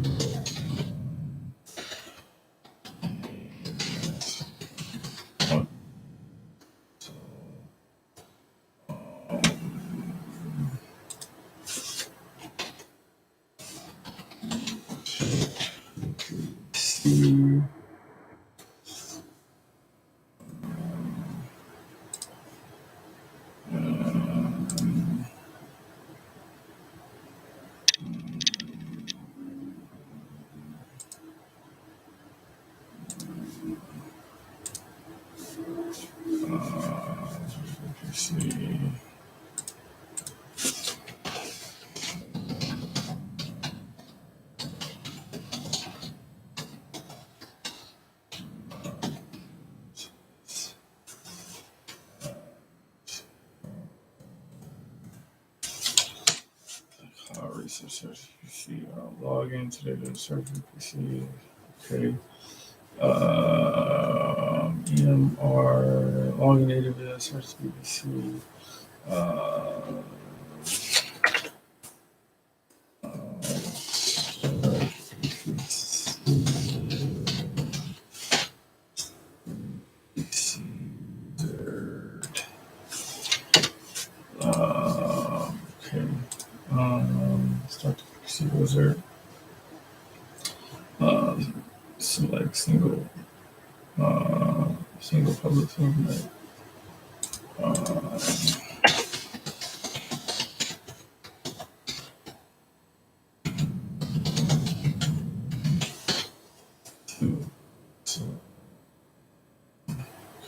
[SPEAKER 1] see. See. Research PC. Log in today to search for PC. Okay. EMR, login AWS, search BBC. Okay. Start the PC wizard. Select single public subnet.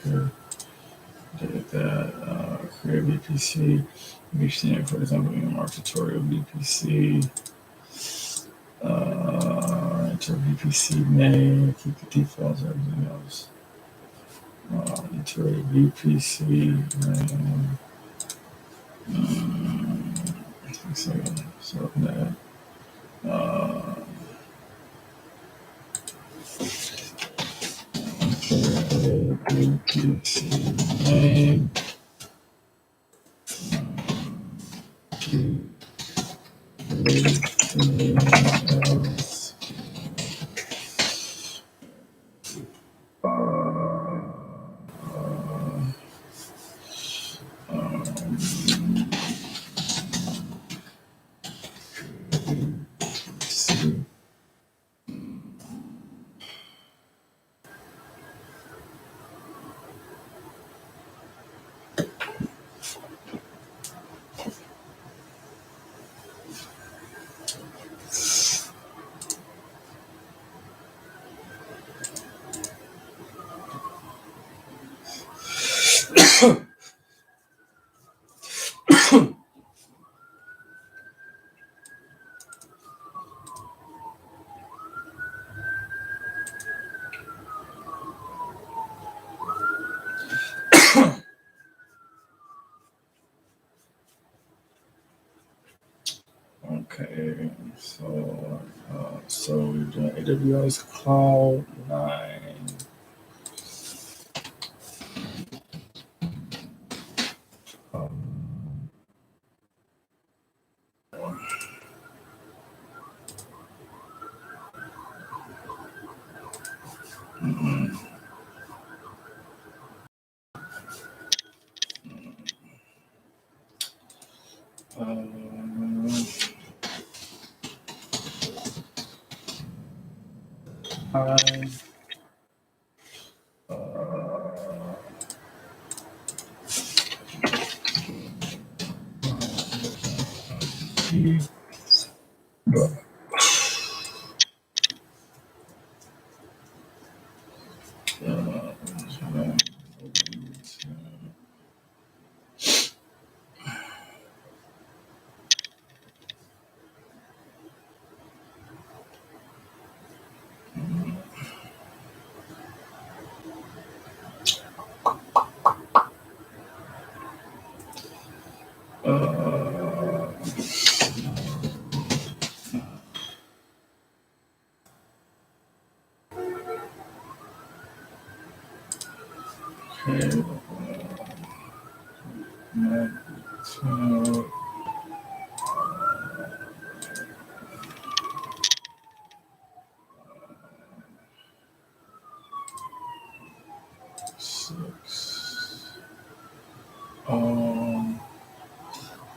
[SPEAKER 1] Okay. Did that. Create VPC. VPC, for example, EMR tutorial VPC. Enter VPC name. Keep the defaults. Everything else. Enter a VPC name. So that. VPC name. Else. Okay, so we're doing AWS Cloud 9. Okay. Six.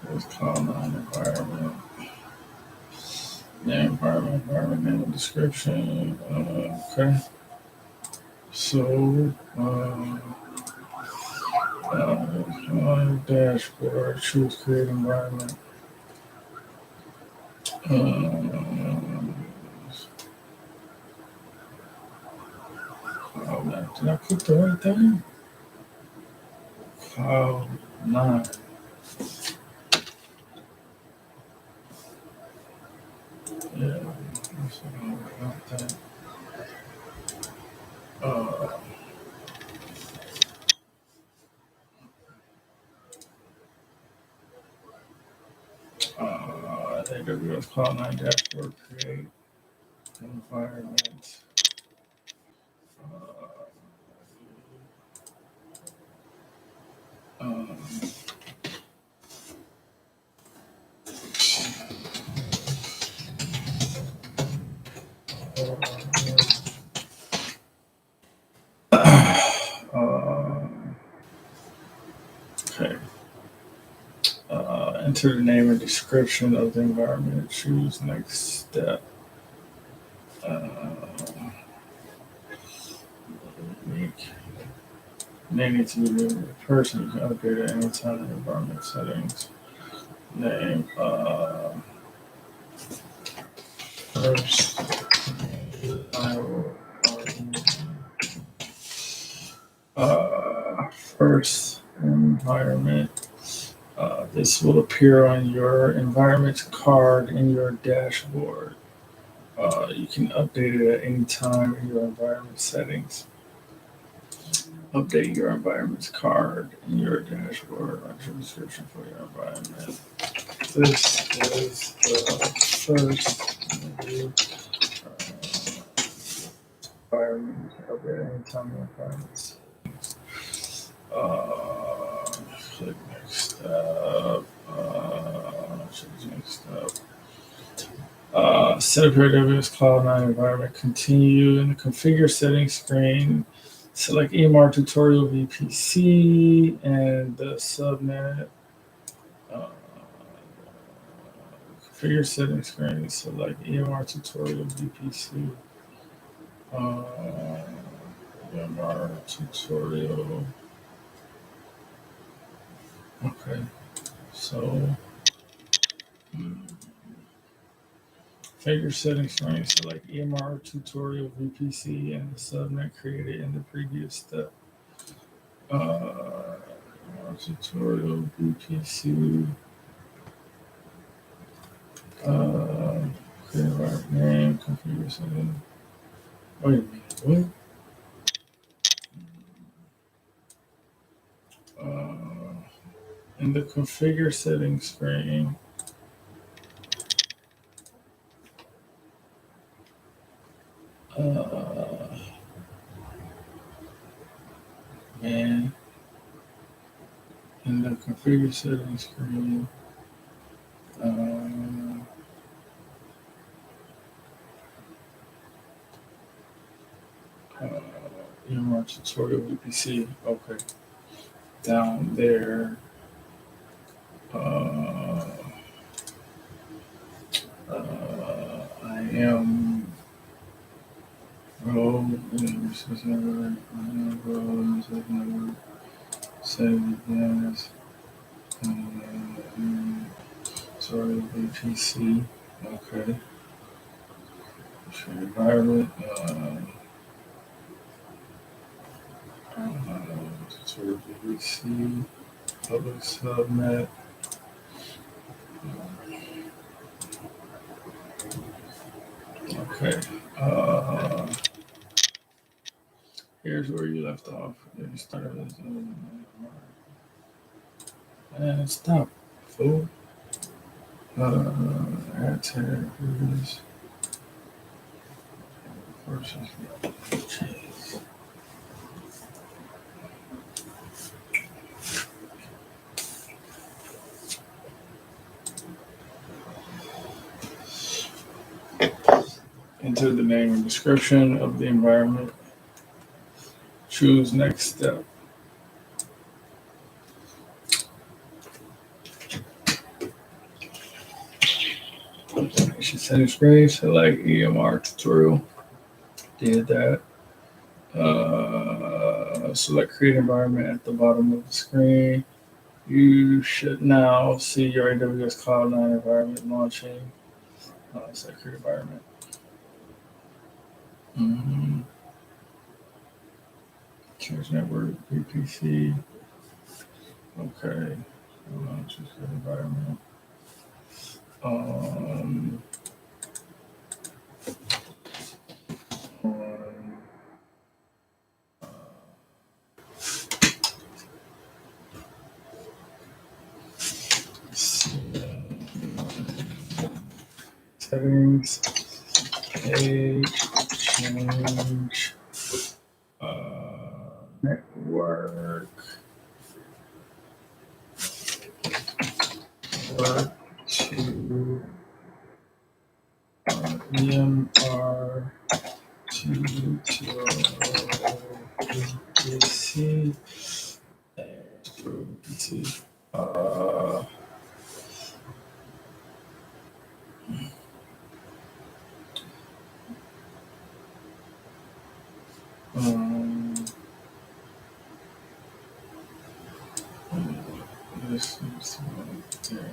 [SPEAKER 1] There's Cloud 9 environment. Yeah, environment description. Okay. So, dashboard, choose create environment. Did I click the right thing? Cloud 9. Yeah, that's about that. AWS Cloud 9 dashboard create environment. Enter the name and description of the environment. Choose next step. Name needs to be the person. You can update at any time in environment settings. Name. First. First environment. This will appear on your environment card in your dashboard. You can update it at any time in your environment settings. Update your environment card in your dashboard. Write your description for your environment. This is the first environment. You can update at any time in your environment settings. Click next step. Choose next step. Set up your AWS Cloud 9 environment. Continue in the configure settings screen. Select EMR tutorial VPC and the subnet. Configure settings screen. Select EMR tutorial VPC. EMR tutorial. Okay, so configure settings screen. Select EMR tutorial VPC and the subnet created in the previous step. EMR tutorial VPC. Create environment name. Configure settings. Wait a minute. What? In the configure settings screen, in the configure settings screen, EMR tutorial VPC. Okay, down there. I am role save as sorry VPC. Okay. Environment. Tutorial VPC. Public subnet. Okay. Here's where you left off. You started with and stop, fool. Add tag. Here's enter the name and description of the environment. Choose next step. Setting screen, select EMR tutorial. Did that. Select create environment at the bottom of the screen. You should now see your AWS Cloud 9 environment launching. Select create environment. Choose network VPC. Okay. Choose create environment. Settings. Page change. Network. Work to EMR to VPC. This is there.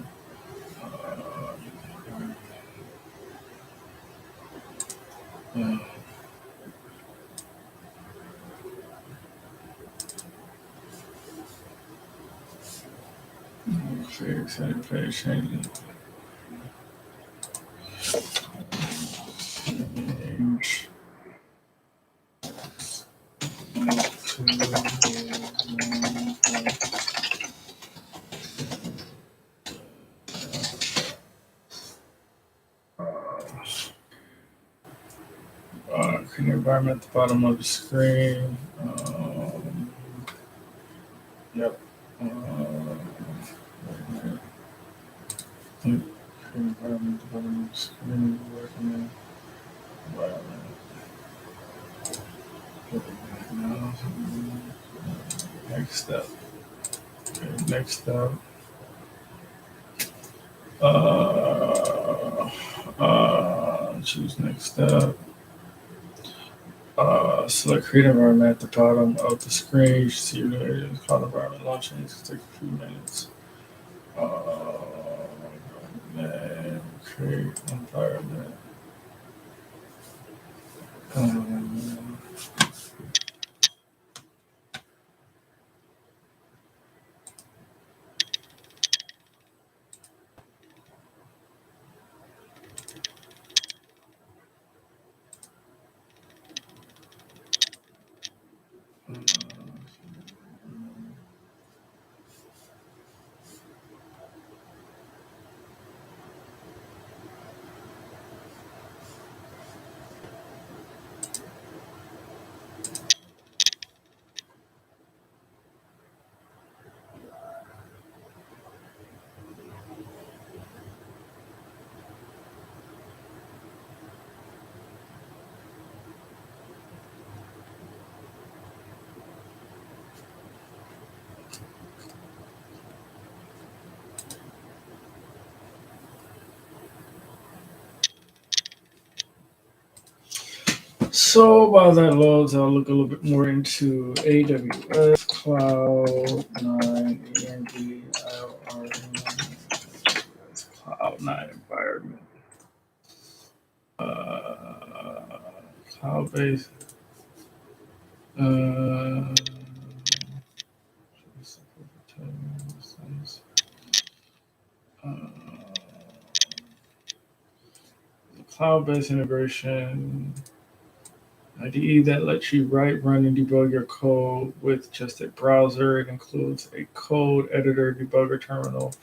[SPEAKER 1] Create site page change. Create an environment at the bottom of the screen. Yep. Create an environment at the bottom of the screen. Recommend environment. Next step. Okay, next step. Choose next step. Select create environment at the bottom of the screen. You should see your new cloud environment launching. It's going to take a few minutes. Then create environment. So while that loads, I'll look a little bit more into AWS Cloud 9 Cloud 9 environment. Cloud-based. Cloud-based integration IDE that lets you write, run, and debug your code with just a browser. It includes a code editor, debugger terminal.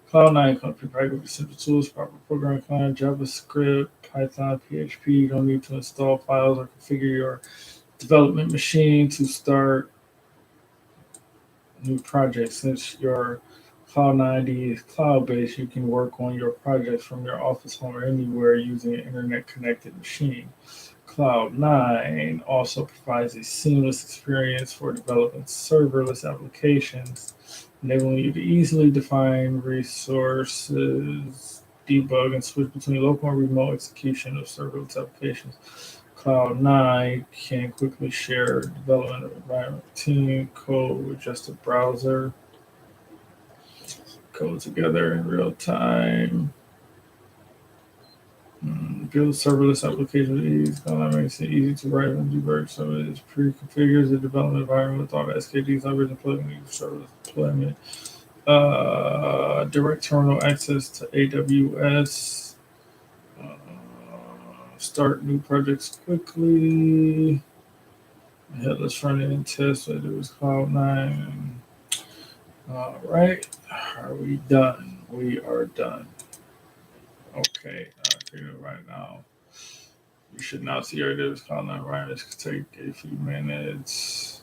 [SPEAKER 1] Cloud9 comes provided with simple tools, proper programming client, JavaScript, Python, PHP. You don't need to install files or configure your development machine to start new projects. Since your Cloud9 IDE is cloud-based, you can work on your projects from your office, home, or anywhere using an internet-connected machine. Cloud9 also provides a seamless experience for developing serverless applications, enabling you to easily define resources, debug, and switch between local and remote execution of serverless applications. Cloud9 can quickly share development environment team code with just a browser, code together in real time. Build serverless applications with ease. Cloud9 makes it easy to write and debug. So it pre-configures the development environment with all the SKDs, libraries, and plugins for serverless deployment. Direct terminal access to AWS. Start new projects quickly. Headless front end and test. So it was Cloud9. All right. Are we done? We are done. Okay. Right now. You should now see your AWS Cloud9 environment. This could take a few minutes.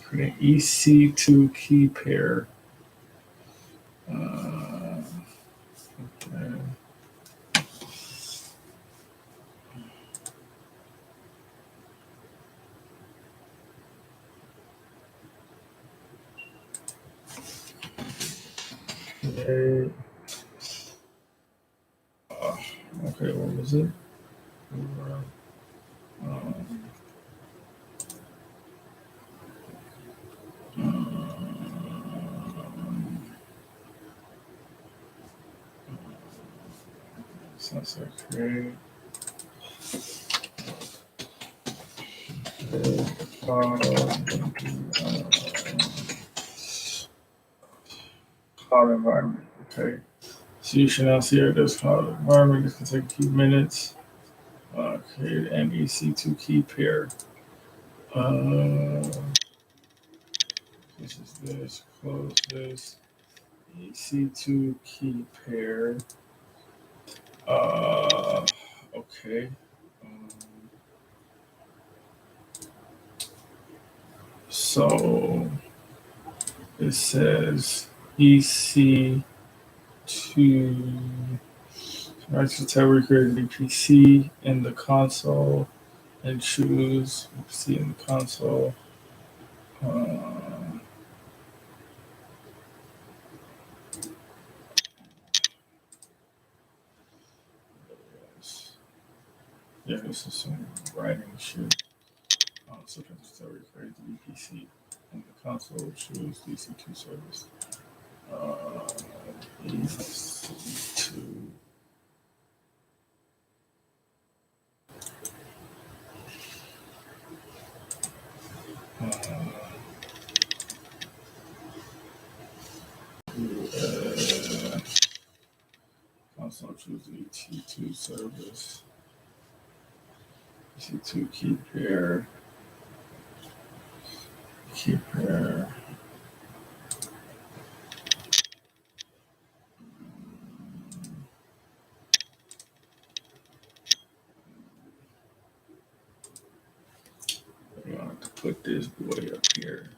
[SPEAKER 1] Create an EC2 key pair. Okay. Okay, what was it? Um, sensor create. Cloud environment. Okay. So you should now see here this cloud environment. This can take a few minutes. Create an EC2 key pair. This is this. Close this. EC2 key pair. Okay. So it says EC2. Right, so tell we create the PC in the console and choose PC in the console. Yeah, this is some writing shit. So tell we create the VPC in the console, choose DC2 service. EC2. Console choose the ET2 service. EC2 key pair. Key pair. We're going to put this boy up here.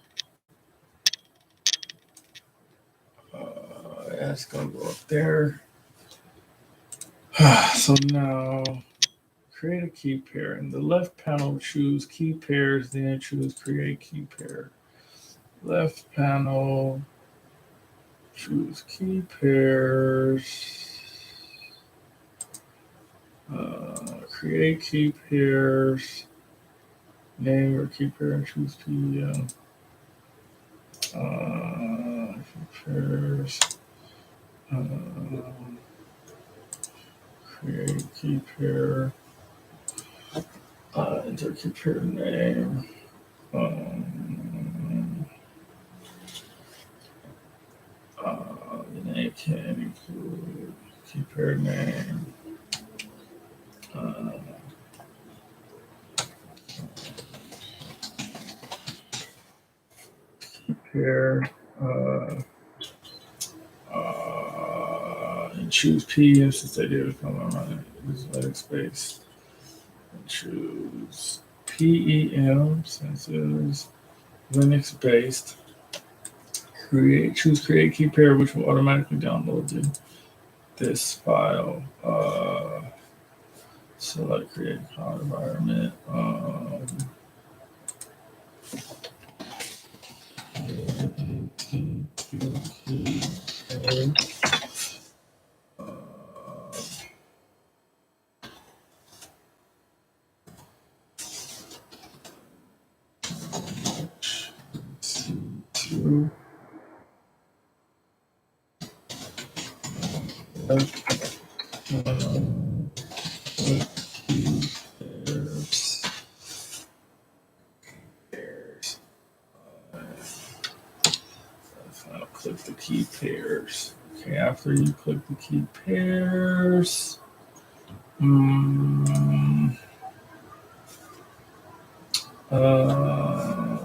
[SPEAKER 1] That's going to go up there. So now create a key pair. In the left panel, choose key pairs, then choose create key pair. Left panel, choose key pairs. Create key pairs. Name your key pair and choose PM. Key pairs. Create key pair. Enter key pair name. The name can include key pair name. Key pair. And choose PM since they did come on this Linux space. And choose PEM since it is Linux based. Choose create key pair, which will automatically download this file. Select create cloud environment. I'll click the key pairs. Okay, after you click the key pairs,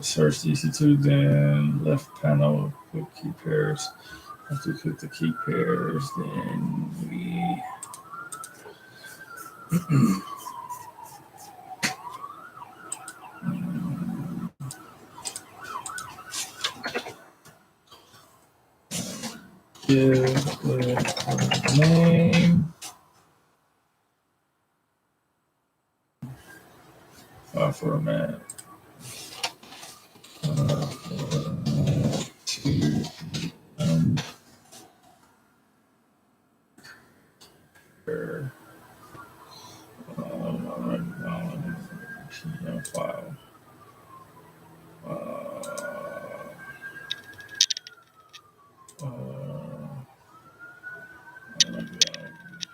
[SPEAKER 1] search DC2, then left panel, click key pairs. After you click the key pairs, then we give the name, format, to PM file.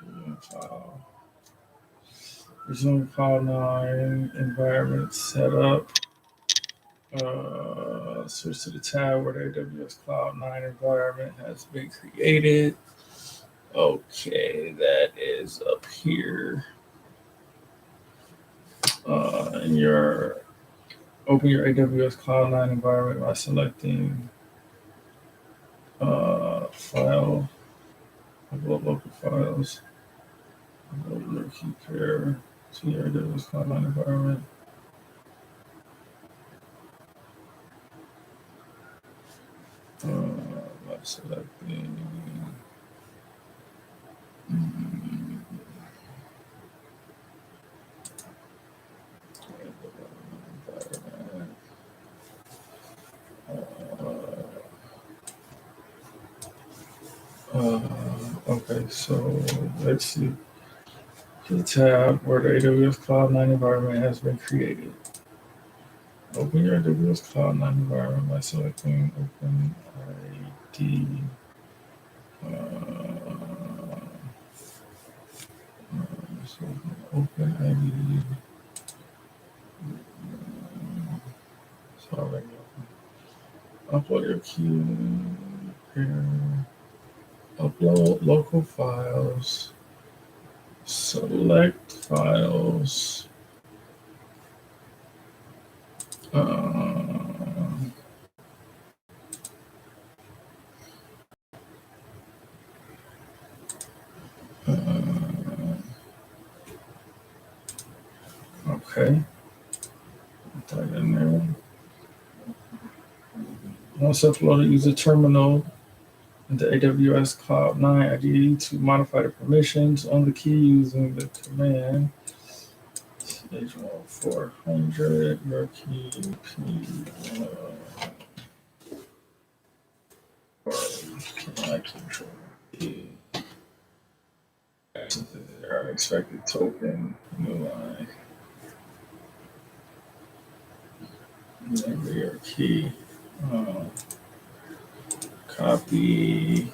[SPEAKER 1] PM file. Resume Cloud 9 environment setup. Switch to the tab where the AWS Cloud 9 environment has been created. Okay, that is up here. And open your AWS Cloud 9 environment by selecting file, upload local files, upload your key pair to your AWS Cloud 9 environment. By selecting okay, so let's see the tab where the AWS Cloud 9 environment has been created. Open your AWS Cloud 9 environment by selecting Open ID. So Open ID. It's already open. Upload your key pair. Upload local files. Select files. Okay. Put that in there. Once uploaded, use a terminal in the AWS Cloud 9 IDE to modify the permissions on the key using the command H1400 your key P can I control key. Unexpected token, new line. Remember your key. Copy.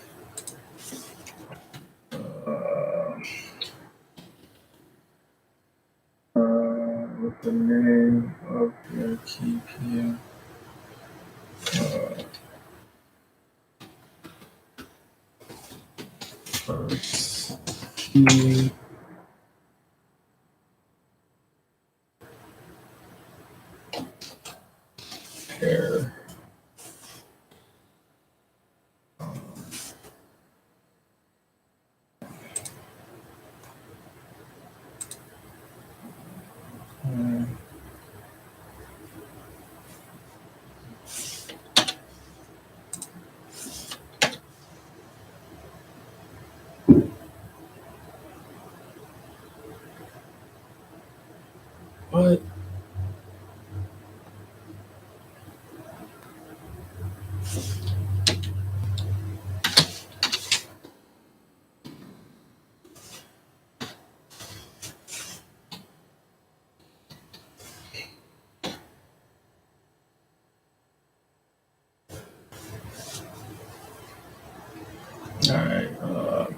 [SPEAKER 1] With the name of your key PM. First key. Pair. What? All right.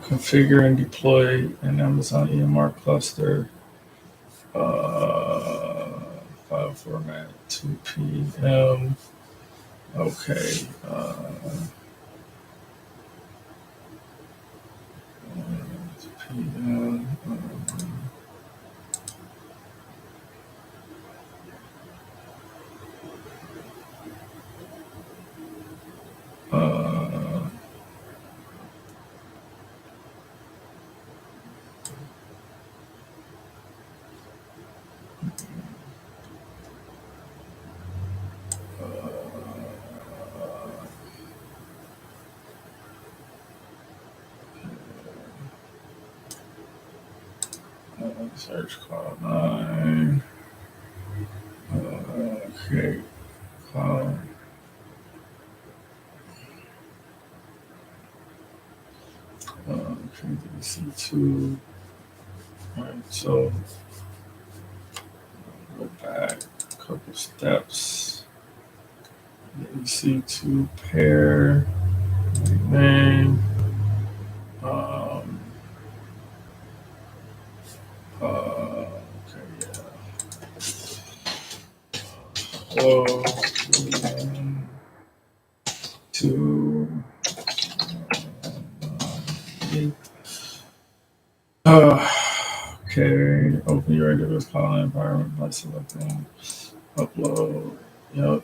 [SPEAKER 1] Configure and deploy an Amazon EMR cluster. File format 2 PM. Okay. 2 PM. Search Cloud 9. Create Cloud. Create the EC2. All right, so go back. steps. EC2 pair name. Okay, yeah. Hello. Two. Okay. Open your AWS Cloud environment by selecting upload. Yep.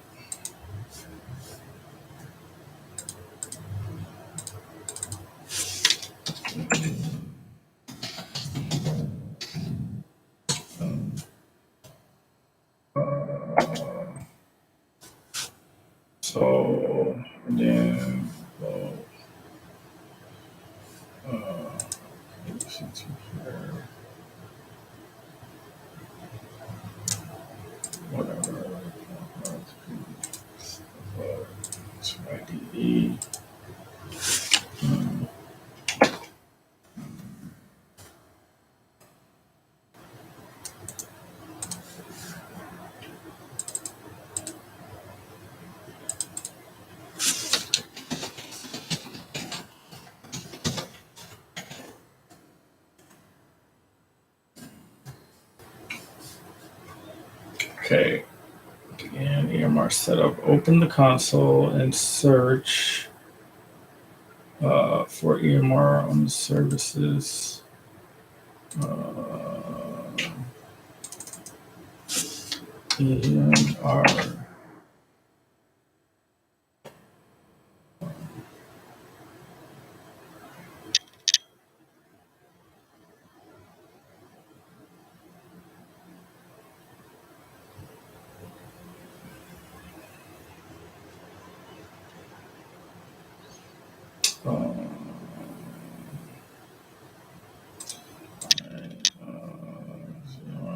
[SPEAKER 1] So, and then, whatever. IDE. Okay. And EMR setup. Open the console and search for EMR on the services. EMR.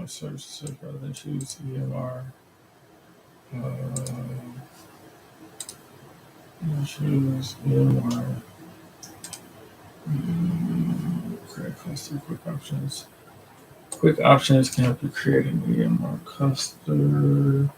[SPEAKER 1] Search rather than choose EMR. Choose EMR. Create cluster quick options. Quick options can help you create an EMR cluster.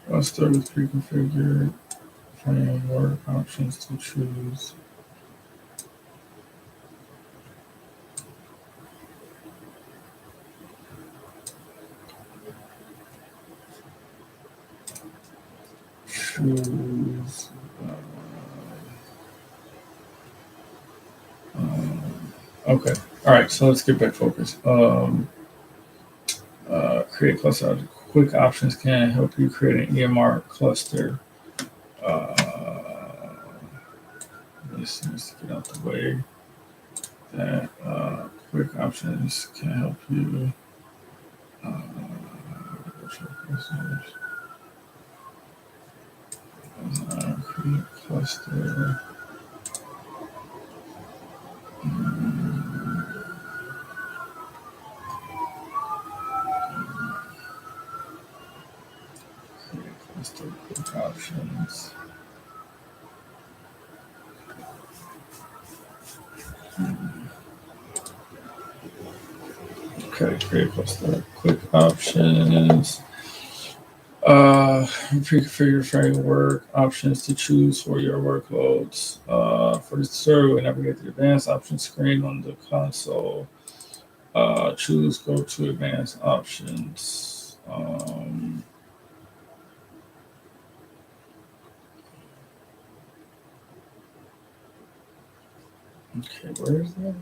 [SPEAKER 1] Cluster with pre-configured framework options to choose. Choose. Okay. All right. So let's get back focused. Create cluster. Quick options can help you create an EMR cluster. This needs to get out the way. that quick options can help you create cluster. Create cluster quick options. Okay, create cluster quick options. Pre-configure framework options to choose for your workloads. For this tutorial, we navigate the advanced options screen on the console. Choose go to advanced options. Okay, where is that?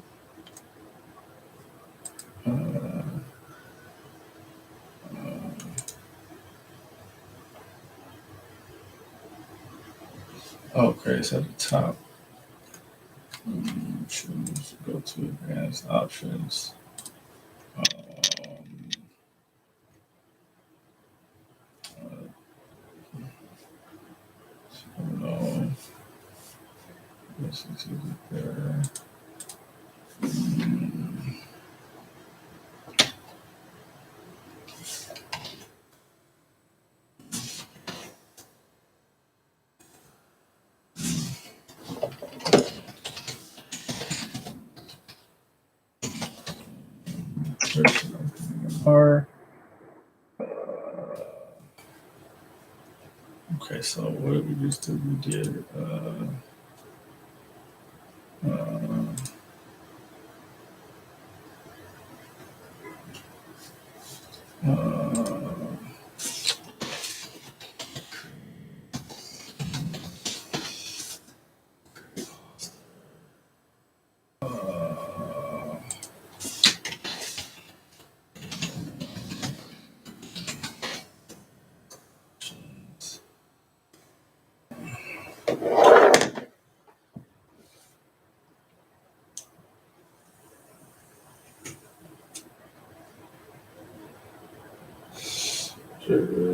[SPEAKER 1] Okay, it's at the top. Choose go to advanced options. No, this is there. Are okay. So what did we just do? We did.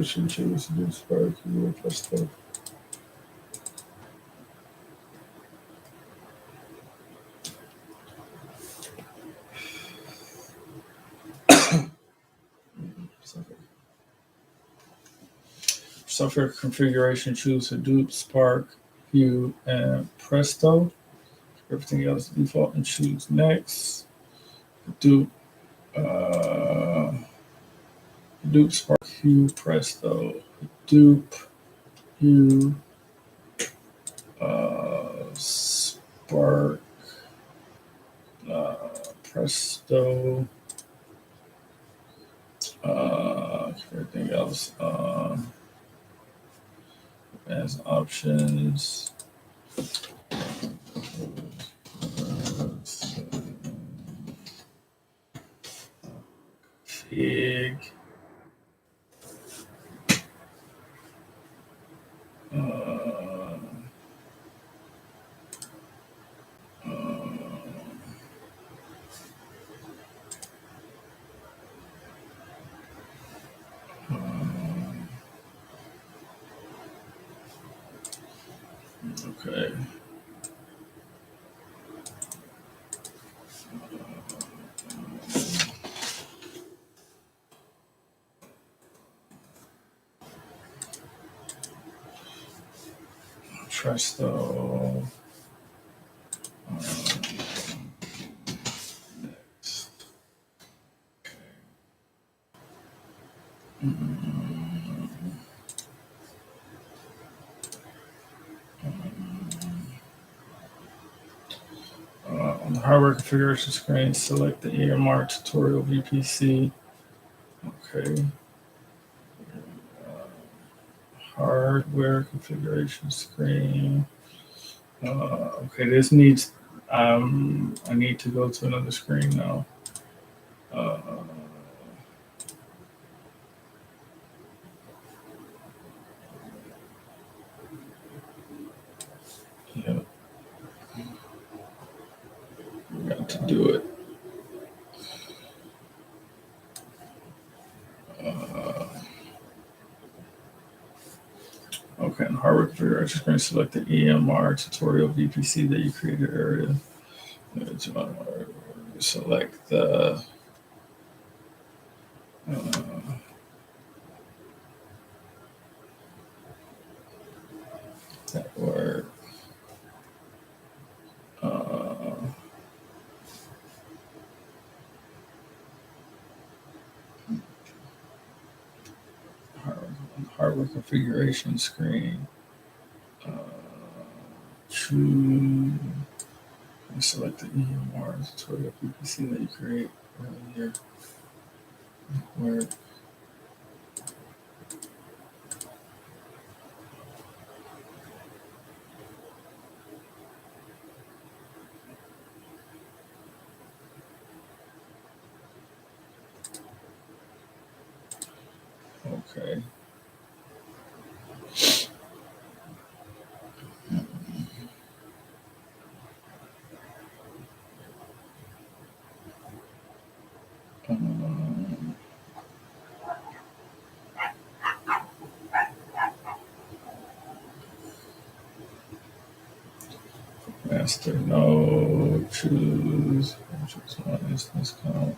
[SPEAKER 1] Should choose to do Spark. You will press the software configuration. Choose Hadoop, Spark, View, and Presto. Everything else default and choose next. Hadoop, Hadoop, Spark, View, Presto. Hadoop, View, Spark, Presto. Everything else as options. Fig. Okay. Presto. On the hardware configuration screen, select the EMR tutorial VPC. Okay. Hardware configuration screen. Okay, this needs. I need to go to another screen now. Yeah. We got to do it. Okay, in hardware configuration screen, select the EMR tutorial VPC that you created earlier. Select the network. Hardware configuration screen. Choose and select the EMR tutorial VPC that you create earlier. Where okay. Master node, choose one instance count,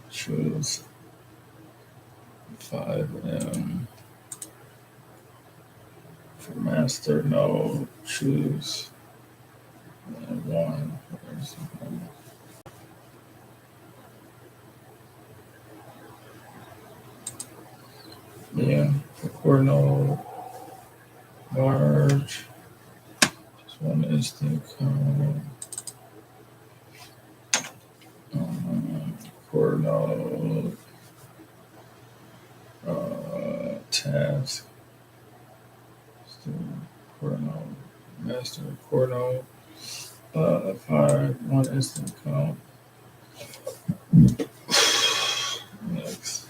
[SPEAKER 1] choose 5M for master node, choose 1. Yeah, for core node, large, just one instant count. Core node, task, core node, master core node, 5, one instant count. Next.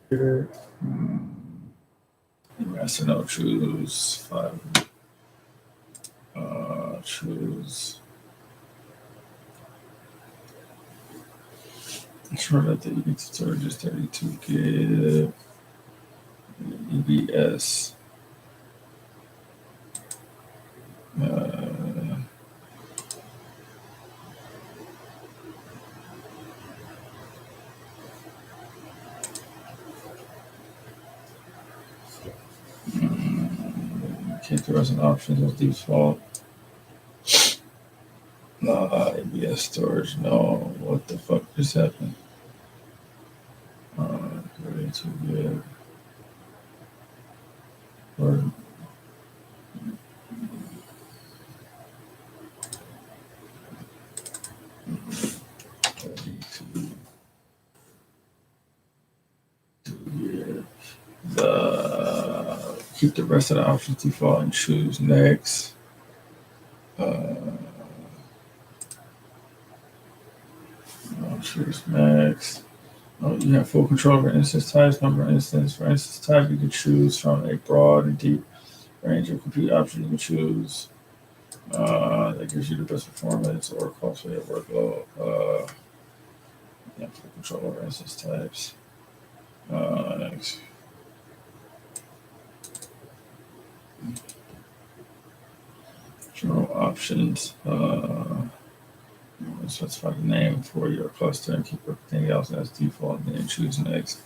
[SPEAKER 1] Here. Master node, choose 5. Choose. Sure that the EB storage is 32 gig. EBS. Keep the rest of the options as default. EBS storage. No. What the fuck just happened? 32 gig. Or keep the rest of the options default and choose next. Choose next. You have full control over instance types, number of instance. For instance type, you can choose from a broad and deep range of compute options you can choose. That gives you the best performance or cost for your workload. You have full control over instance types. Next. General options. Specify the name for your cluster and keep everything else as default, and then choose next.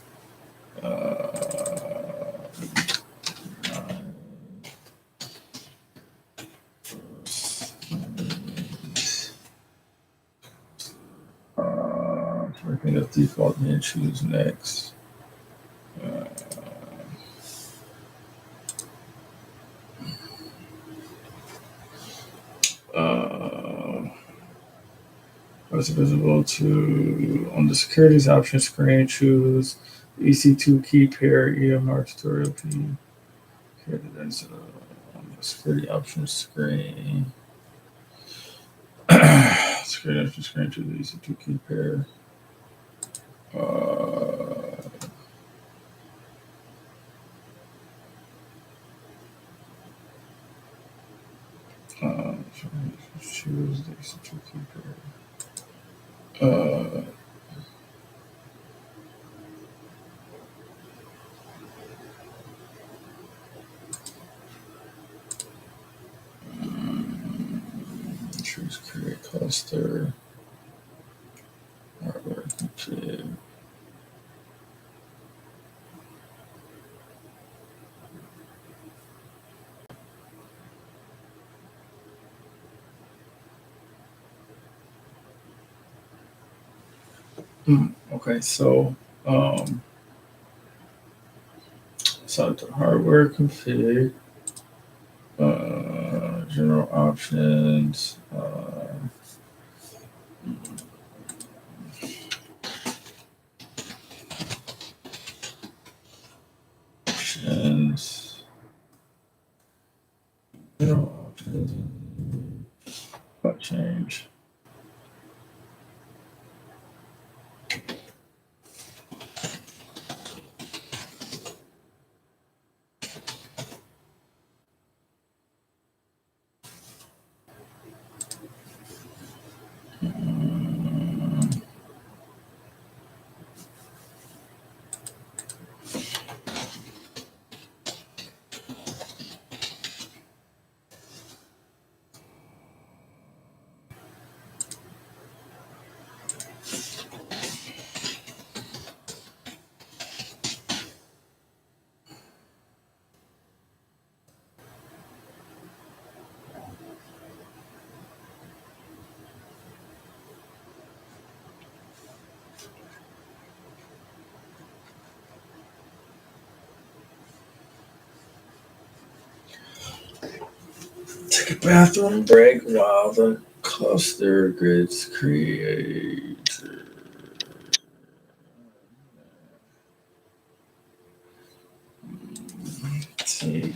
[SPEAKER 1] Everything as default, and then choose next. What's visible to on the securities option screen? Choose EC2 key pair EMR tutorial P. Here it is on the security options screen. Security options screen. Choose the EC2 key pair. Choose the EC2 key pair. Choose create cluster. Hardware config. Okay, so set to hardware config, general options, general options, what change? Take a bathroom break while the cluster gets created. Take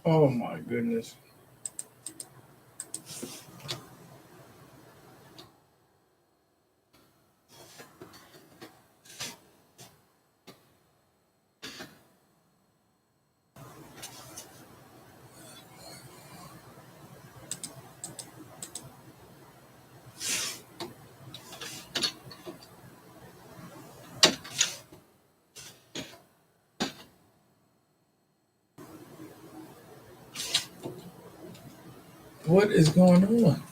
[SPEAKER 1] Oh my goodness. What is going on?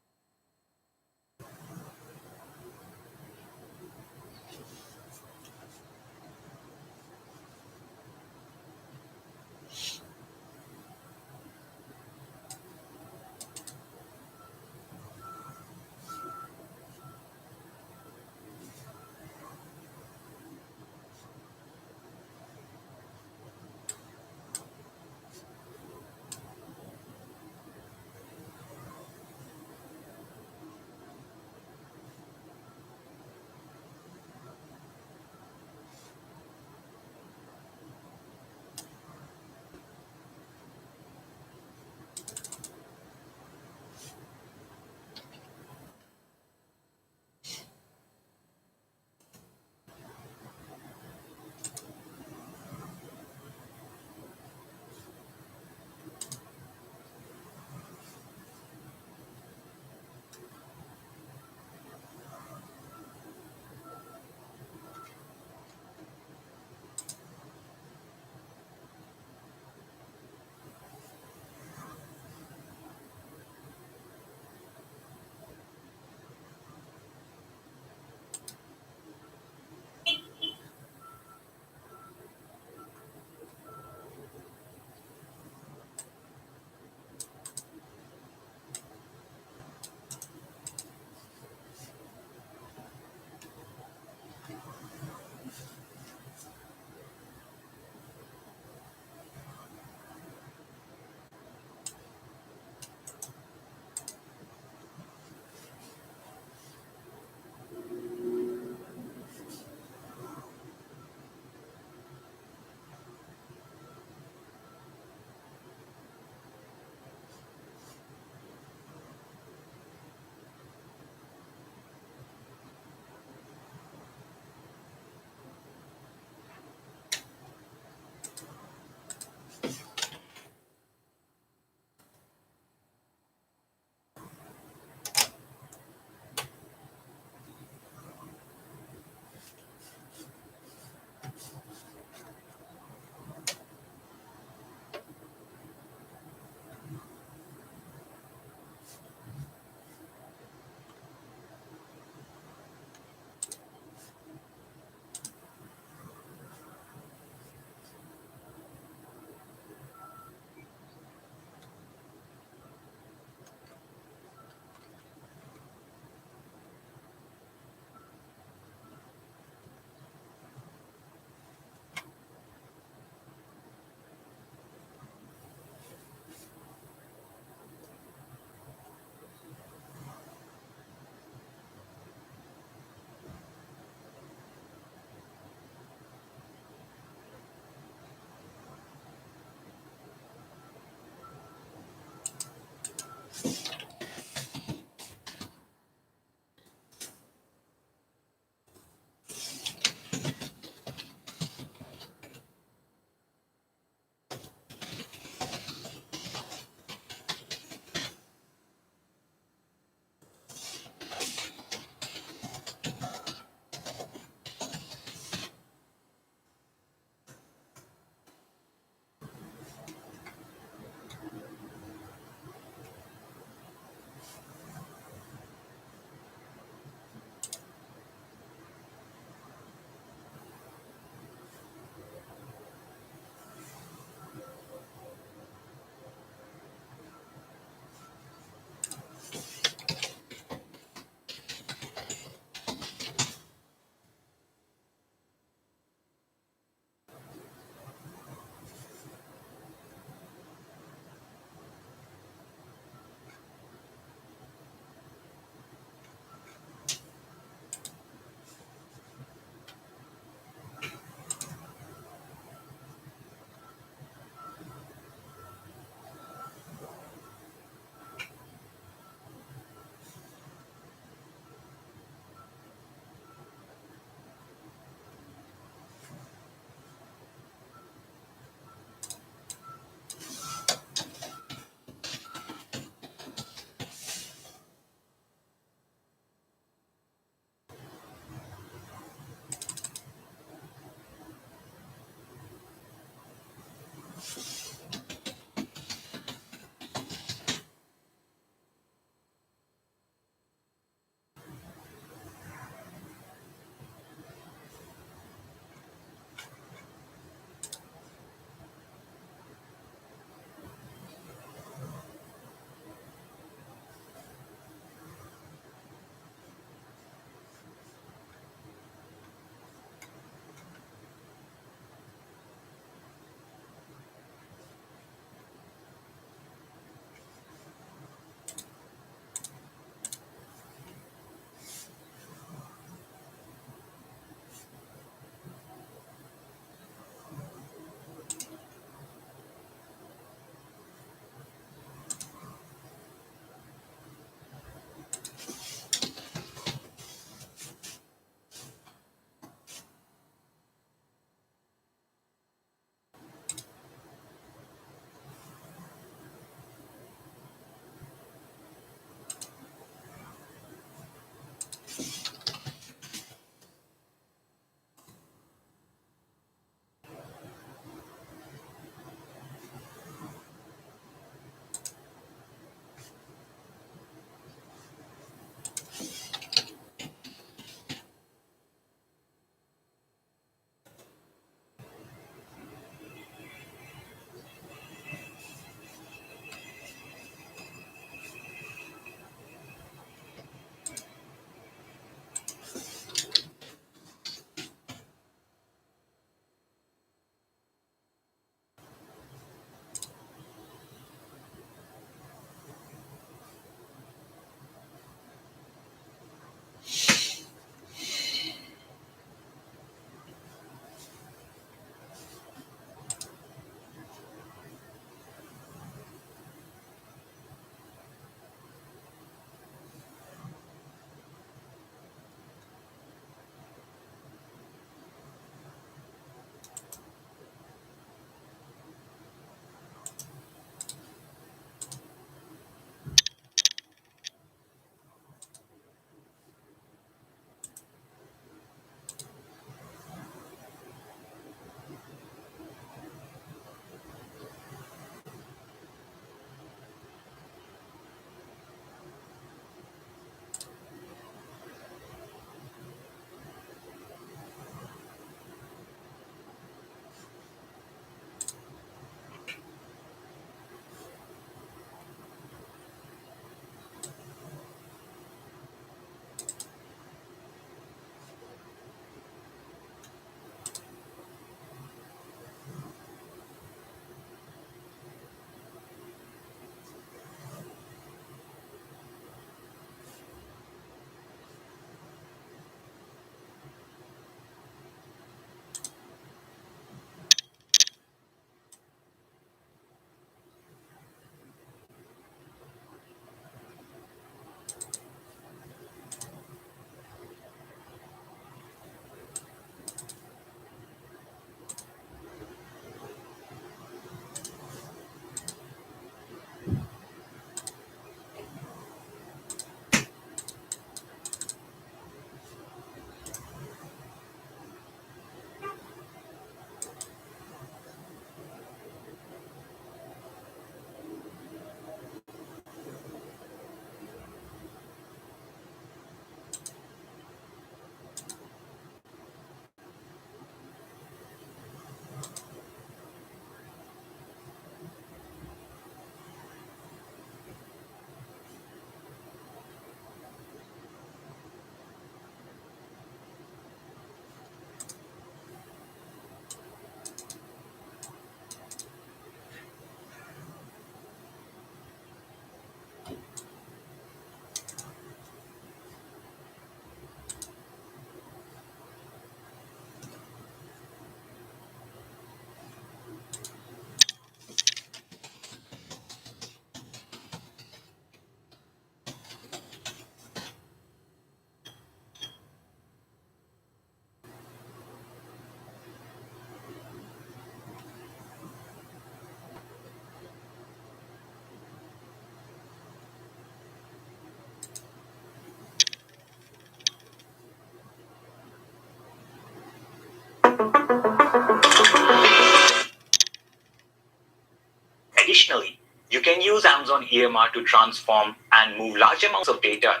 [SPEAKER 4] Additionally, you can use Amazon EMR to transform and move large amounts of data.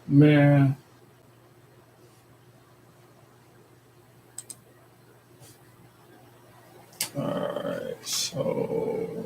[SPEAKER 1] Man. All right, so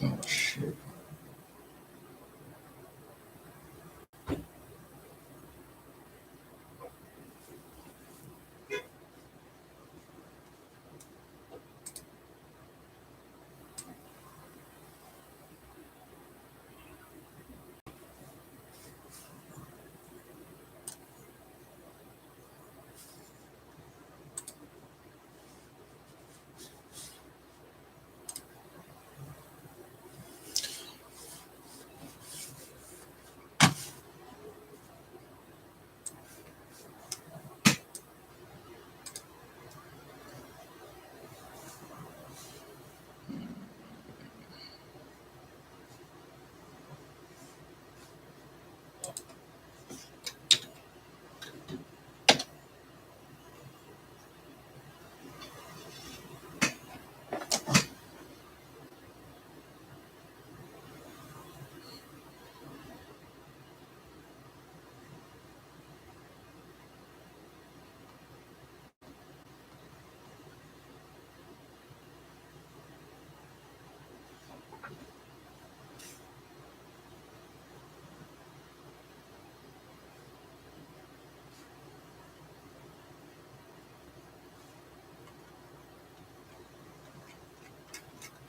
[SPEAKER 1] Oh shit.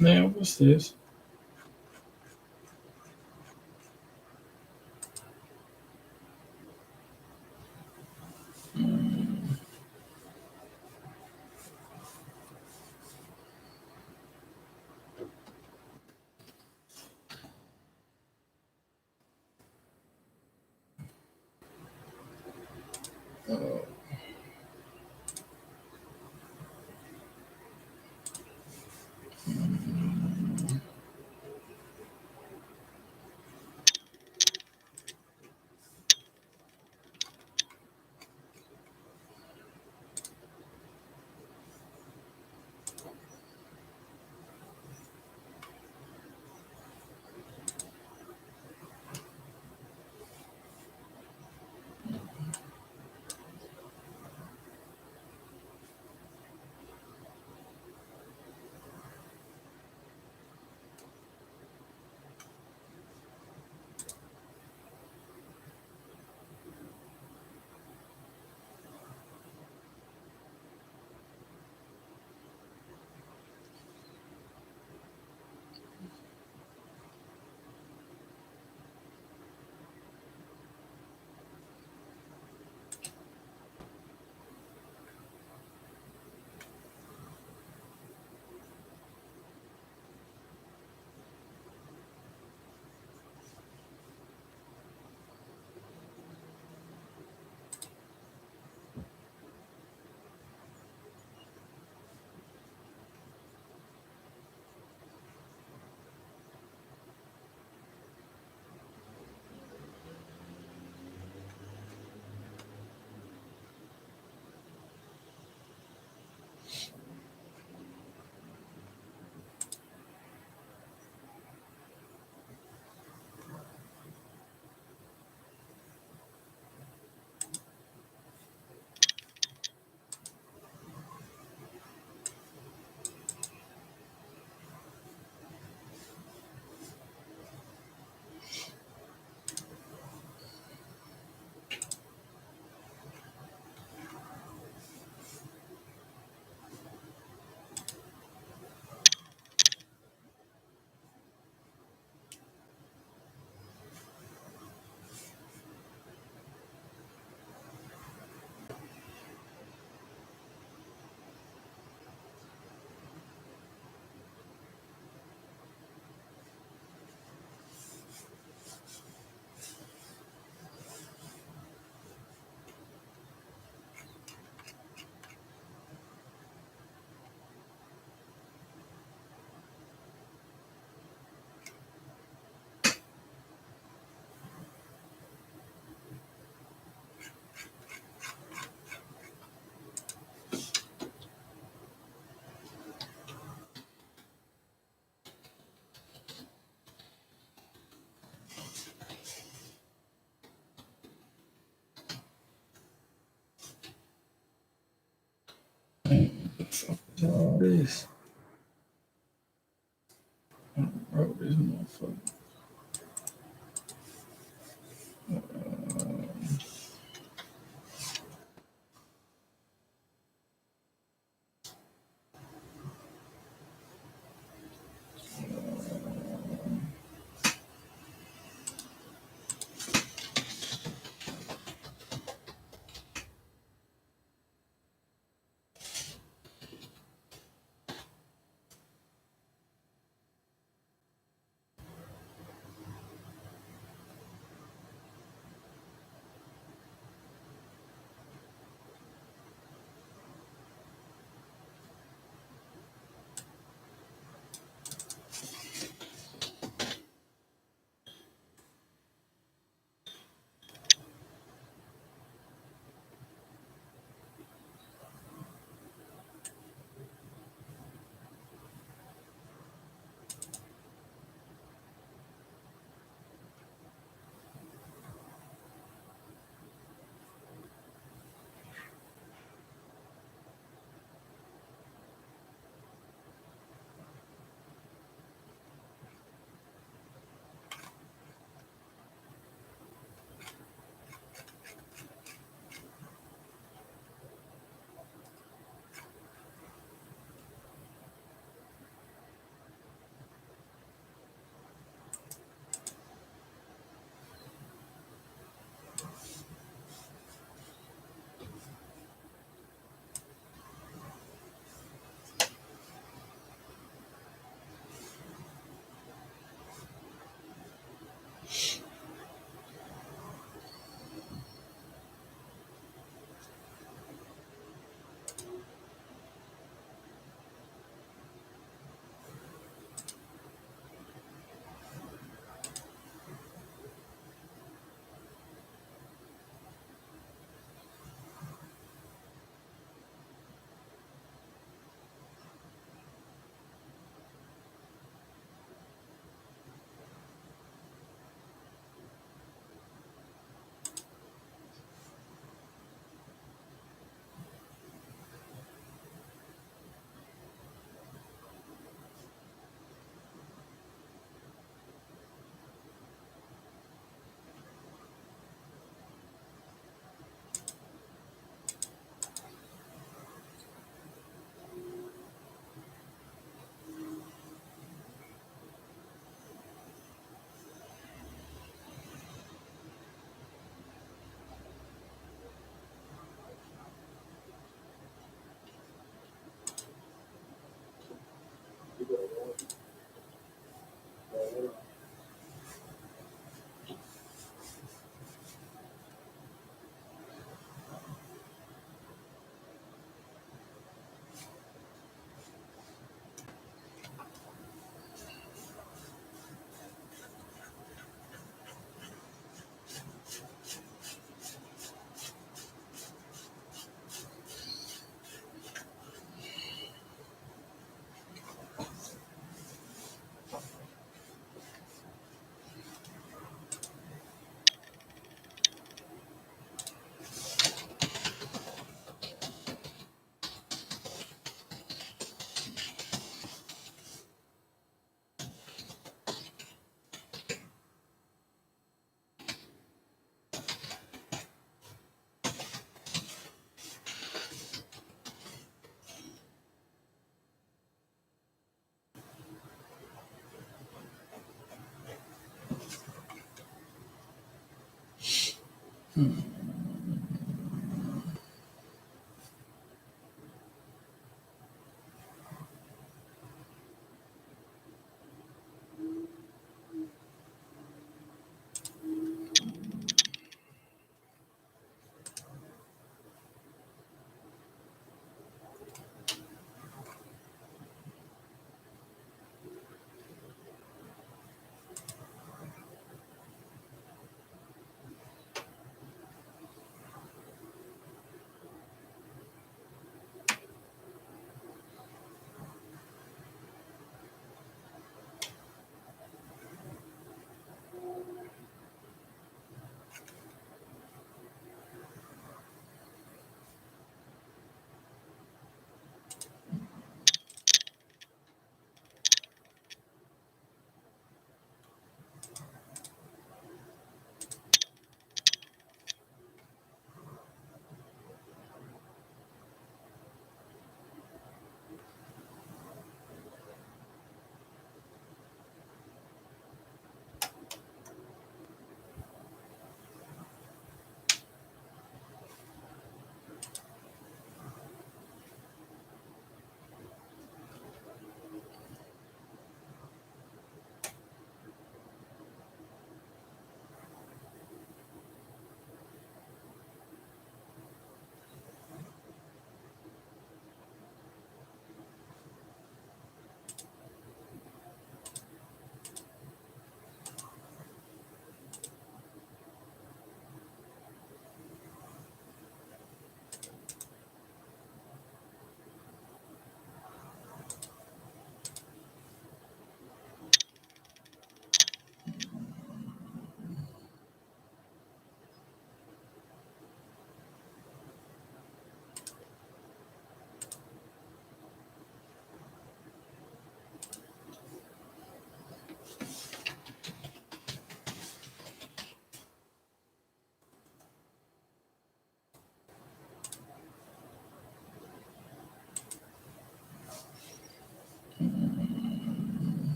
[SPEAKER 1] Man, what's this? Oh. What the fuck is all this? Wrote this motherfucker.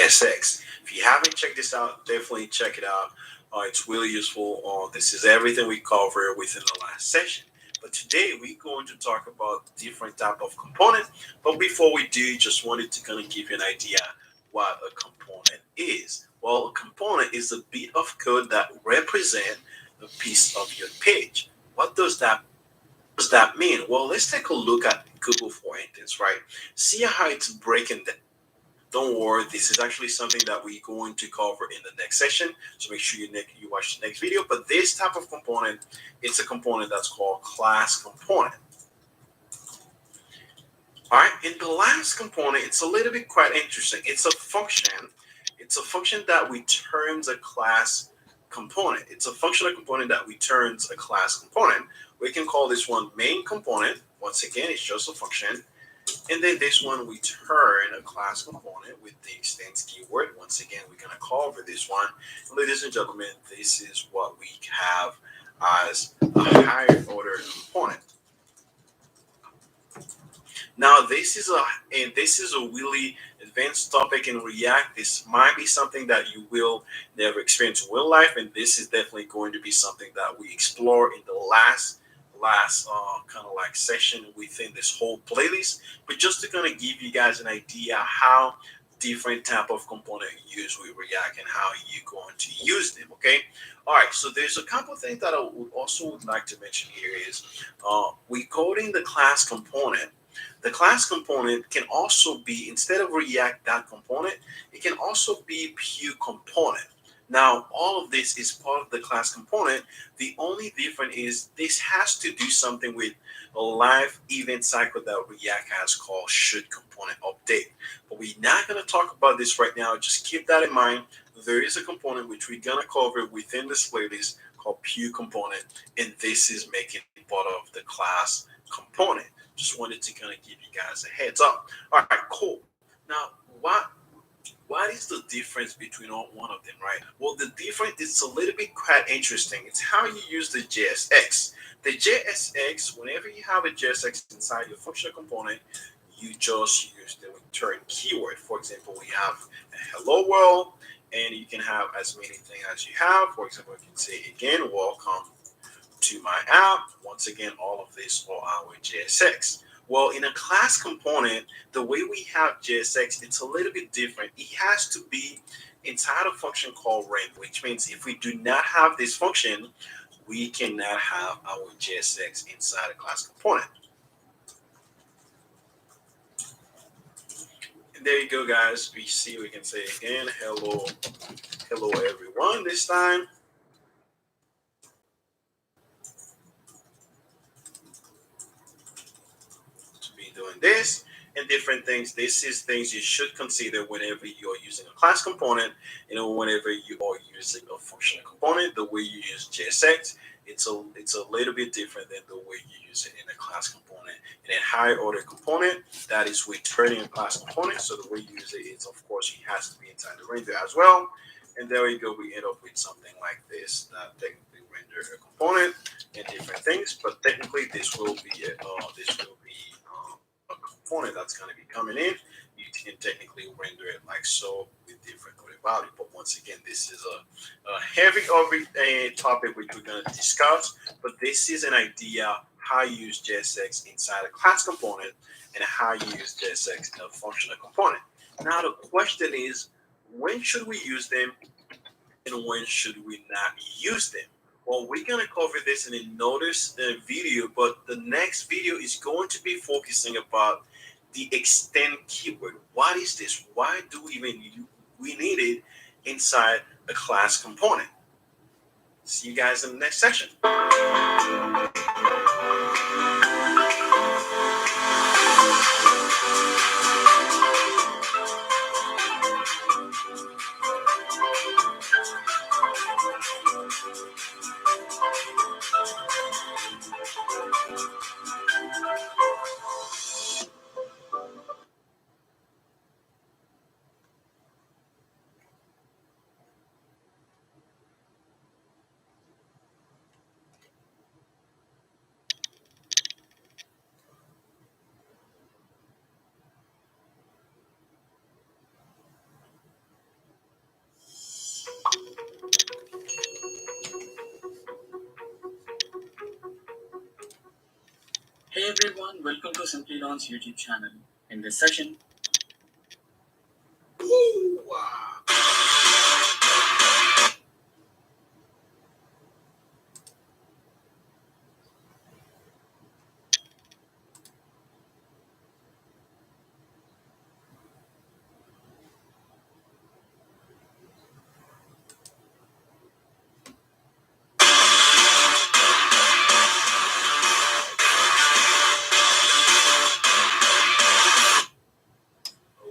[SPEAKER 3] JSX. If you haven't checked this out, definitely check it out. It's really useful. This is everything we covered within the last session. But today we're going to talk about different type of component. But before we do, just wanted to kind of give you an idea what a component is. Well, a component is a bit of code that represent a piece of your page. What does that mean? Well, let's take a look at Google, for instance, right? See how it's breaking down. Don't worry, this is actually something that we're going to cover in the next session. So make sure you watch the next video. But this type of component, it's a component that's called class component. All right, in the last component, it's a little bit quite interesting. It's a function. It's a function that returns a class component. It's a functional component that returns a class component. We can call this one main component. Once again, it's just a function. And then this one, we turn a class component with the extends keyword. Once again, we're going to cover this one. And ladies and gentlemen, this is what we have as a higher order component. Now, this is a really advanced topic in React. This might be something that you will never experience in real life, and this is definitely going to be something that we explore in the last kind of like session within this whole playlist. But just to kind of give you guys an idea how different type of component you use with React and how you're going to use them. Okay. All right. So there's a couple of things that I would like to mention here is we coding the class component. The class component can also be, instead of React.component, it can also be Pew component. Now, all of this is part of the class component. The only difference is this has to do something with a live event cycle that React has called should component update. But we're not going to talk about this right now. Just keep that in mind. There is a component which we're going to cover within this playlist called Pew component, and this is making it part of the class component. Just wanted to kind of give you guys a heads up. All right, cool. Now, what is the difference between all one of them, right? Well, the difference is a little bit quite interesting. It's how you use the JSX. The JSX, whenever you have a JSX inside your functional component, you just use the return keyword. For example, we have a hello world, and you can have as many things as you have. For example, you can say again, welcome to my app. Once again, all of this for our JSX. Well, in a class component, the way we have JSX, it's a little bit different. It has to be inside a function called rend, which means if we do not have this function, we cannot have our JSX inside a class component. And there you go, guys. We see we can say again, hello everyone this time. Doing this and different things. This is things you should consider whenever you're using a class component, whenever you are using a functional component. The way you use JSX, it's a little bit different than the way you use it in a class component. In a higher order component, that is returning a class component. So the way you use it is, of course, it has to be inside the render as well. And there we go. We end up with something like this that technically render a component and different things. But technically, this will be a component that's going to be coming in. You can technically render it like so with different value. But once again, this is a heavy topic which we're going to discuss. But this is an idea how you use JSX inside a class component and how you use JSX in a functional component. Now the question is, when should we use them and when should we not use them? Well, we're going to cover this in another video, but the next video is going to be focusing about the extend keyword. What is this? Why do we need it inside a class component? See you guys in the next section.
[SPEAKER 5] Hey everyone, welcome to Simply Don's YouTube channel. In this session,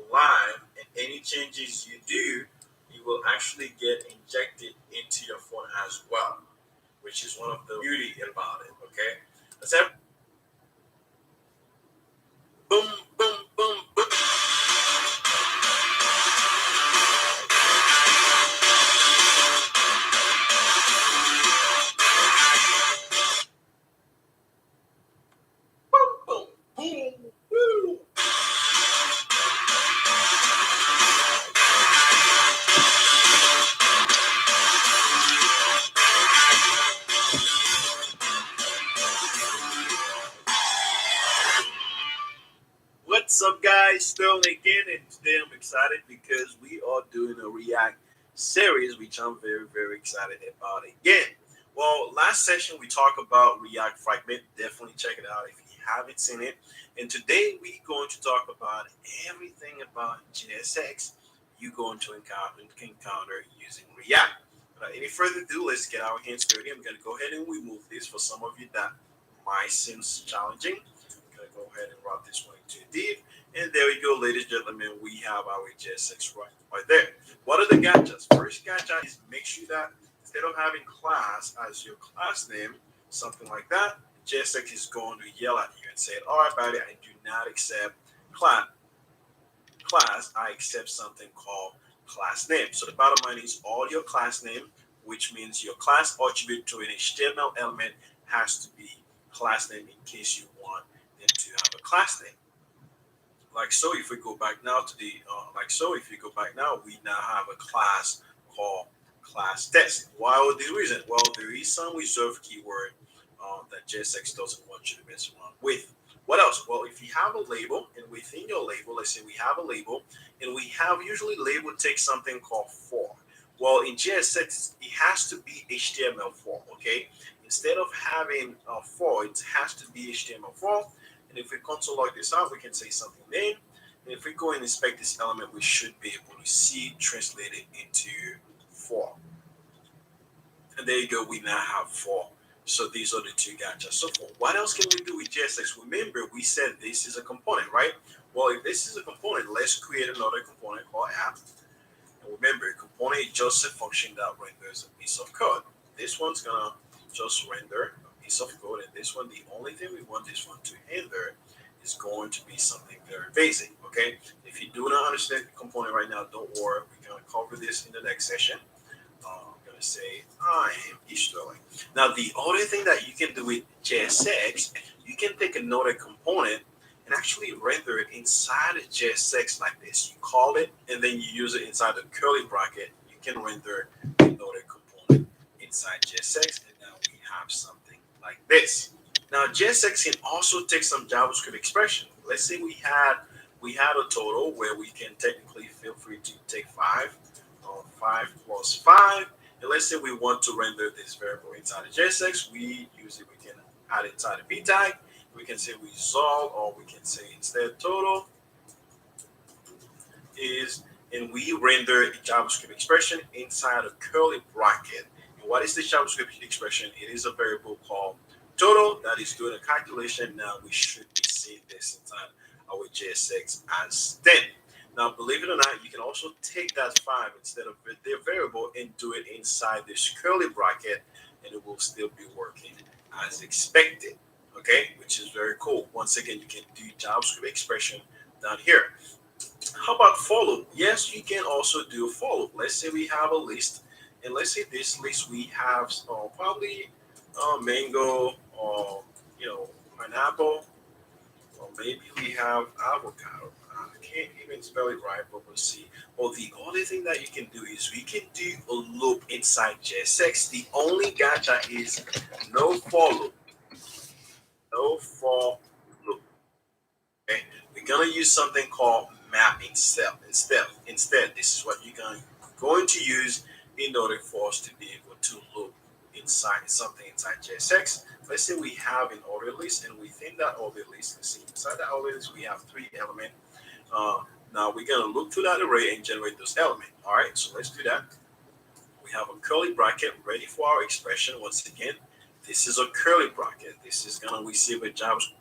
[SPEAKER 6] live, and any changes you do, you will actually get injected into your phone as well, which is one of the beauty about it. Okay, let's have boom, boom, boom, boom. Boom, boom, boom, woo. What's up, guys? Sterling again, and today I'm excited because we are doing a React series, which I'm very, very excited about again. Well, last session we talked about React Fragment. Definitely check it out if you haven't seen it. And today we're going to talk about everything about JSX you're going to encounter using React. Without any further ado, let's get our hands dirty. I'm going to go ahead and remove this for some of you that might seem challenging. Gonna go ahead and route this one into div. And there we go, ladies and gentlemen. We have our JSX right there. What are the gotchas? First gotcha is make sure that instead of having class as your class name, something like that, JSX is going to yell at you and say, all right, buddy, I do not accept class. I accept something called class name. So the bottom line is all your class name, which means your class attribute to an HTML element has to be class name in case you want them to have a class name. Like so, if we go back now to the if you go back now, we now have a class called class test. Why would the reason? Well, there is some reserved keyword that JSX doesn't want you to mess around with. What else? Well, if you have a label, and within your label, let's say we have a label, and we have usually label takes something called for. Well, in JSX, it has to be HTML4. Okay, instead of having for, it has to be HTML4. And if we console log this out, we can say something name. And if we go and inspect this element, we should be able to see translated into for. And there you go, we now have for. So these are the two gotchas. So for what else can we do with JSX? Remember, we said this is a component, right? Well, if this is a component, let's create another component called app. And remember, a component is just a function that renders a piece of code. This one's gonna just render a piece of code, and this one, the only thing we want this one to render is going to be something very basic. Okay, if you do not understand the component right now, don't worry. We're gonna cover this in the next session. I'm gonna say I am Sterling. Now, the other thing that you can do with JSX, you can take another component and actually render it inside of JSX like this. You call it, and then you use it inside the curly bracket. You can render another component inside JSX, and now we have something like this. Now, JSX can also take some JavaScript expression. Let's say we had a total where we can technically feel free to take 5, or 5 plus 5. And let's say we want to render this variable inside of JSX. We can add it inside a p tag. We can say result, or we can say instead total is, and we render a JavaScript expression inside a curly bracket. And what is the JavaScript expression? It is a variable called total that is doing a calculation. Now we should be seeing this inside our JSX as 10. Now, believe it or not, you can also take that 5 instead of the variable and do it inside this curly bracket, and it will still be working as expected. Okay, which is very cool. Once again, you can do JavaScript expression down here. How about for loop? Yes, you can also do a for loop. Let's say we have a list, and let's say this list we have probably mango, or pineapple, or maybe we have avocado. I can't even spell it right, but we'll see. Well, the only thing that you can do is we can do a loop inside JSX. The only gotcha is no for loop. No for gonna use something called map instead. Instead, this is what you're going to use in order for us to be able to look inside something inside JSX. Let's say we have an order list, and within that order list, let's see, inside that order list we have 3 elements. Now we're gonna look to that array and generate those elements. All right, so let's do that. We have a curly bracket ready for our expression. Once again, this is a curly bracket. This is gonna receive a JavaScript.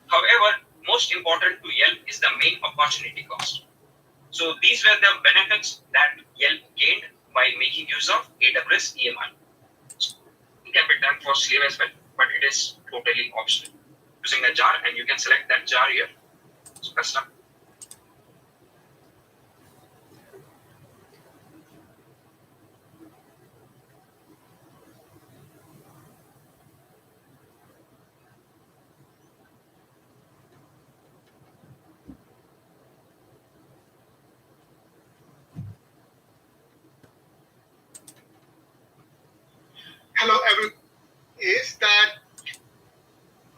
[SPEAKER 4] However, most important to Yelp is the main opportunity cost. So these were the benefits that Yelp gained by making use of AWS EMR. It can be done for slave as well, but it is totally optional. Using a jar, and you can select that jar here. So custom.
[SPEAKER 7] Hello, everyone. Is that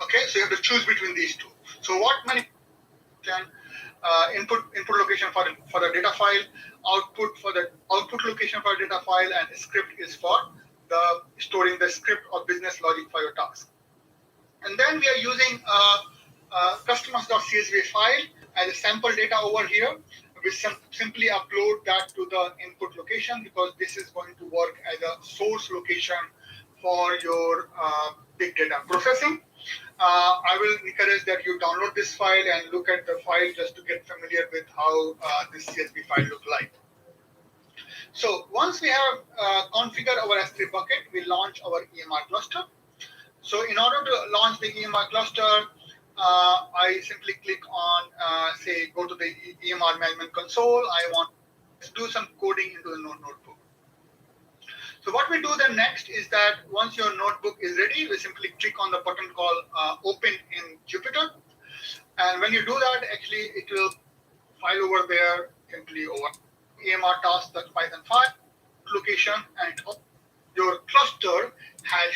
[SPEAKER 7] okay? So you have to choose between these two. So what many input location for the data file, output for the output location for data file, and script is for the storing the script or business logic for your task. And then we are using customers.csv file as a sample data over here. We simply upload that to the input location because this is going to work as a source location for your big data processing. I will encourage that you download this file and look at the file just to get familiar with how this CSV file look like. So once we have configured our S3 bucket, we launch our EMR cluster. So in order to launch the EMR cluster, I simply click on, say, go to the EMR management console. I want to do some coding into the notebook. So what we do then next is that once your notebook is ready, we simply click on the button called Open in Jupyter. And when you do that, actually, it will file over there, simply over EMR task, that Python file, location, and your cluster has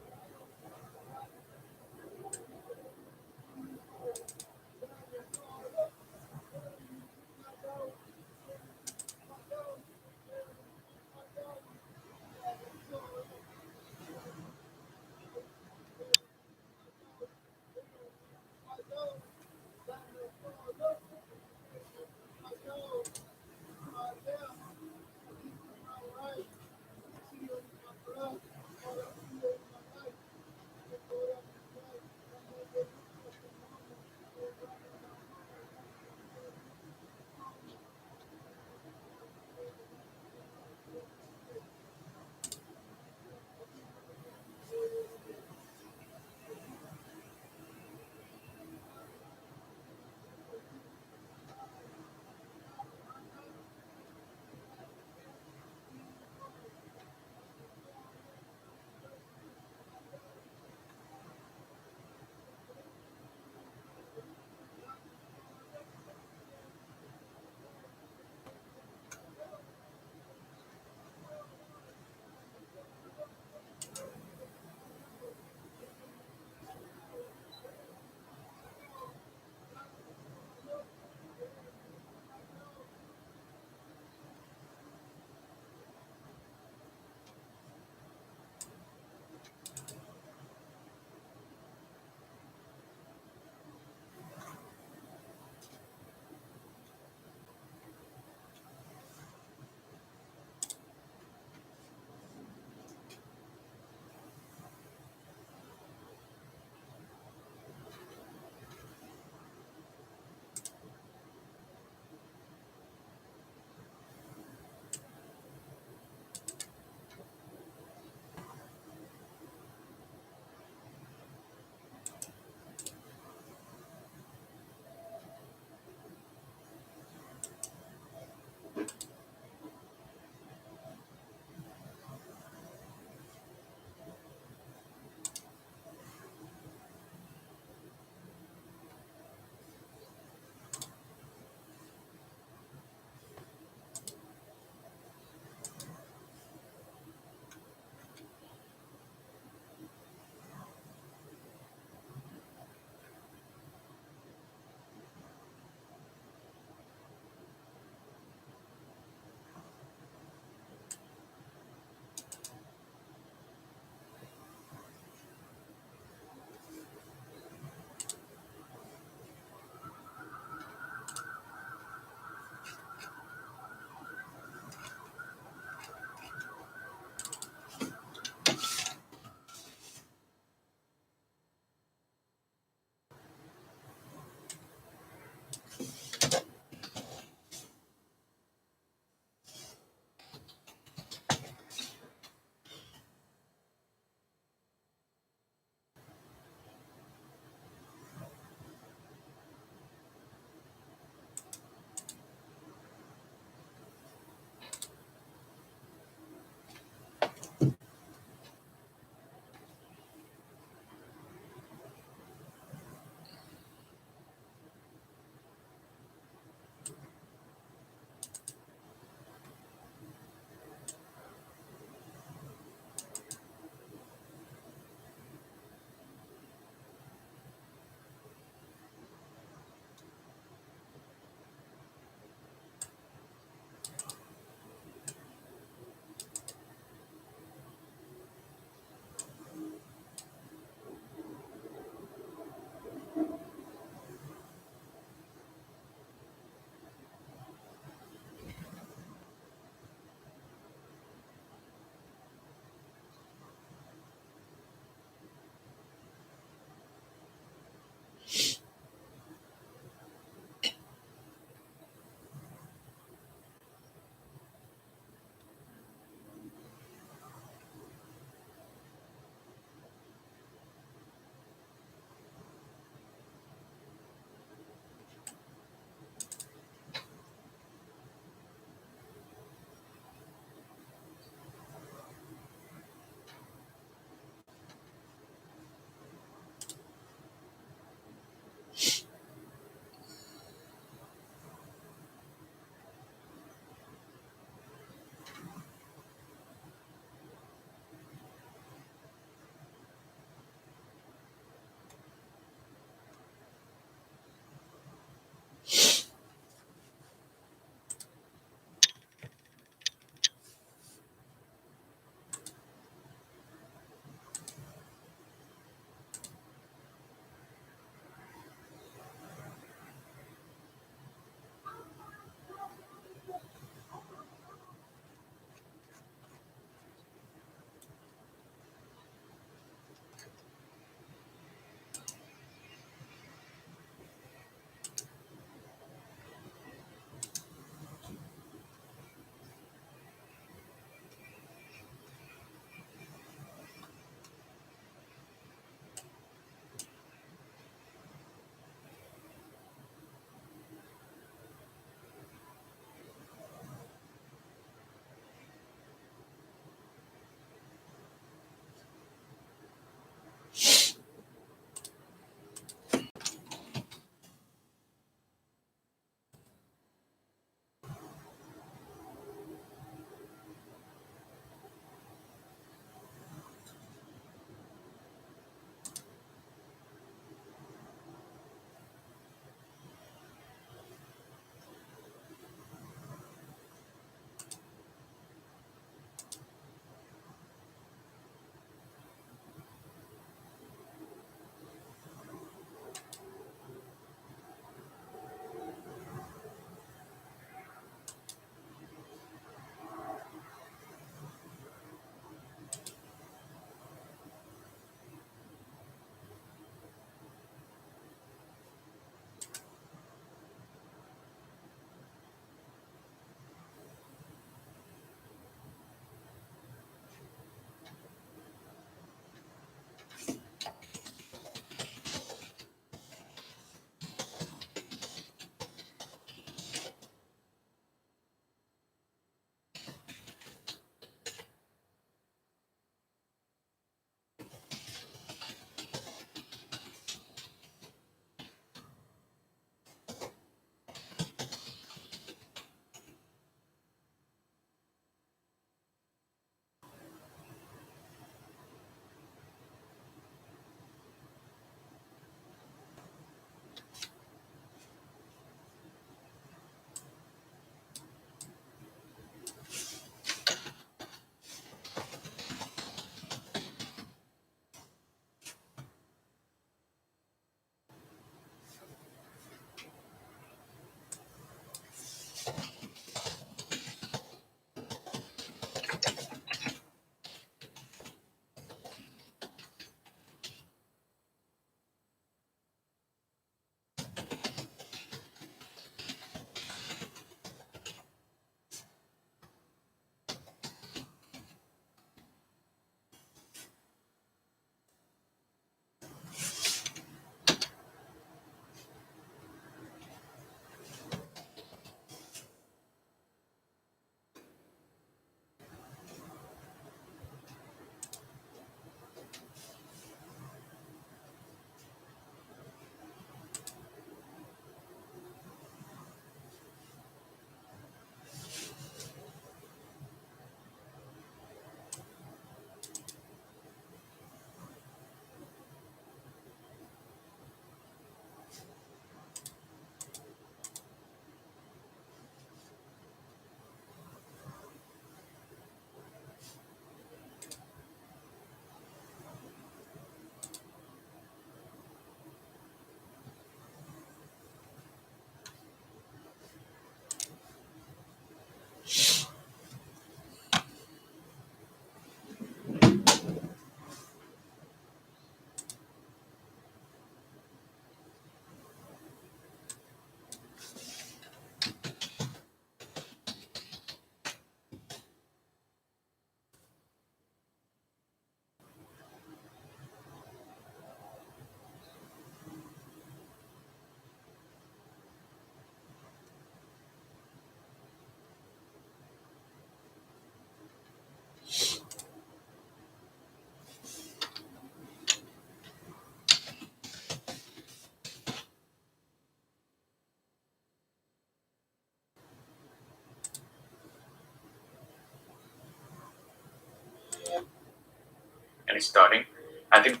[SPEAKER 8] and it's starting. I think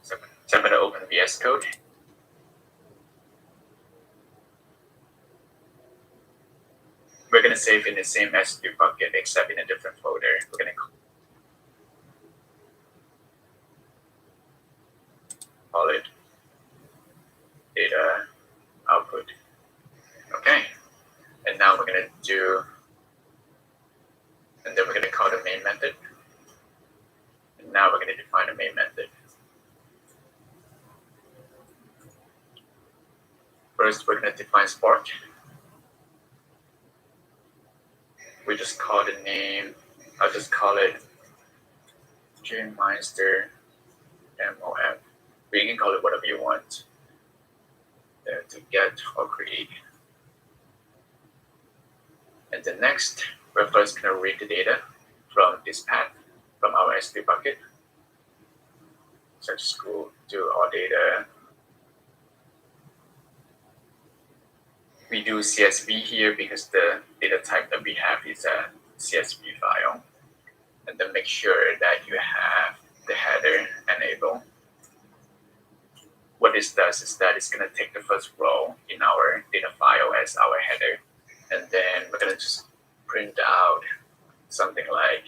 [SPEAKER 8] so I'm going to open VS Code. We're going to save in the same S3 bucket except in a different folder. We're going to call it data output. Okay, and now we're going to do, and then we're going to call the main method. And now we're going to define the main method. First, we're going to define Spark. We just call the name, I'll just call it Meister MOF. You can call it whatever you want to get or create. And then next, we're first going to read the data from this path, from our S3 bucket. So just go to our data. We do CSV here because the data type that we have is a CSV file. And then make sure that you have the header enabled. What this does is that it's going to take the first row in our data file as our header. And then we're going to just print out something like,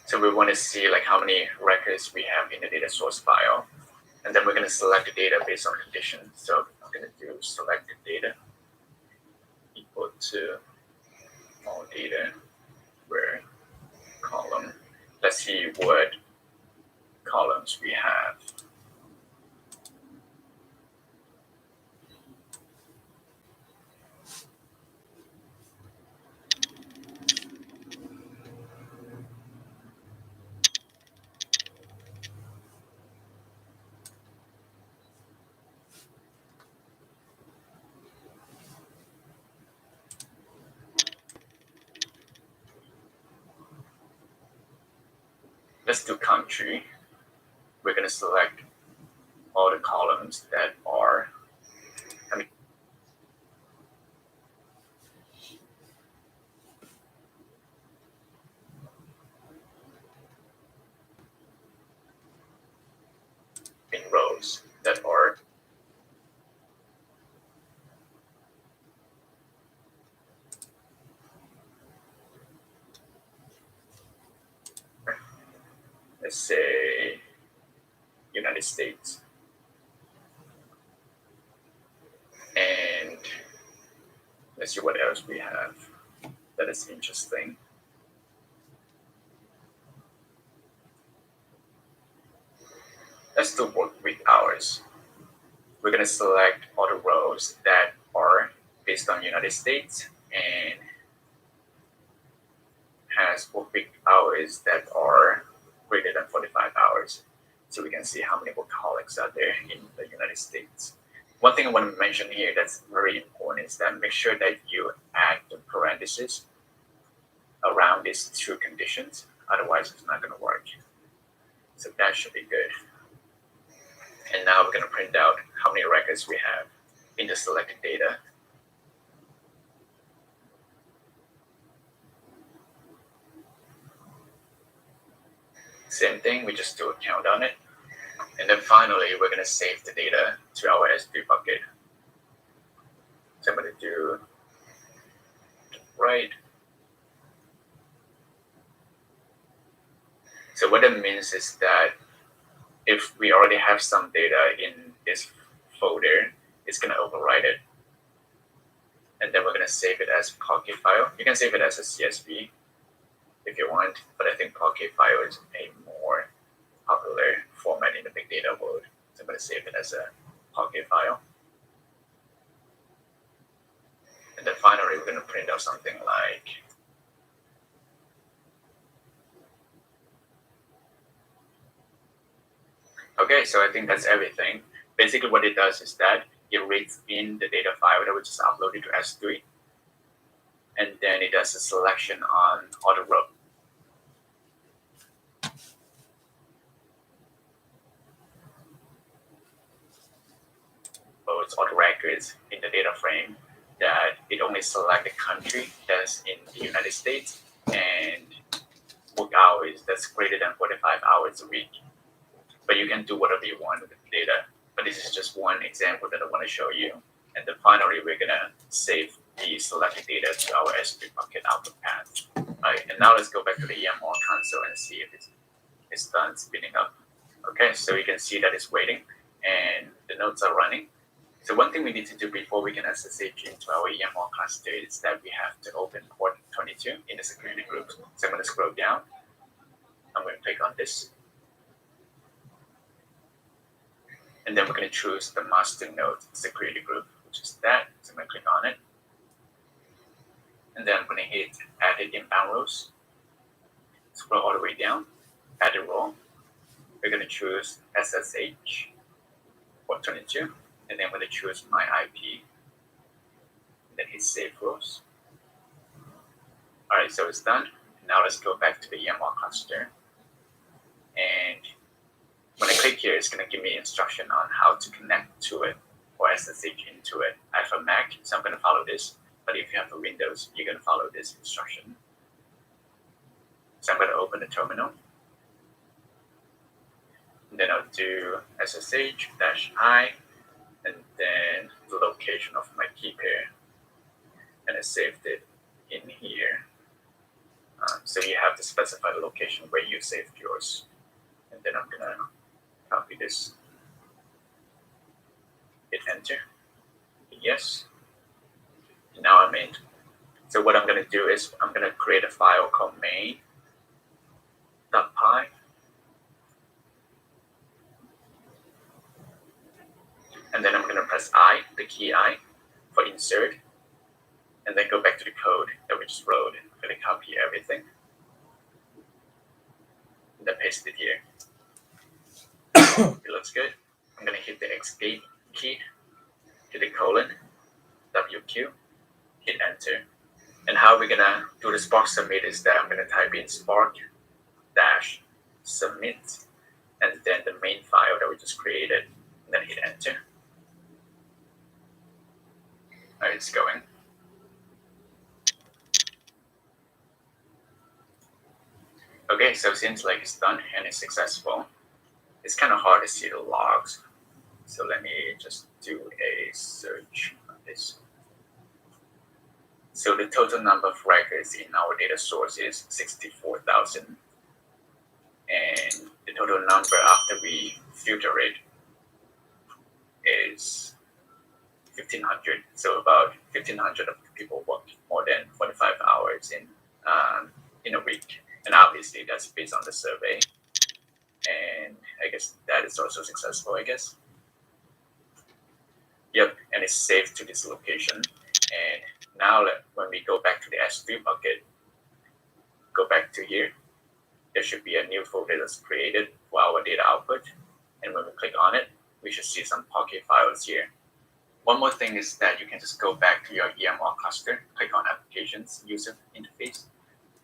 [SPEAKER 8] so we want to see like how many records we have in the data source file. And then we're going to select the data based on conditions. So I'm going to do select the data equal to all data where column. Let's see what columns we have. Let's do country. We're going to select all the columns that are, in rows that are let's say United States. And let's see what else we have that is interesting. Let's do work week hours. We're going to select all the rows that are based on United States and has work week hours that are greater than 45 hours. So we can see how many workaholics are there in the United States. One thing I want to mention here that's very important is that make sure that you add the parentheses around these two conditions. Otherwise, it's not going to work. So that should be good. And now we're going to print out how many records we have in the selected data. Same thing, we just do a count on it. And then finally, we're going to save the data to our S3 bucket. So I'm going to do right. So what that means is that if we already have some data in this folder, it's going to overwrite it. And then we're going to save it as Pocket file. You can save it as a CSV if you want, but I think Pocket file is a more popular format in the big data world. So I'm going to save it as a Pocket file. And then finally, we're going to print out something like okay, so I think that's everything. Basically, what it does is that it reads in the data file that we just uploaded to S3, and then it does a selection on all the rows. All the records in the data frame that it only select the country that's in the United States and work hours that's greater than 45 hours a week. But you can do whatever you want with the data. But this is just one example that I want to show you. And then finally, we're gonna save the selected data to our S3 bucket output path. All right, and now let's go back to the EMR console and see if it's done spinning up. Okay, so you can see that it's waiting and the nodes are running. So one thing we need to do before we can SSH into our EMR cluster is that we have to open port 22 in the security group. So I'm going to scroll down. I'm going to click on this. And then we're going to choose the master node security group, which is that. So I'm going to click on it. And then I'm going to hit added inbound rows. Scroll all the way down, add a row. We're going to choose SSH port 22. And then I'm going to choose my IP. And then hit save rows. All right, so it's done. Now let's go back to the EMR cluster. And when I click here, it's going to give me instruction on how to connect to it or SSH into it. I have a Mac, so I'm going to follow this. But if you have a Windows, you're going to follow this instruction. So I'm going to open the terminal. And then I'll do SSH-I, and then the location of my key pair. And I saved it in here. So you have to specify the location where you saved yours. And then I'm going to copy this. Hit enter. Hit yes. And now I'm in. So what I'm going to do is I'm going to create a file called main.py. And then I'm going to press I, the key I, for insert. And then go back to the code that we just wrote. I'm going to copy everything. And then paste it here. It looks good. I'm going to hit the escape key, hit the colon, WQ, hit enter. And how we're going to do the Spark submit is that I'm going to type in spark-submit and then the main file that we just created, and then hit enter. All right, it's going. Okay, so it seems like it's done and it's successful. It's kind of hard to see the logs. So let me just do a search on this. So the total number of records in our data source is 64,000. And the total number after we filter it is 1,500. So about 1,500 of people work more than 45 hours in a week. And obviously that's based on the survey. And I guess that is also successful, I guess. Yep, and it's saved to this location. And now when we go back to the S3 bucket, go back to here, there should be a new folder that's created for our data output. And when we click on it, we should see some Pocket files here. One more thing is that you can just go back to your EMR cluster, click on Applications, User Interface,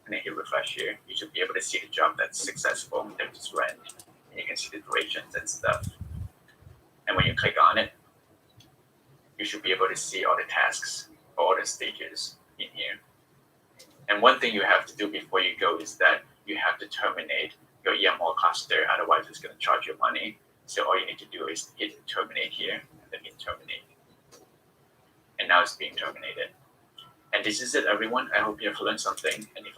[SPEAKER 8] and then hit refresh here. You should be able to see the job that's successful that just ran. And you can see the durations and stuff. And when you click on it, you should be able to see all the tasks, all the stages in here. And one thing you have to do before you go is that you have to terminate your EMR cluster, otherwise it's going to charge you money. So all you need to do is hit terminate here, and then hit terminate. And now it's being terminated. And this is it, everyone. I hope you have learned something. And if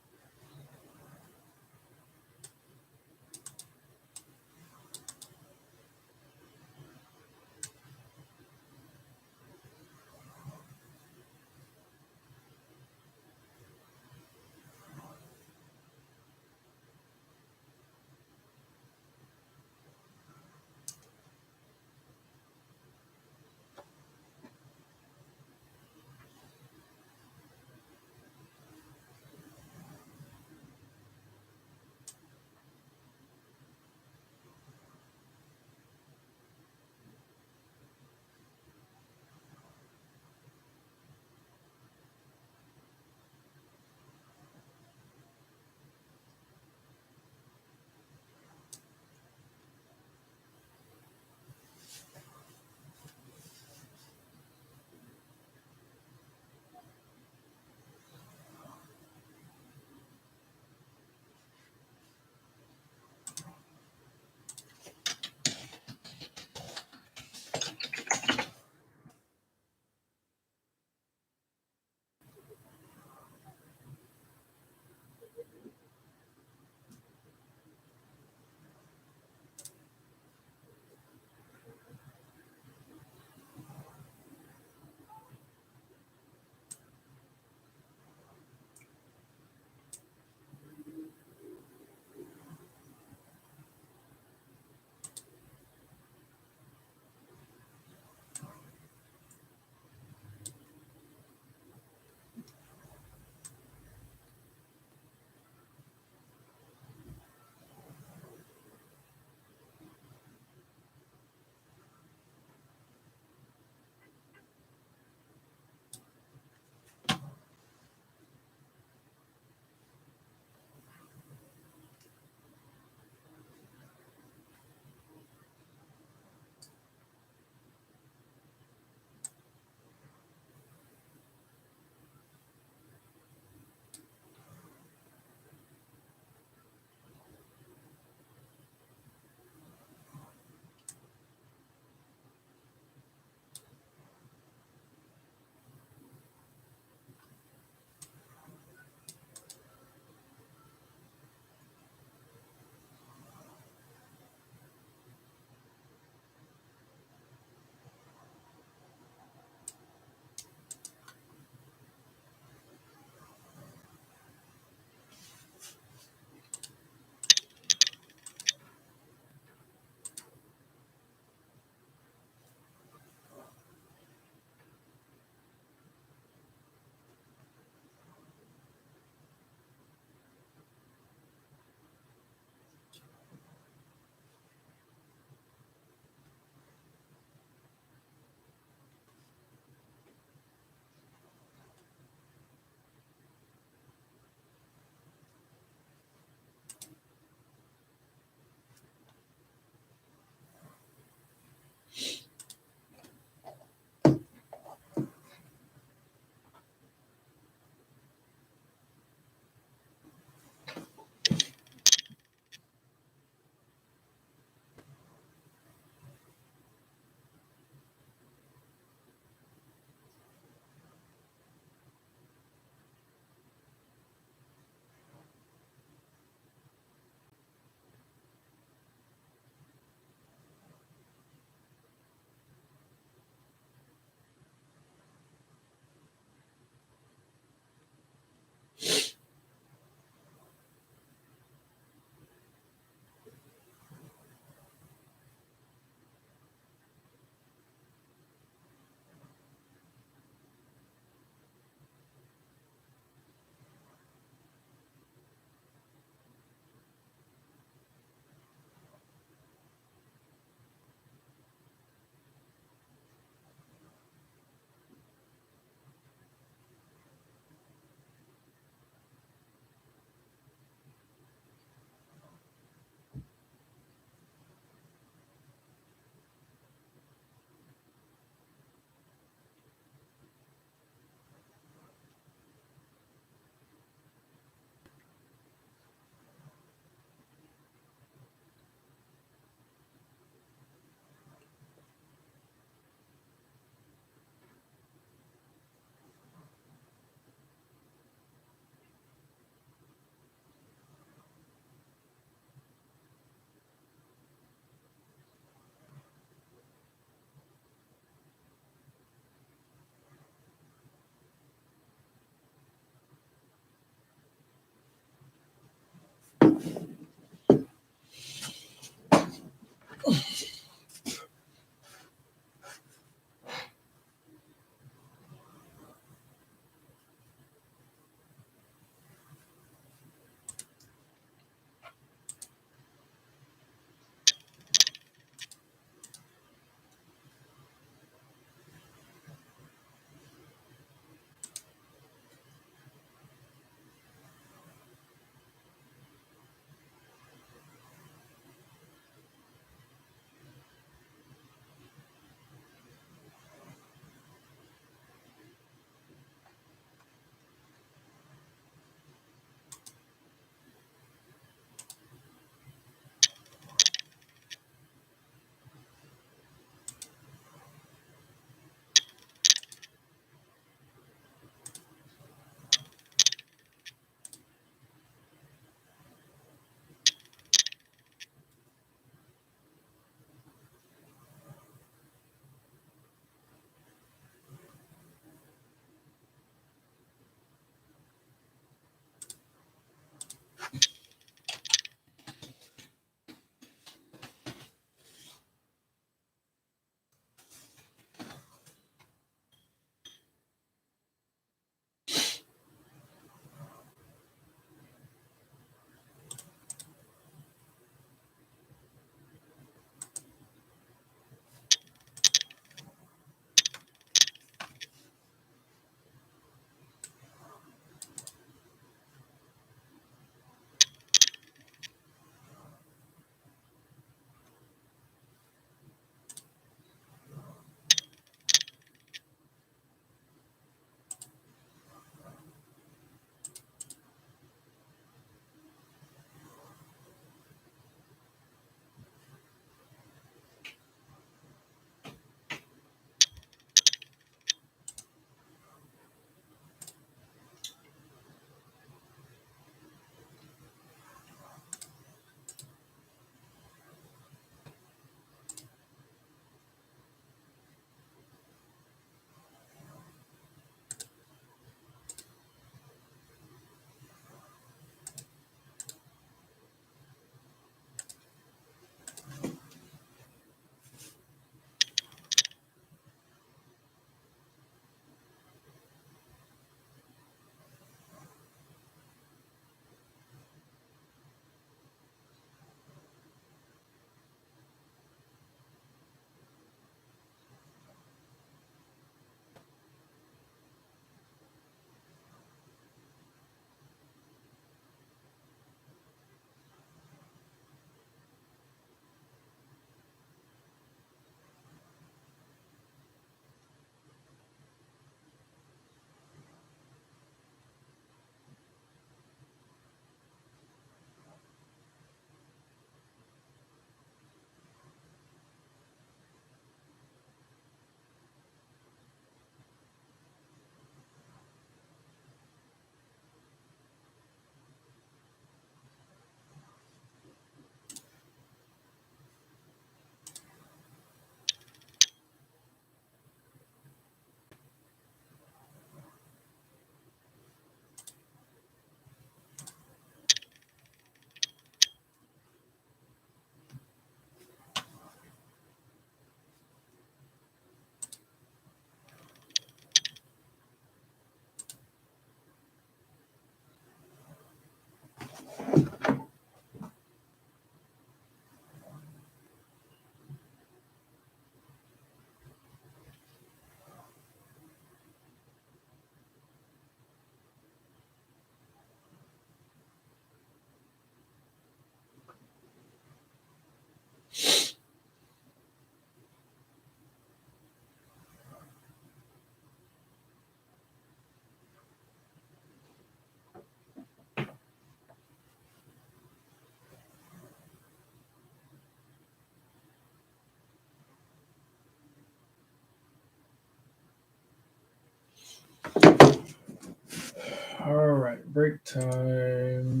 [SPEAKER 1] break time.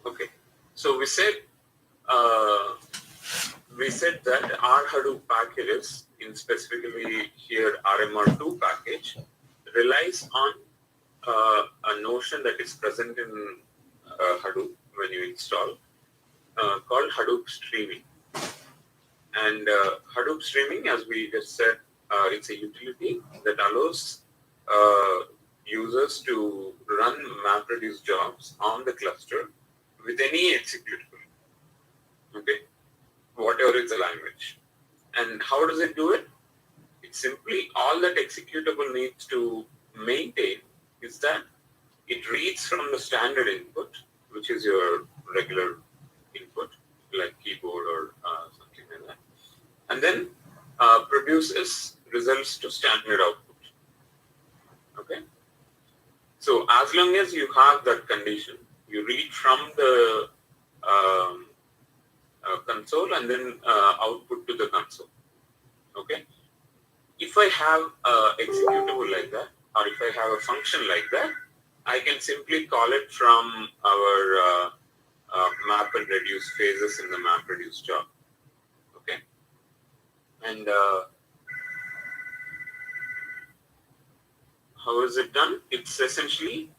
[SPEAKER 9] Okay, so we said that our Hadoop packages, in specifically here RMR2 package, relies on a notion that is present in Hadoop when you install, called Hadoop streaming. And Hadoop streaming, as we just said, it's a utility that allows users to run MapReduce jobs on the cluster with any executable, okay, whatever is the language. And how does it do it? It's simply all that executable needs to maintain is that it reads from the standard input, which is your regular input, like keyboard or something like that, and then produces results to standard output. Okay. So as long as you have that condition, you read from the console and then output to the console. Okay. If I have executable like that, or if I have a function like that, I can simply call it from our map and reduce phases in the map reduce job. Okay. And how is it done? It's essentially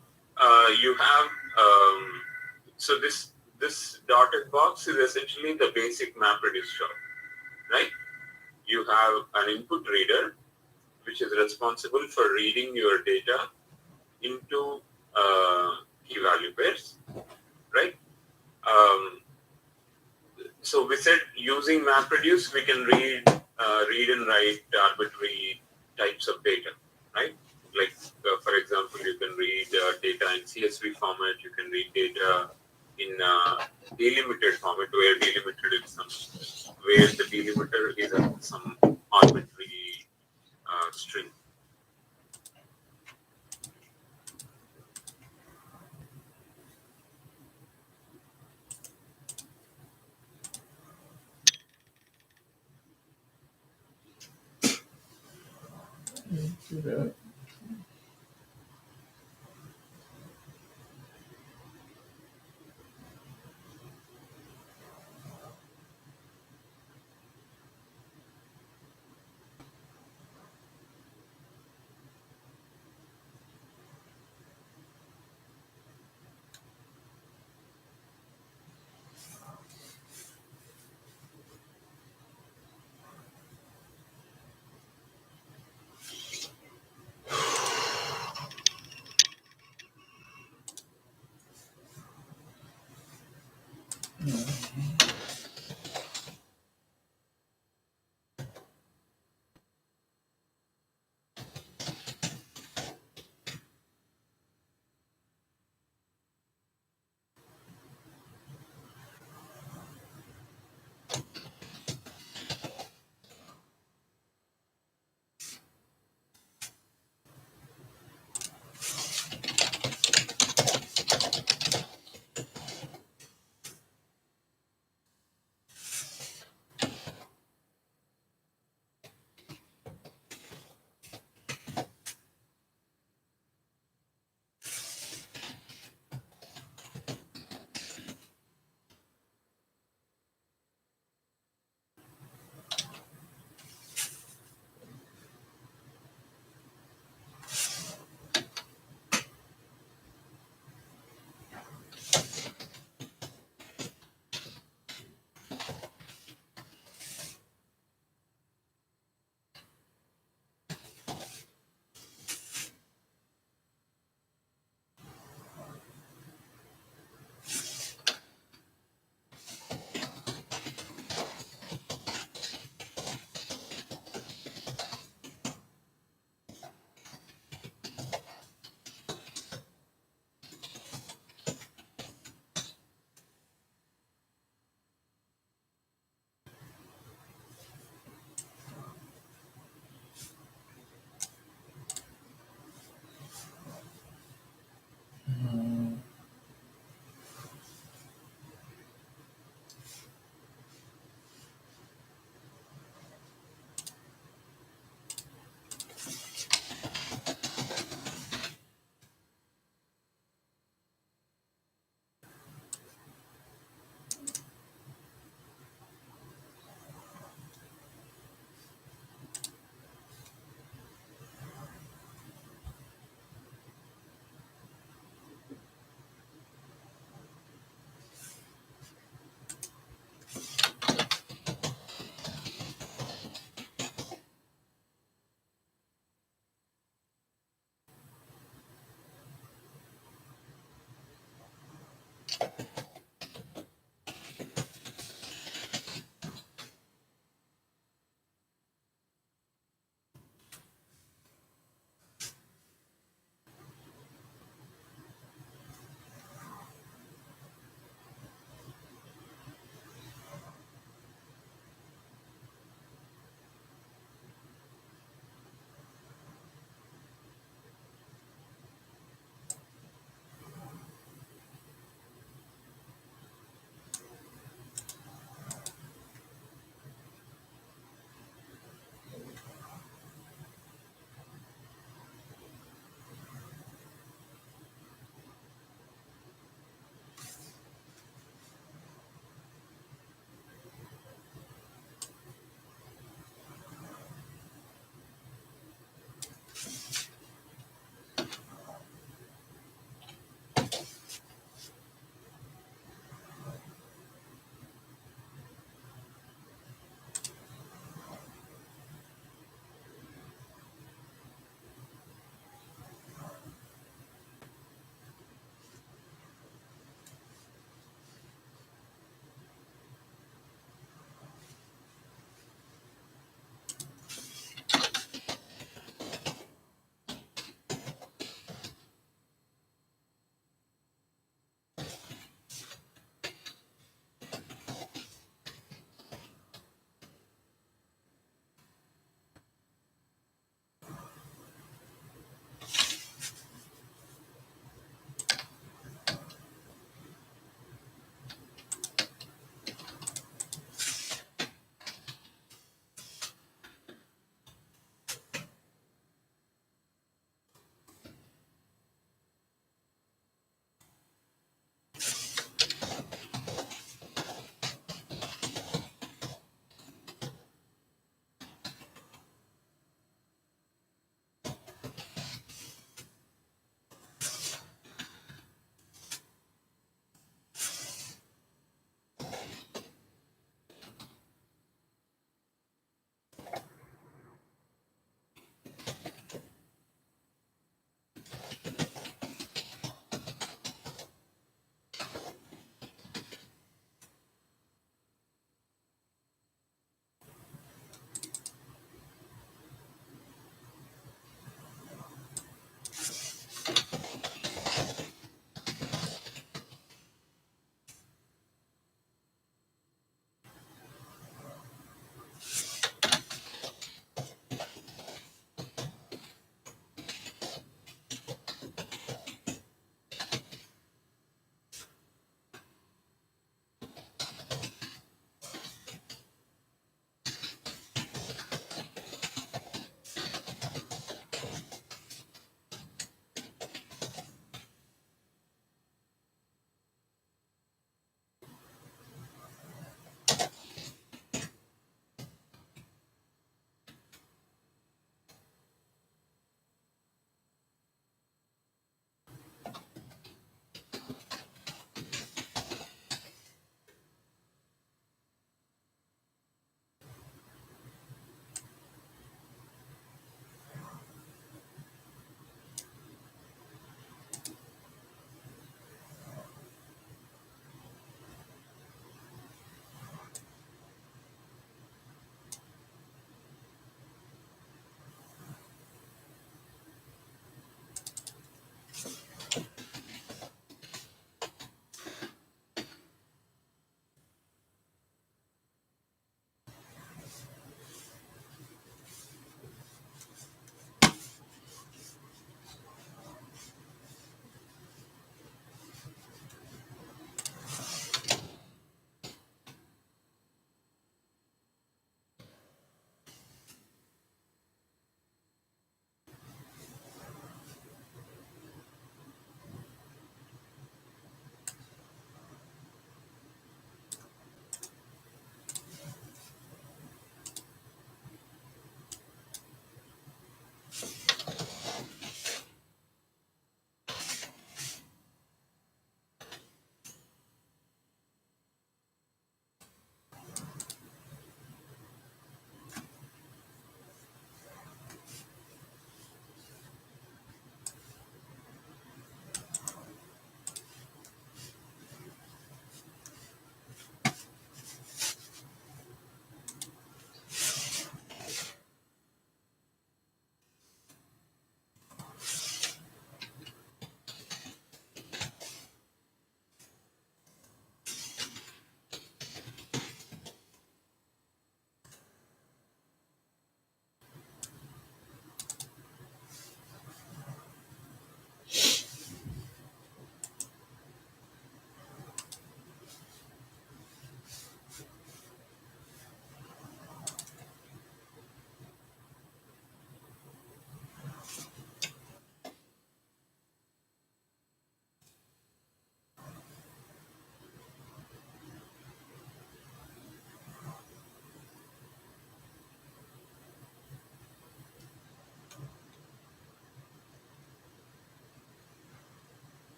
[SPEAKER 9] you have so this dotted box is essentially the basic MapReduce job, right? You have an input reader, which is responsible for reading your data into key value pairs, right? So we said using MapReduce, we can read and write arbitrary types of data, right? Like, for example, you can read data in CSV format, you can read data in delimited format, where delimited is where the delimiter is some arbitrary string.
[SPEAKER 1] Do that.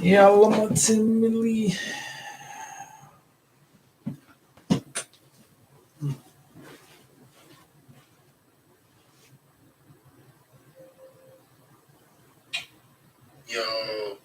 [SPEAKER 1] Yeah, ultimately.
[SPEAKER 2] Yo.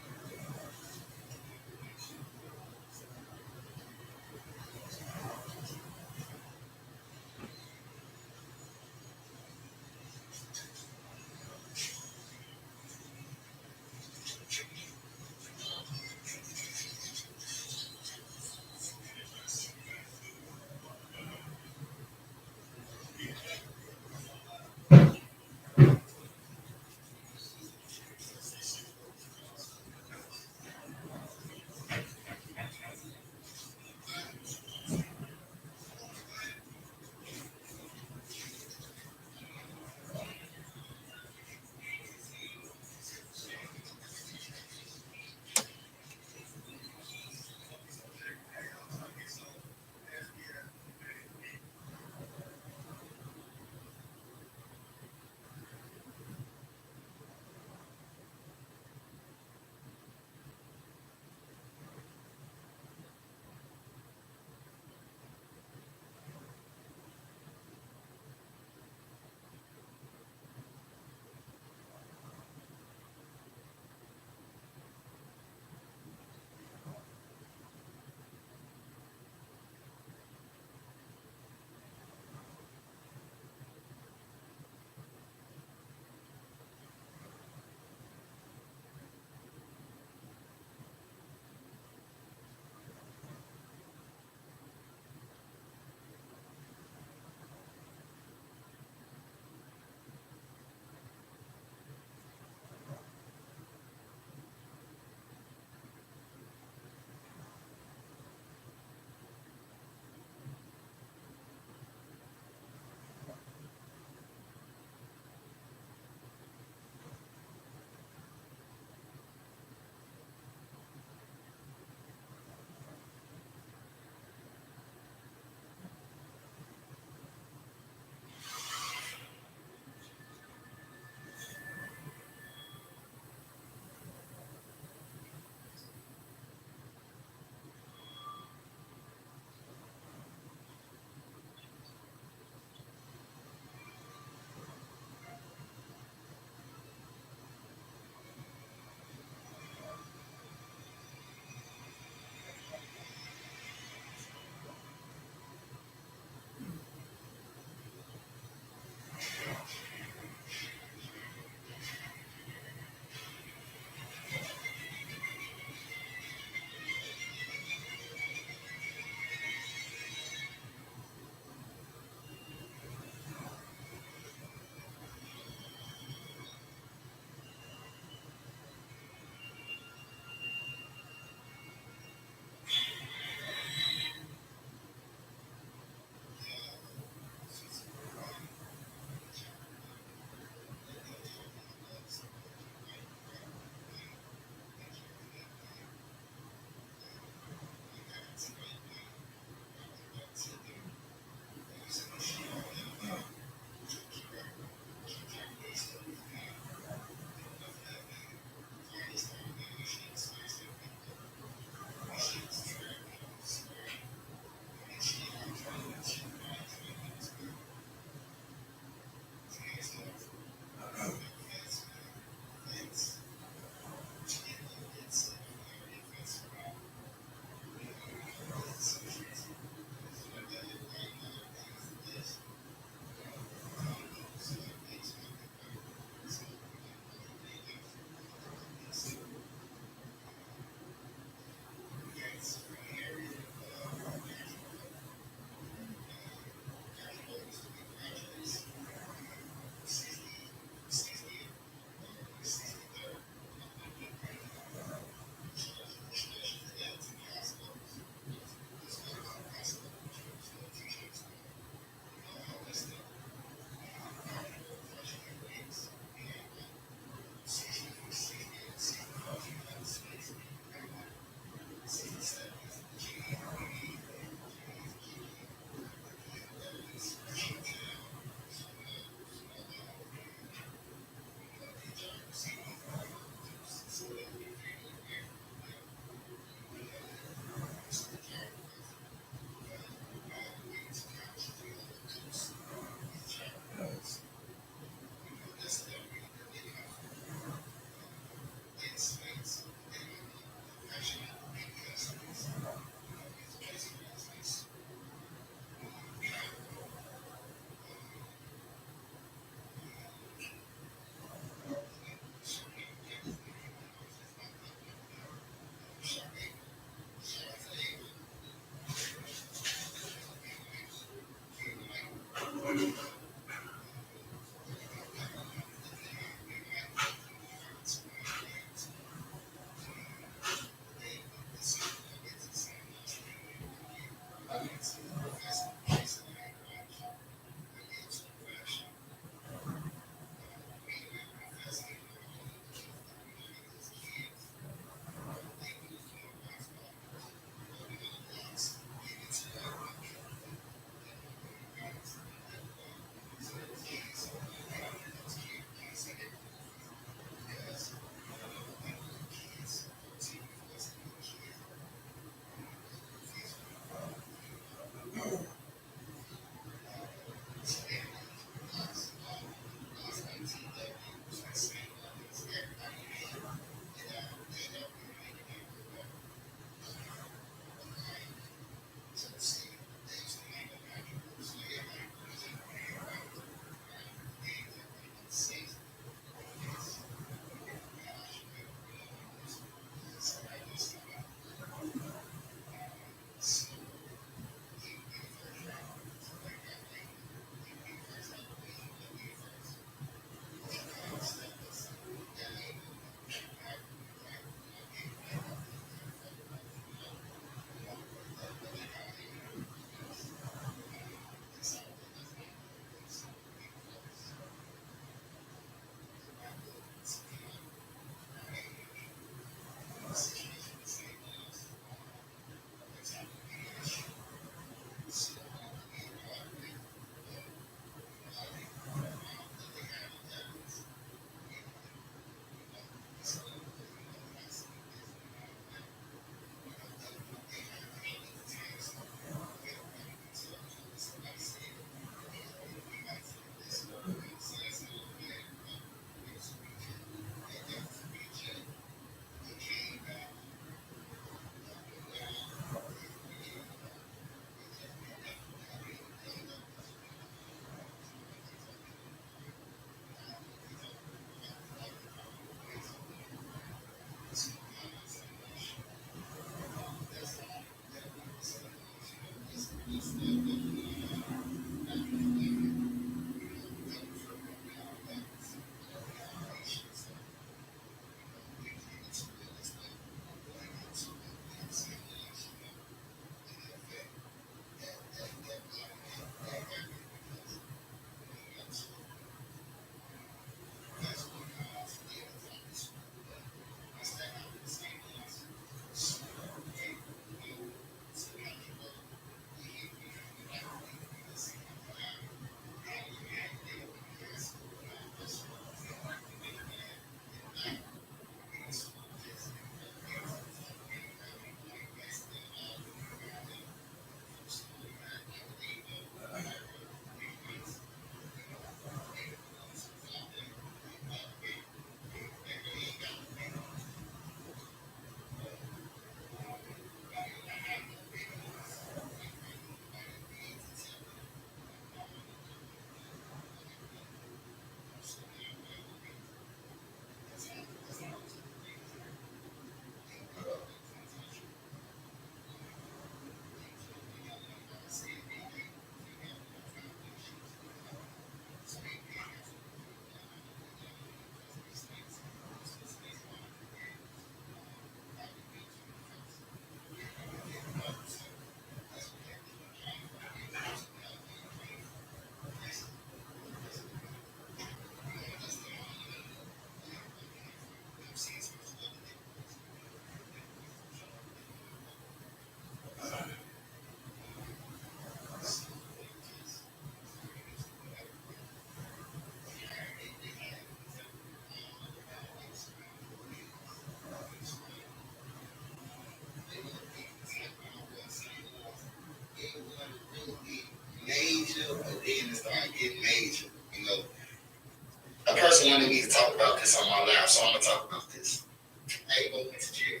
[SPEAKER 10] wanted me to talk about this on my lab, so I'm gonna talk about this. AWO went to jail.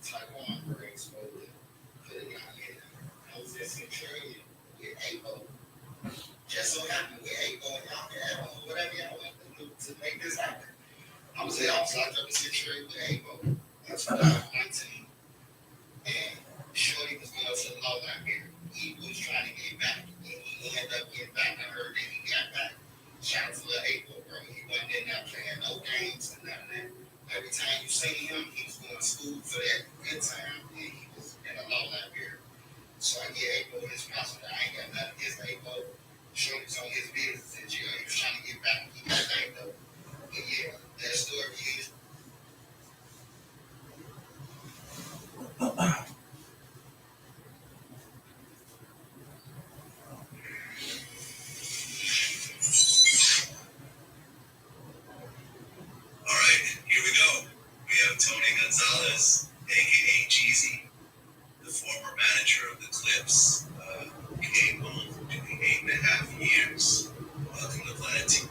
[SPEAKER 10] Type 1 brain exposure. Put it down here. I was in Centralia with AWO. Just so happened with AWO, and y'all can add on whatever y'all want to do to make this happen. I was locked up in Centralia with AWO. That's 2019. And Shorty was going to the law library. He was trying to get back, and he ended up getting back. I heard that he got back. Shout out to little April, bro. He wasn't in there playing no games and none of that. Every time you see him, he was going to school for that good time, and he was in the law library. So I get April his pastor. I ain't got nothing against April. Shorty's on his business in jail. He was trying to get back. He got back though. But yeah, that story is. All right, here we go. We have Tony Gonzalez, aka Jeezy, the former manager of the Clips. Came home for doing 8.5 years. Welcome to Planet T.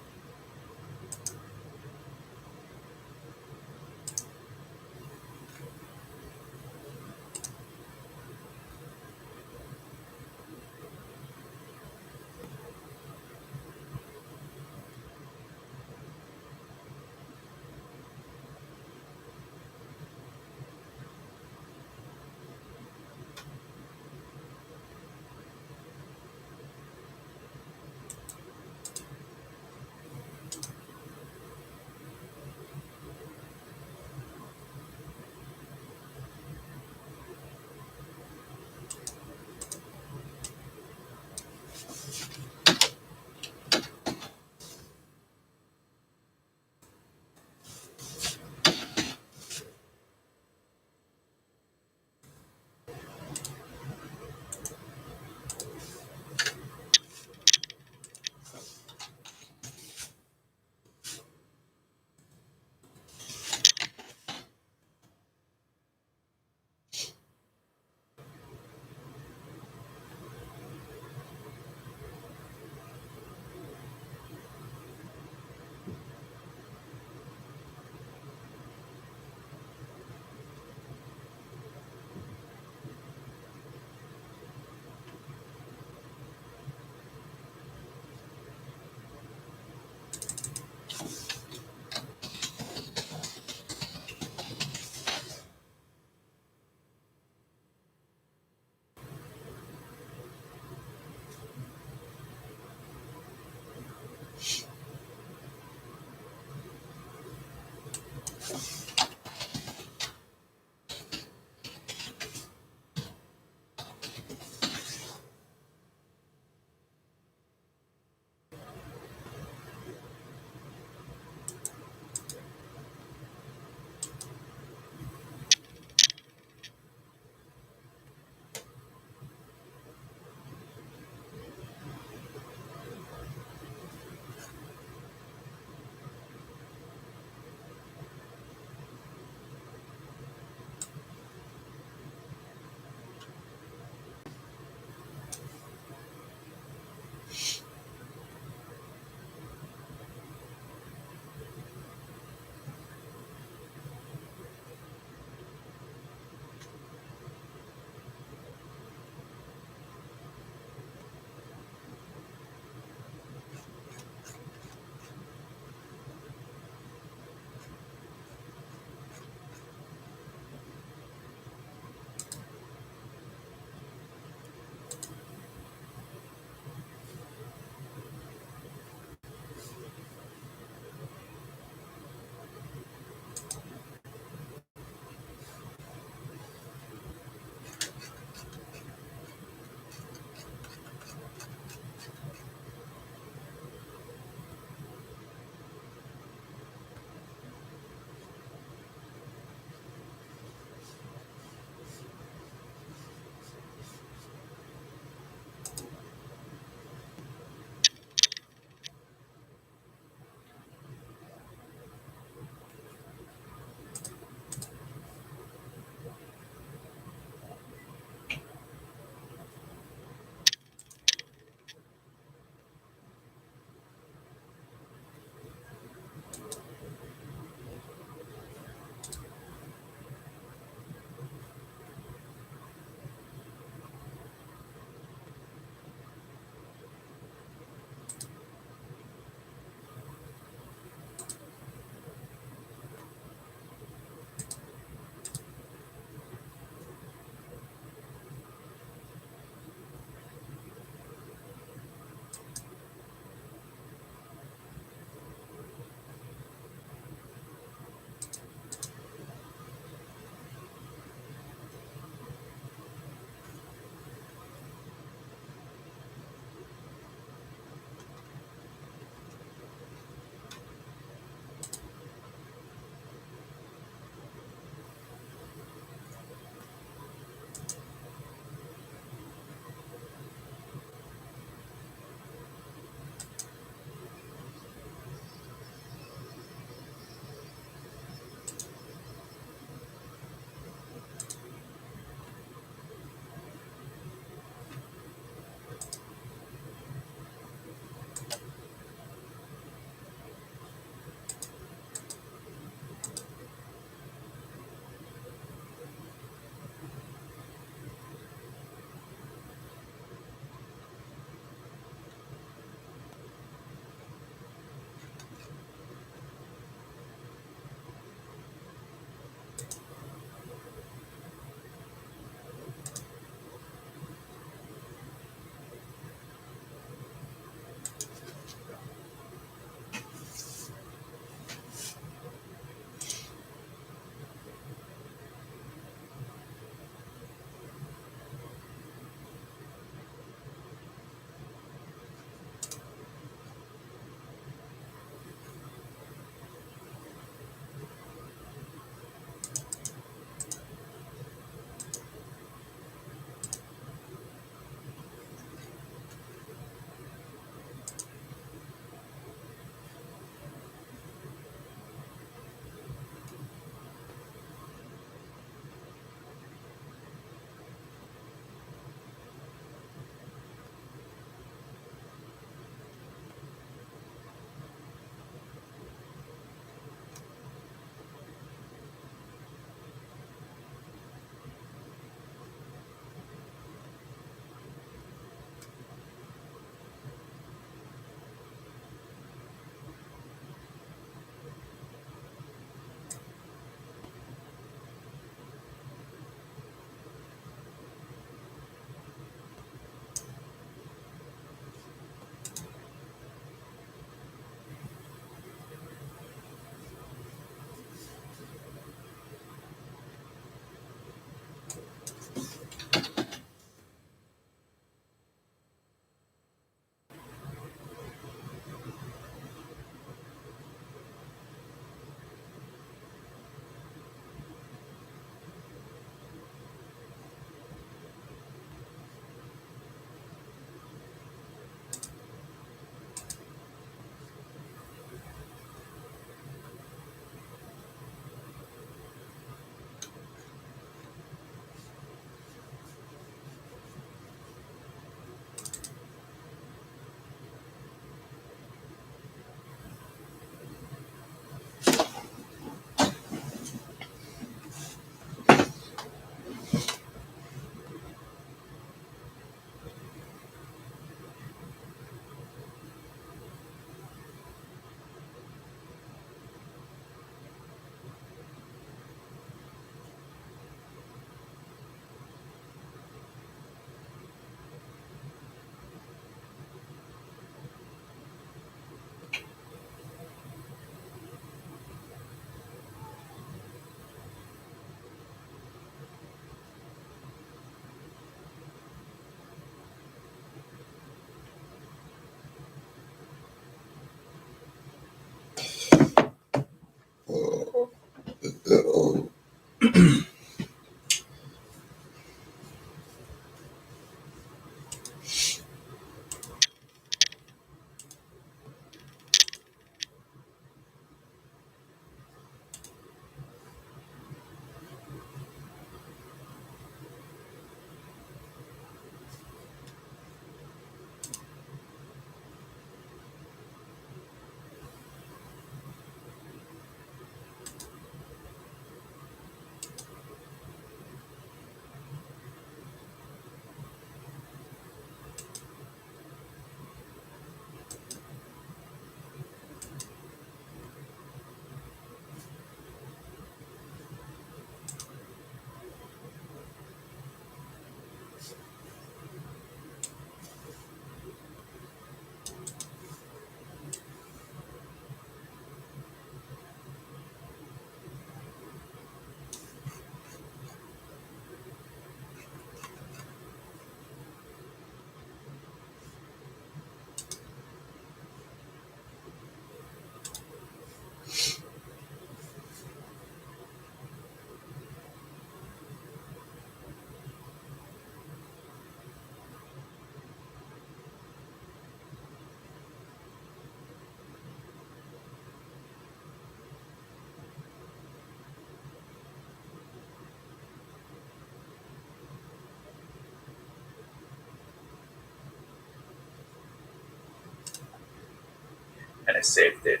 [SPEAKER 8] And I saved it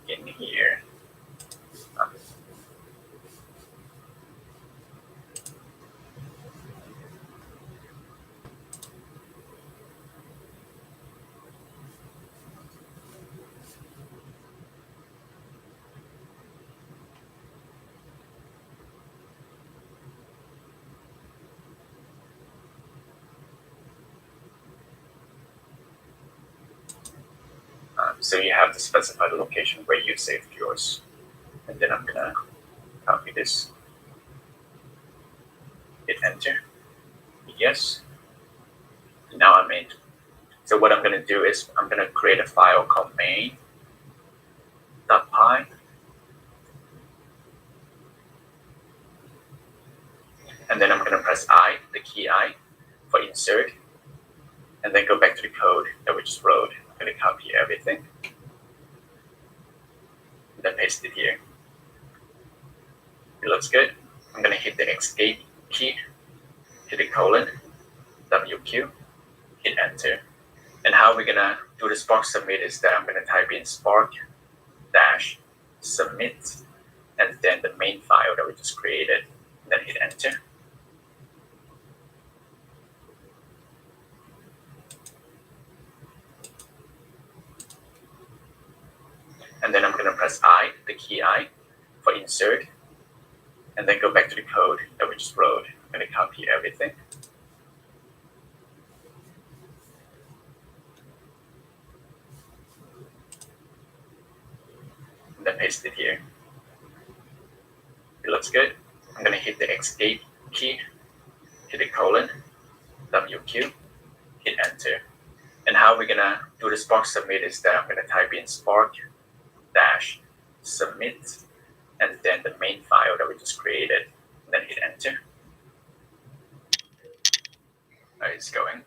[SPEAKER 8] in here. So you have to specify the location where you saved yours. And then I'm gonna copy this, hit enter, yes. Now I'm in. So what I'm gonna do is I'm gonna create a file called main.py. And then I'm gonna press I, the key I, for insert, and then go back to the code that we just wrote. I'm gonna copy everything, and then paste it here. It looks good. I'm gonna hit the escape key, hit the colon, WQ, hit enter. And how we're gonna do the Spark submit is that I'm gonna type in spark dash submit, and then the main file that we just created, and then hit enter. And then I'm gonna press I, the key I, for insert, and then go back to the code that we just wrote. I'm gonna copy everything. And then paste it here. It looks good. I'm gonna hit the escape key, hit a colon, WQ, hit enter. And how we're gonna do the Spark submit is that I'm gonna type in Spark dash submit and then the main file that we just created, and then hit enter. All right, it's going.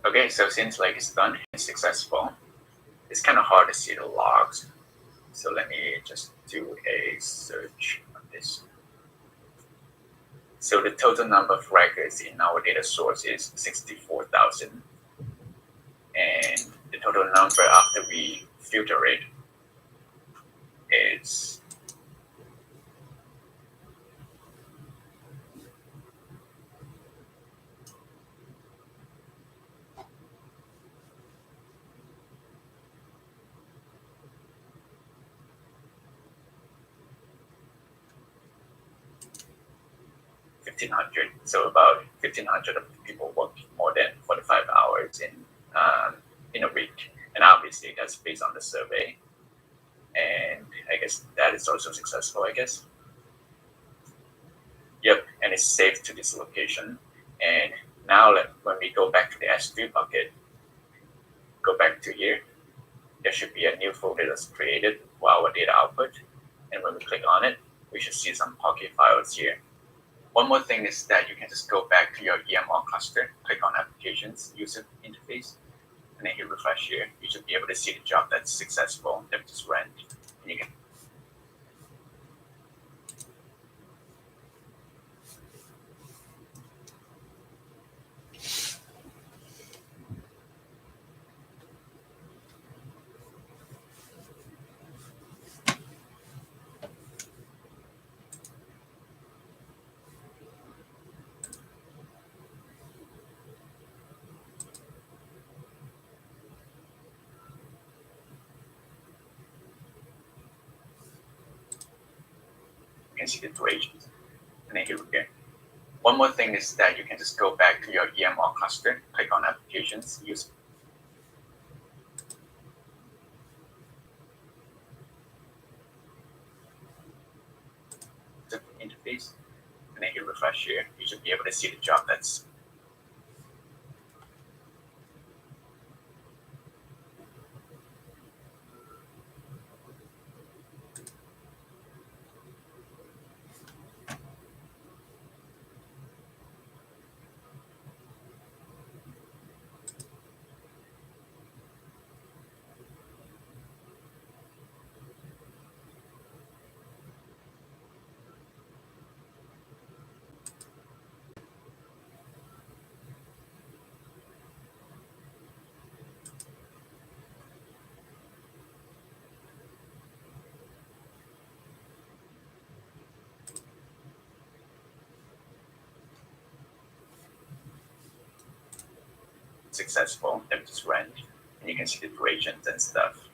[SPEAKER 8] Okay, so since like it's done, it's successful. It's kind of hard to see the logs. So let me just do a search on this. So the total number of records in our data source is 64,000. And the total number after we filter it is $1,500. So about 1,500 of people work more than 45 hours in a week. And obviously that's based on the survey. And I guess that is also successful, I guess. Yep, and it's saved to this location. And now when we go back to the S3 bucket, go back to here, there should be a new folder that's created for our data output. And when we click on it, we should see some Pocket files here. One more thing is that you can just go back to your EMR cluster, click on Applications, User Interface, and then hit refresh here. You should be able to see the job that's successful that we just ran. And you can see the duration. And then here we go. One more thing is that you can just go back to your EMR cluster, click on applications, use the interface, and then you refresh here. You should be able to see the job that's successful. Then just run, and you can see the durations and stuff.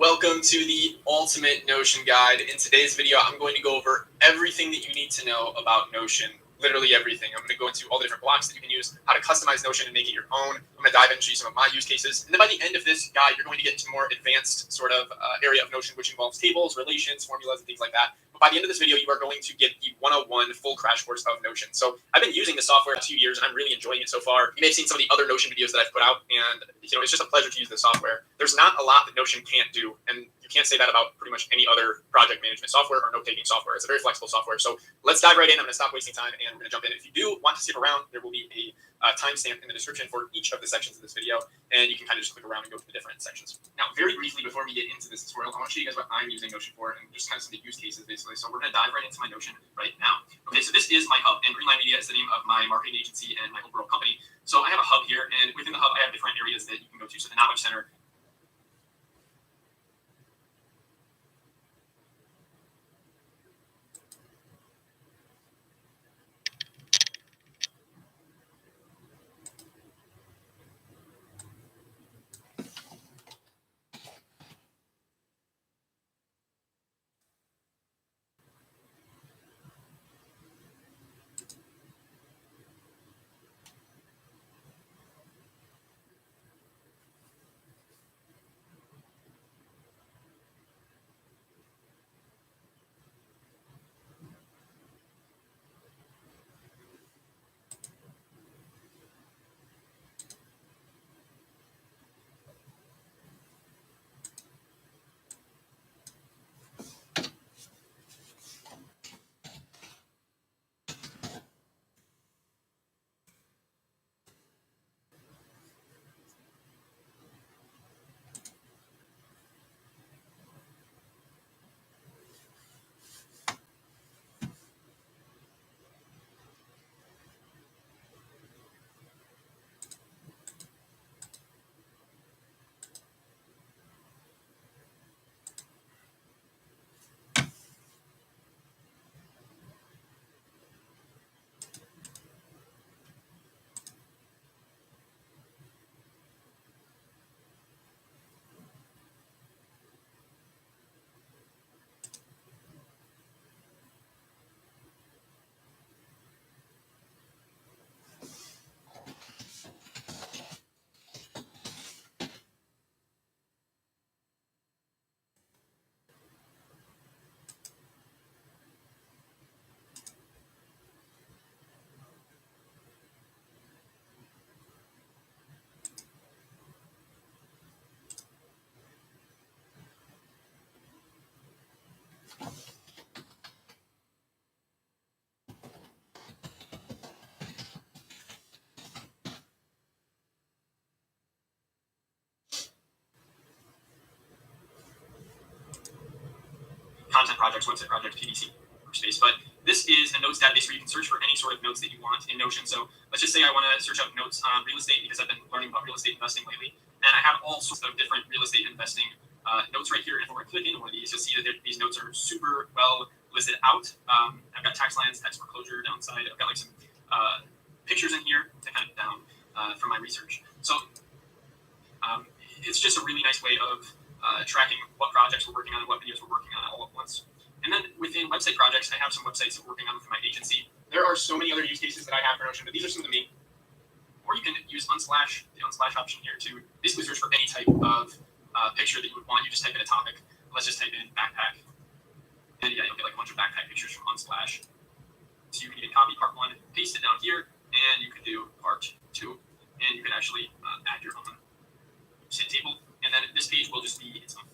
[SPEAKER 11] Welcome to the Ultimate Notion Guide. In today's video, I'm going to go over everything that you need to know about Notion. Literally everything. I'm going to go into all the different blocks that you can use, how to customize Notion and make it your own. I'm going to dive into some of my use cases. And then by the end of this guide, you're going to get to more advanced sort of area of Notion, which involves tables, relations, formulas, and things like that. But by the end of this video, you are going to get the 101 full crash course of Notion. So I've been using the software for 2 years, and I'm really enjoying it so far. You may have seen some of the other Notion videos that I've put out, and it's just a pleasure to use the software. There's not a lot that Notion can't do, and you can't say that about pretty much any other project management software or note-taking software. It's a very flexible software. So let's dive right in. I'm going to stop wasting time, and we're going to jump in. If you do want to skip around, there will be a timestamp in the description for each of the sections of this video, and you can kind of just click around and go to the different sections. Now, very briefly, before we get into this tutorial, I want to show you guys what I'm using Notion for, and just kind of some of the use cases, basically. So we're going to dive right into my Notion right now. Okay, so this is my hub, and Greenline Media is the name of my marketing agency and my overall company. So I have a hub here, and within the hub, I have different areas that you can go to. So the Knowledge Center. Content projects, website projects, PDC workspace. But this is a notes database where you can search for any sort of notes that you want in Notion. So let's just say I want to search up notes on real estate because I've been learning about real estate investing lately. And I have all sorts of different real estate investing notes right here. And if I click into one of these, you'll see that these notes are super well listed out. I've got tax lands, tax foreclosure downside. I've got like some pictures in here to kind of down from my research. So it's just a really nice way of tracking what projects we're working on and what videos we're working on all at once. And then within website projects, I have some websites that we're working on with my agency. There are so many other use cases that I have for Notion, but these are some of the main. Or you can use Unsplash, the Unsplash option here to basically search for any type of picture that you would want. You just type in a topic. Let's just type in backpack. And yeah, you'll get like a bunch of backpack pictures from Unsplash. So you can even copy part 1, paste it down here, and you could do part 2. And you can actually add your own sit table. And then this page will just be its own.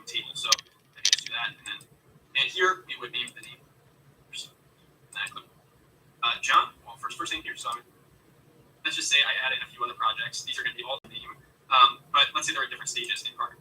[SPEAKER 11] Table. So I can just do that, and here it would name the name. And I click John. Well, first name here. So let's just say I add in a few other projects. These are going to be all the name, but let's say they're at different stages in progress.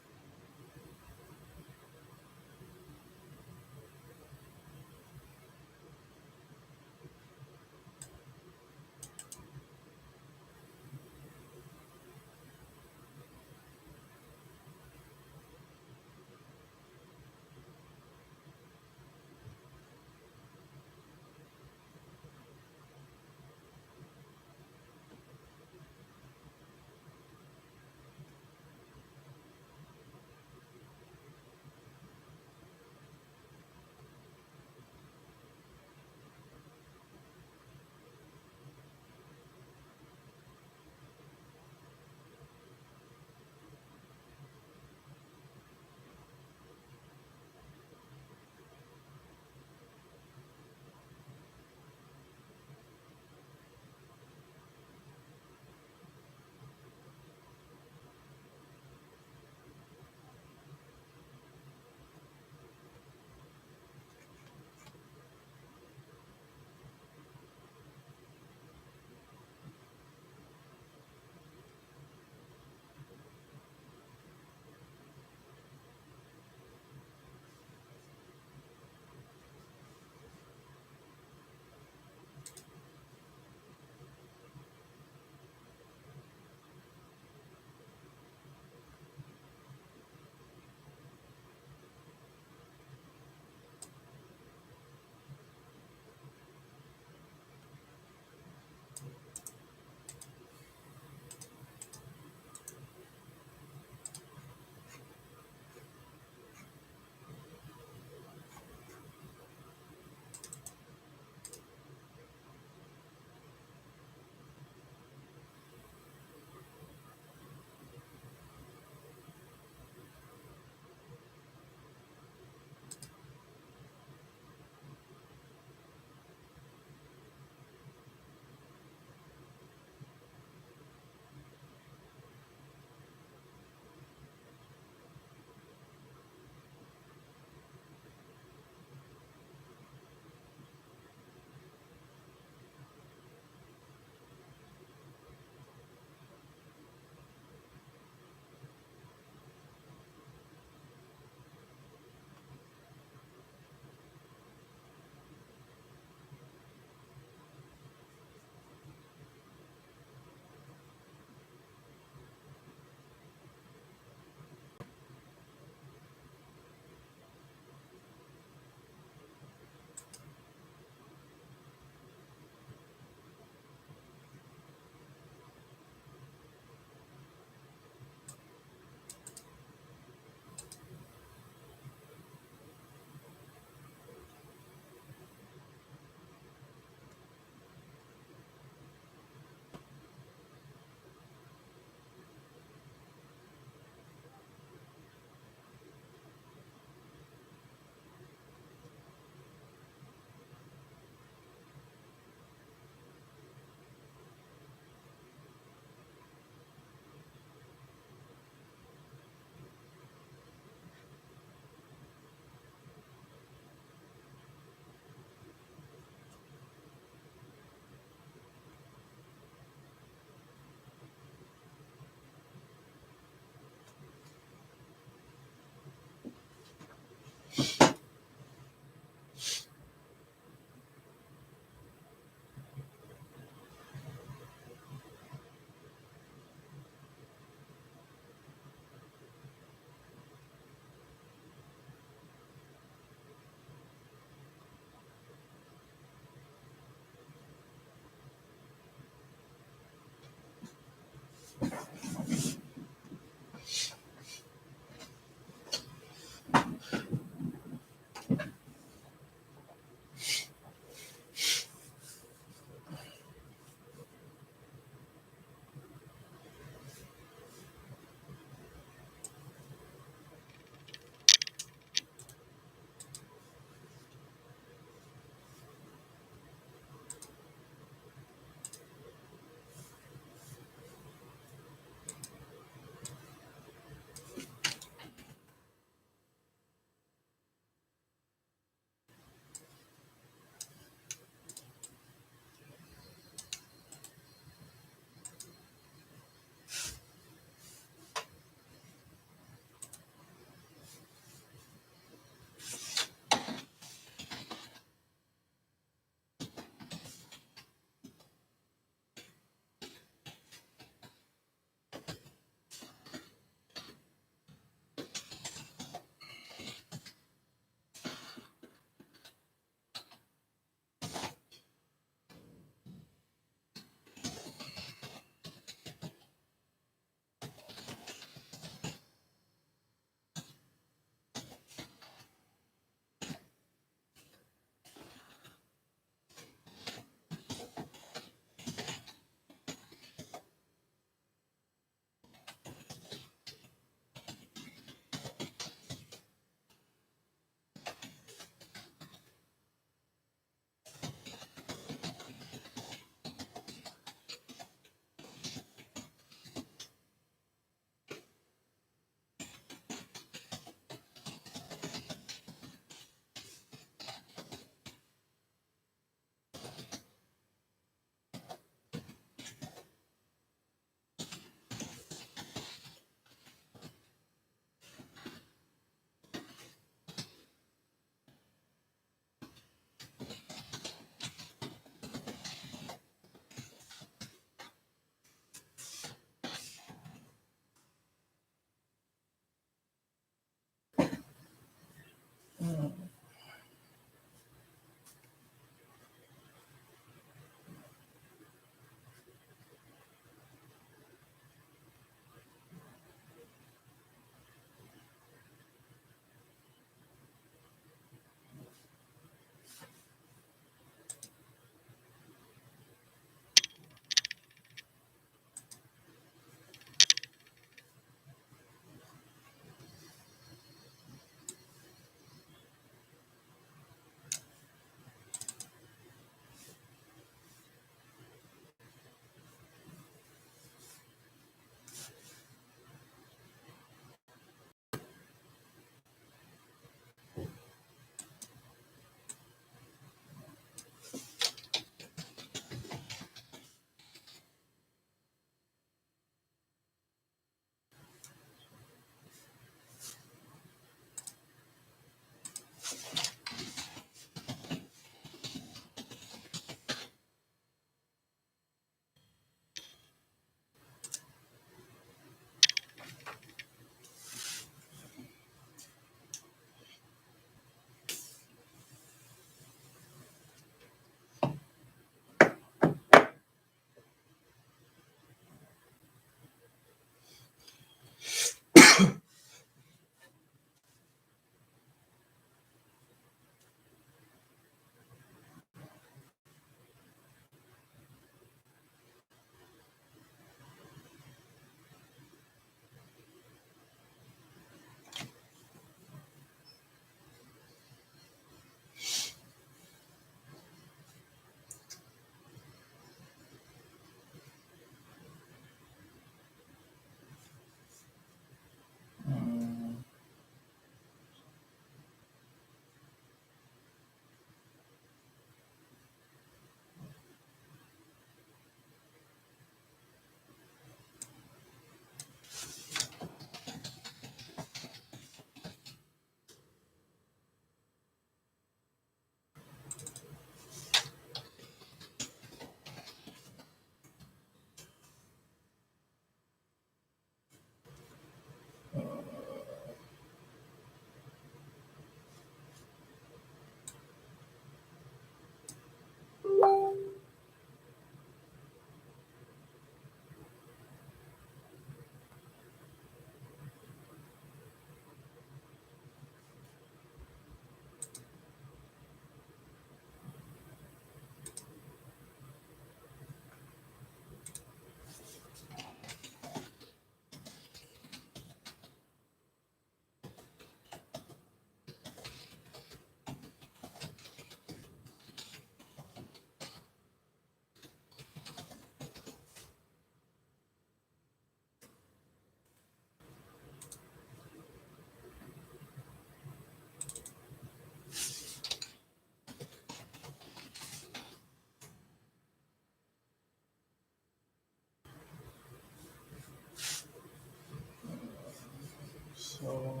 [SPEAKER 1] So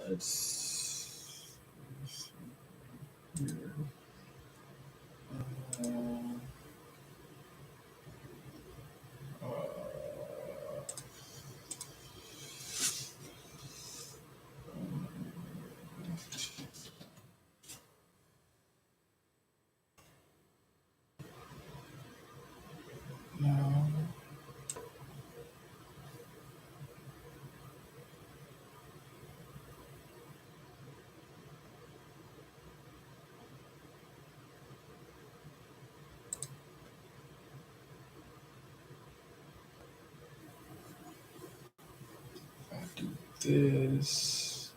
[SPEAKER 1] let's see here. Now, I do this.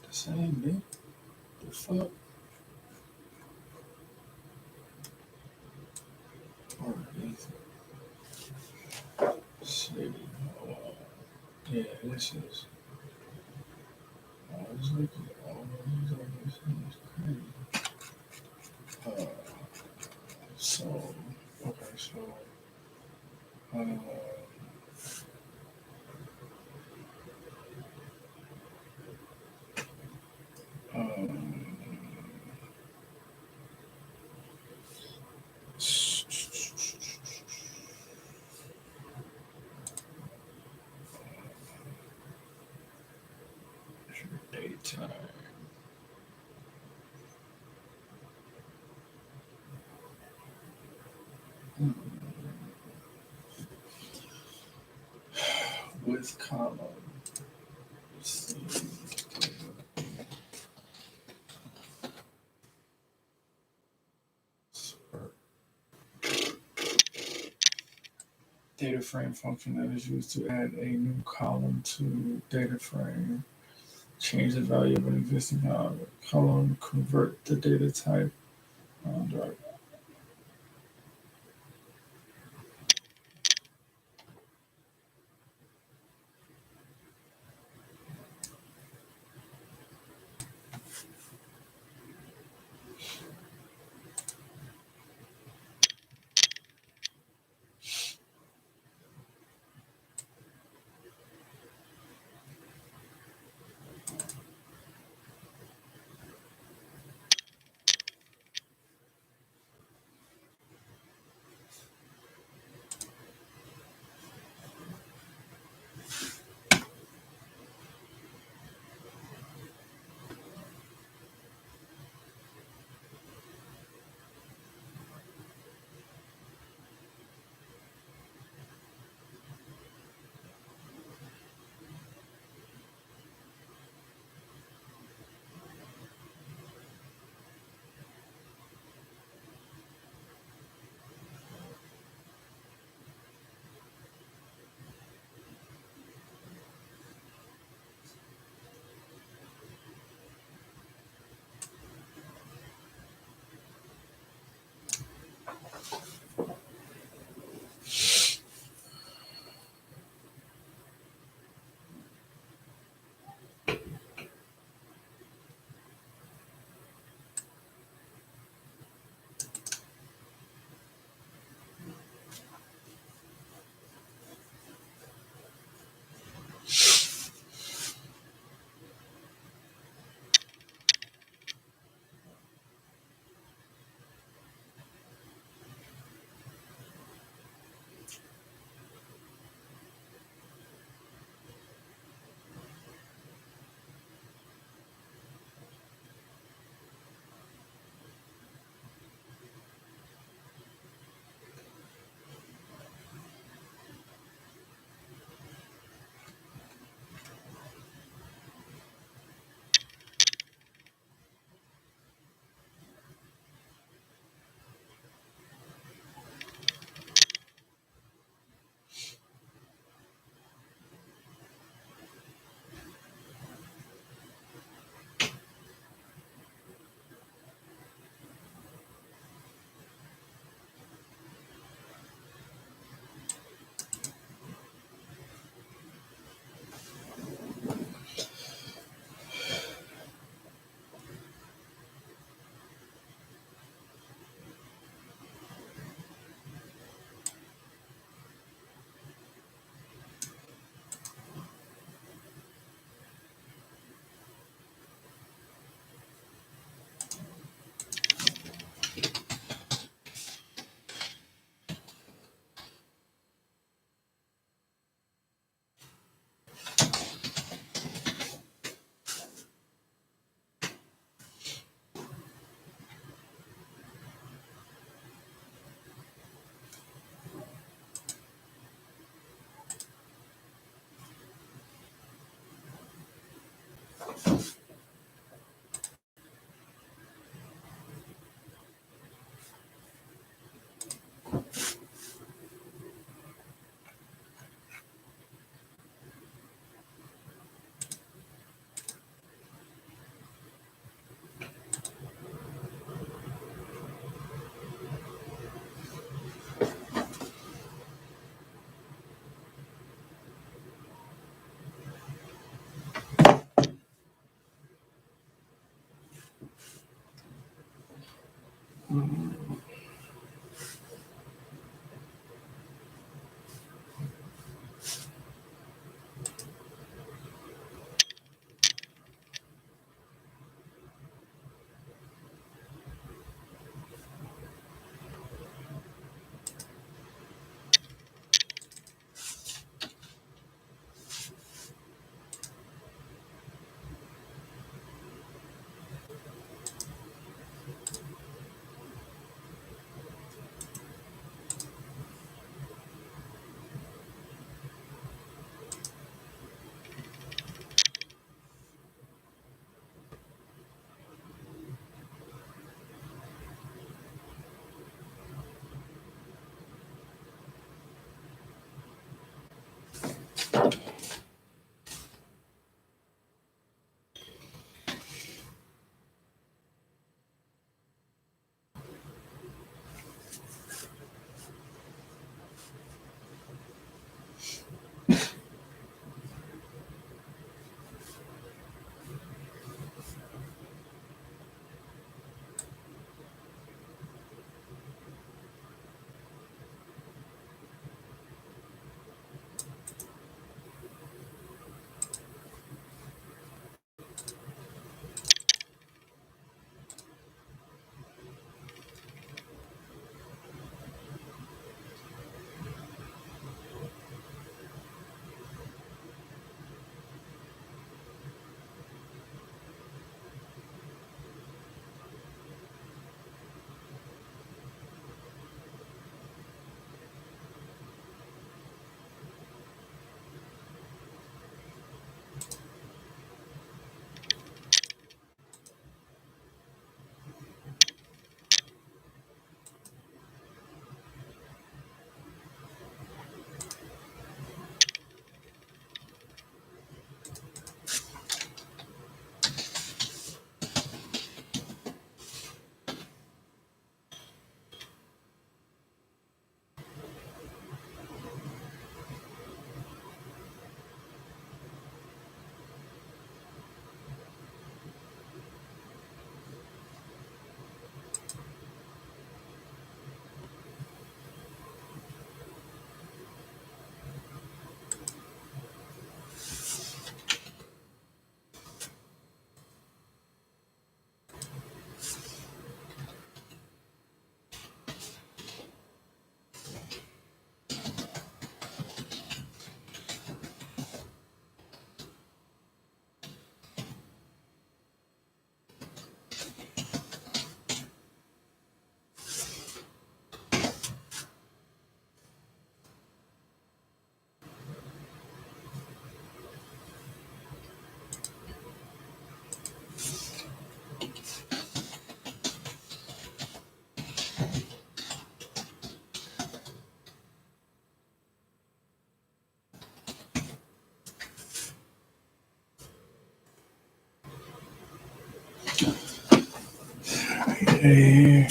[SPEAKER 1] The same, man. The fuck? Or is it? See. Yeah, this is. I was looking at all of these other things. Crazy. So, okay, so. Um, um, daytime. With column. Let's see. Data frame function that is used to add a new column to data frame. Change the value of an existing column, convert the data type Dark. Okay.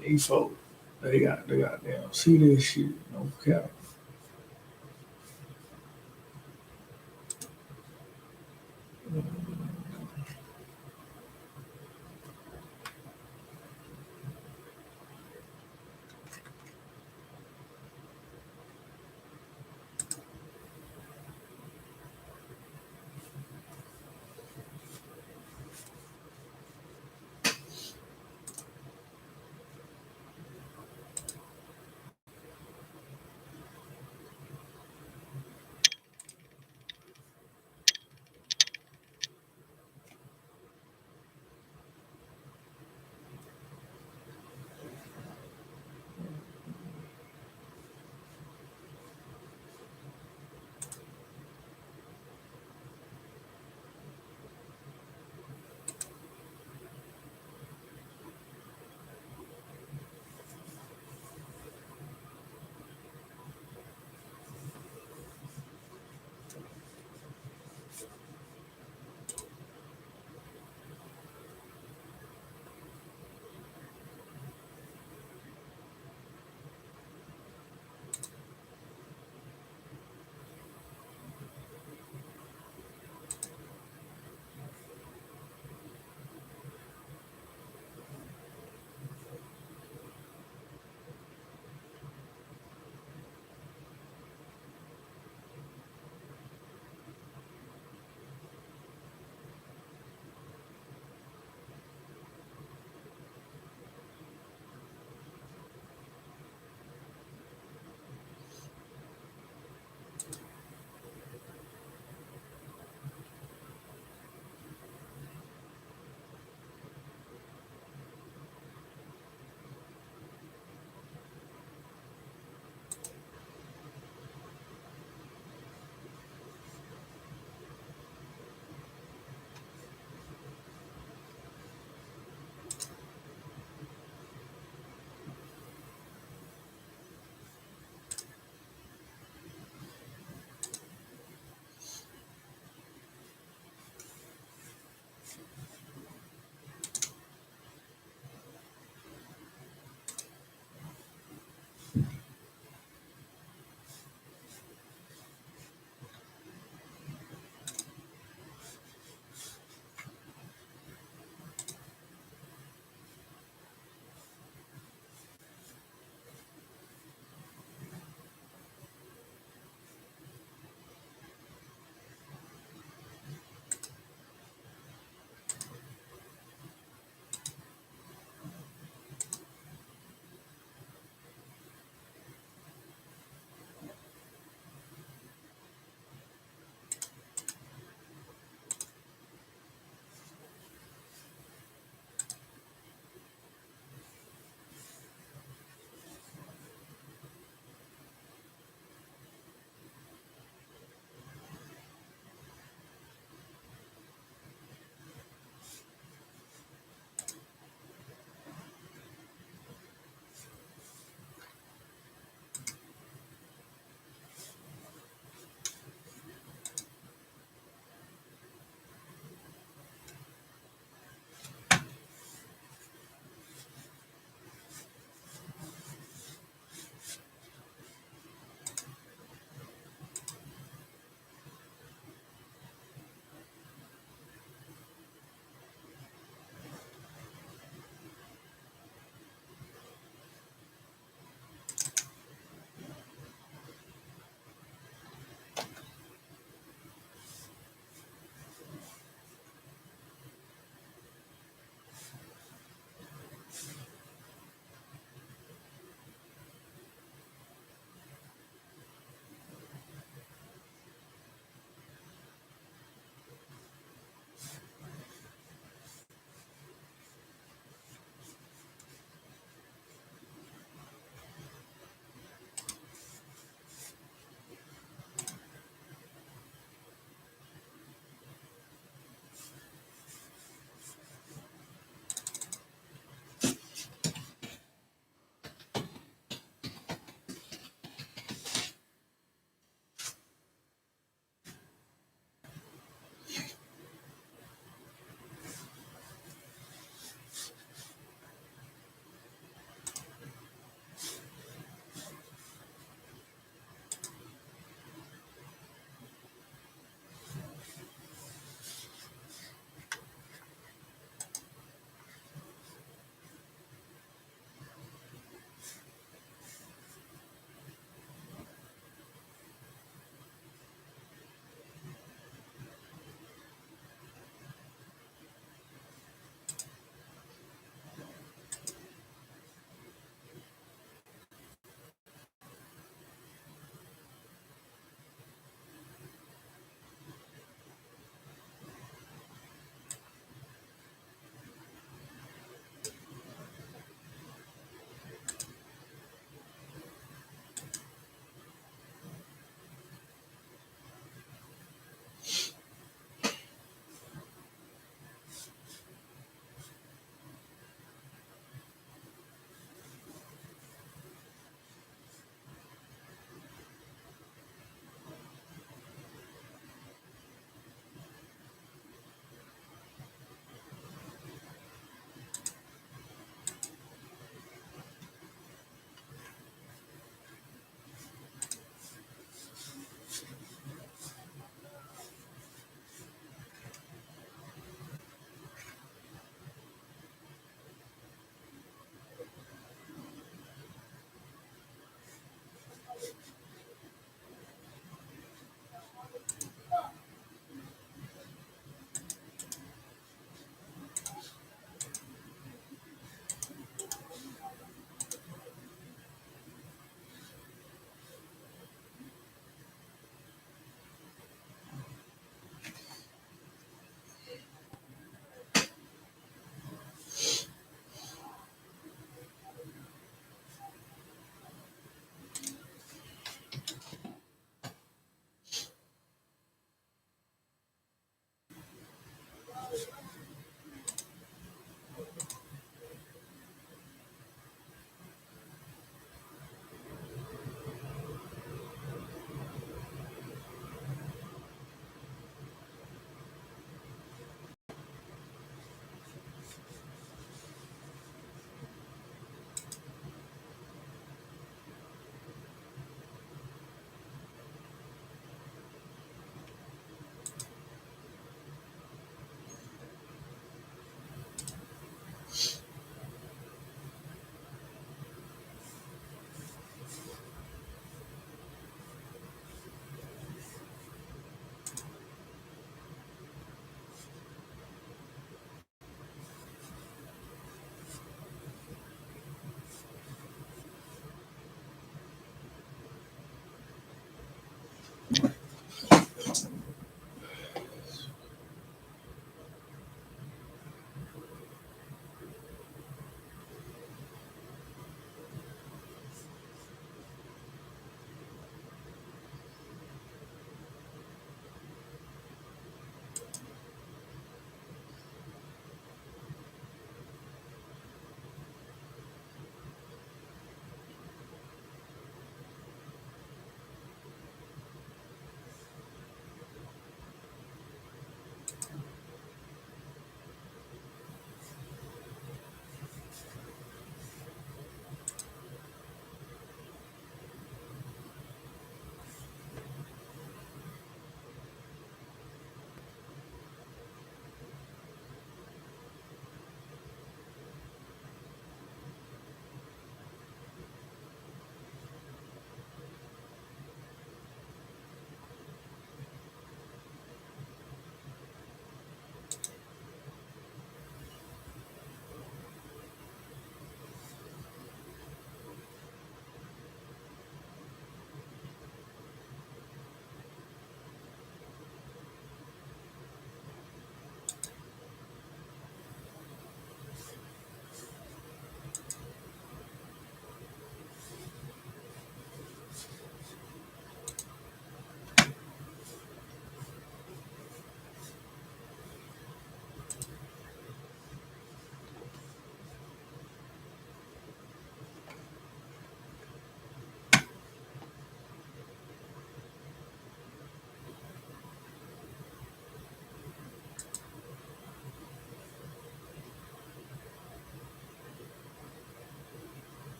[SPEAKER 1] Man, these folks, they got damn see this shit. No cap.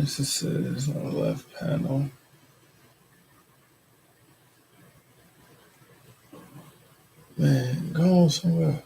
[SPEAKER 1] instances on the left panel. Man, go on somewhere.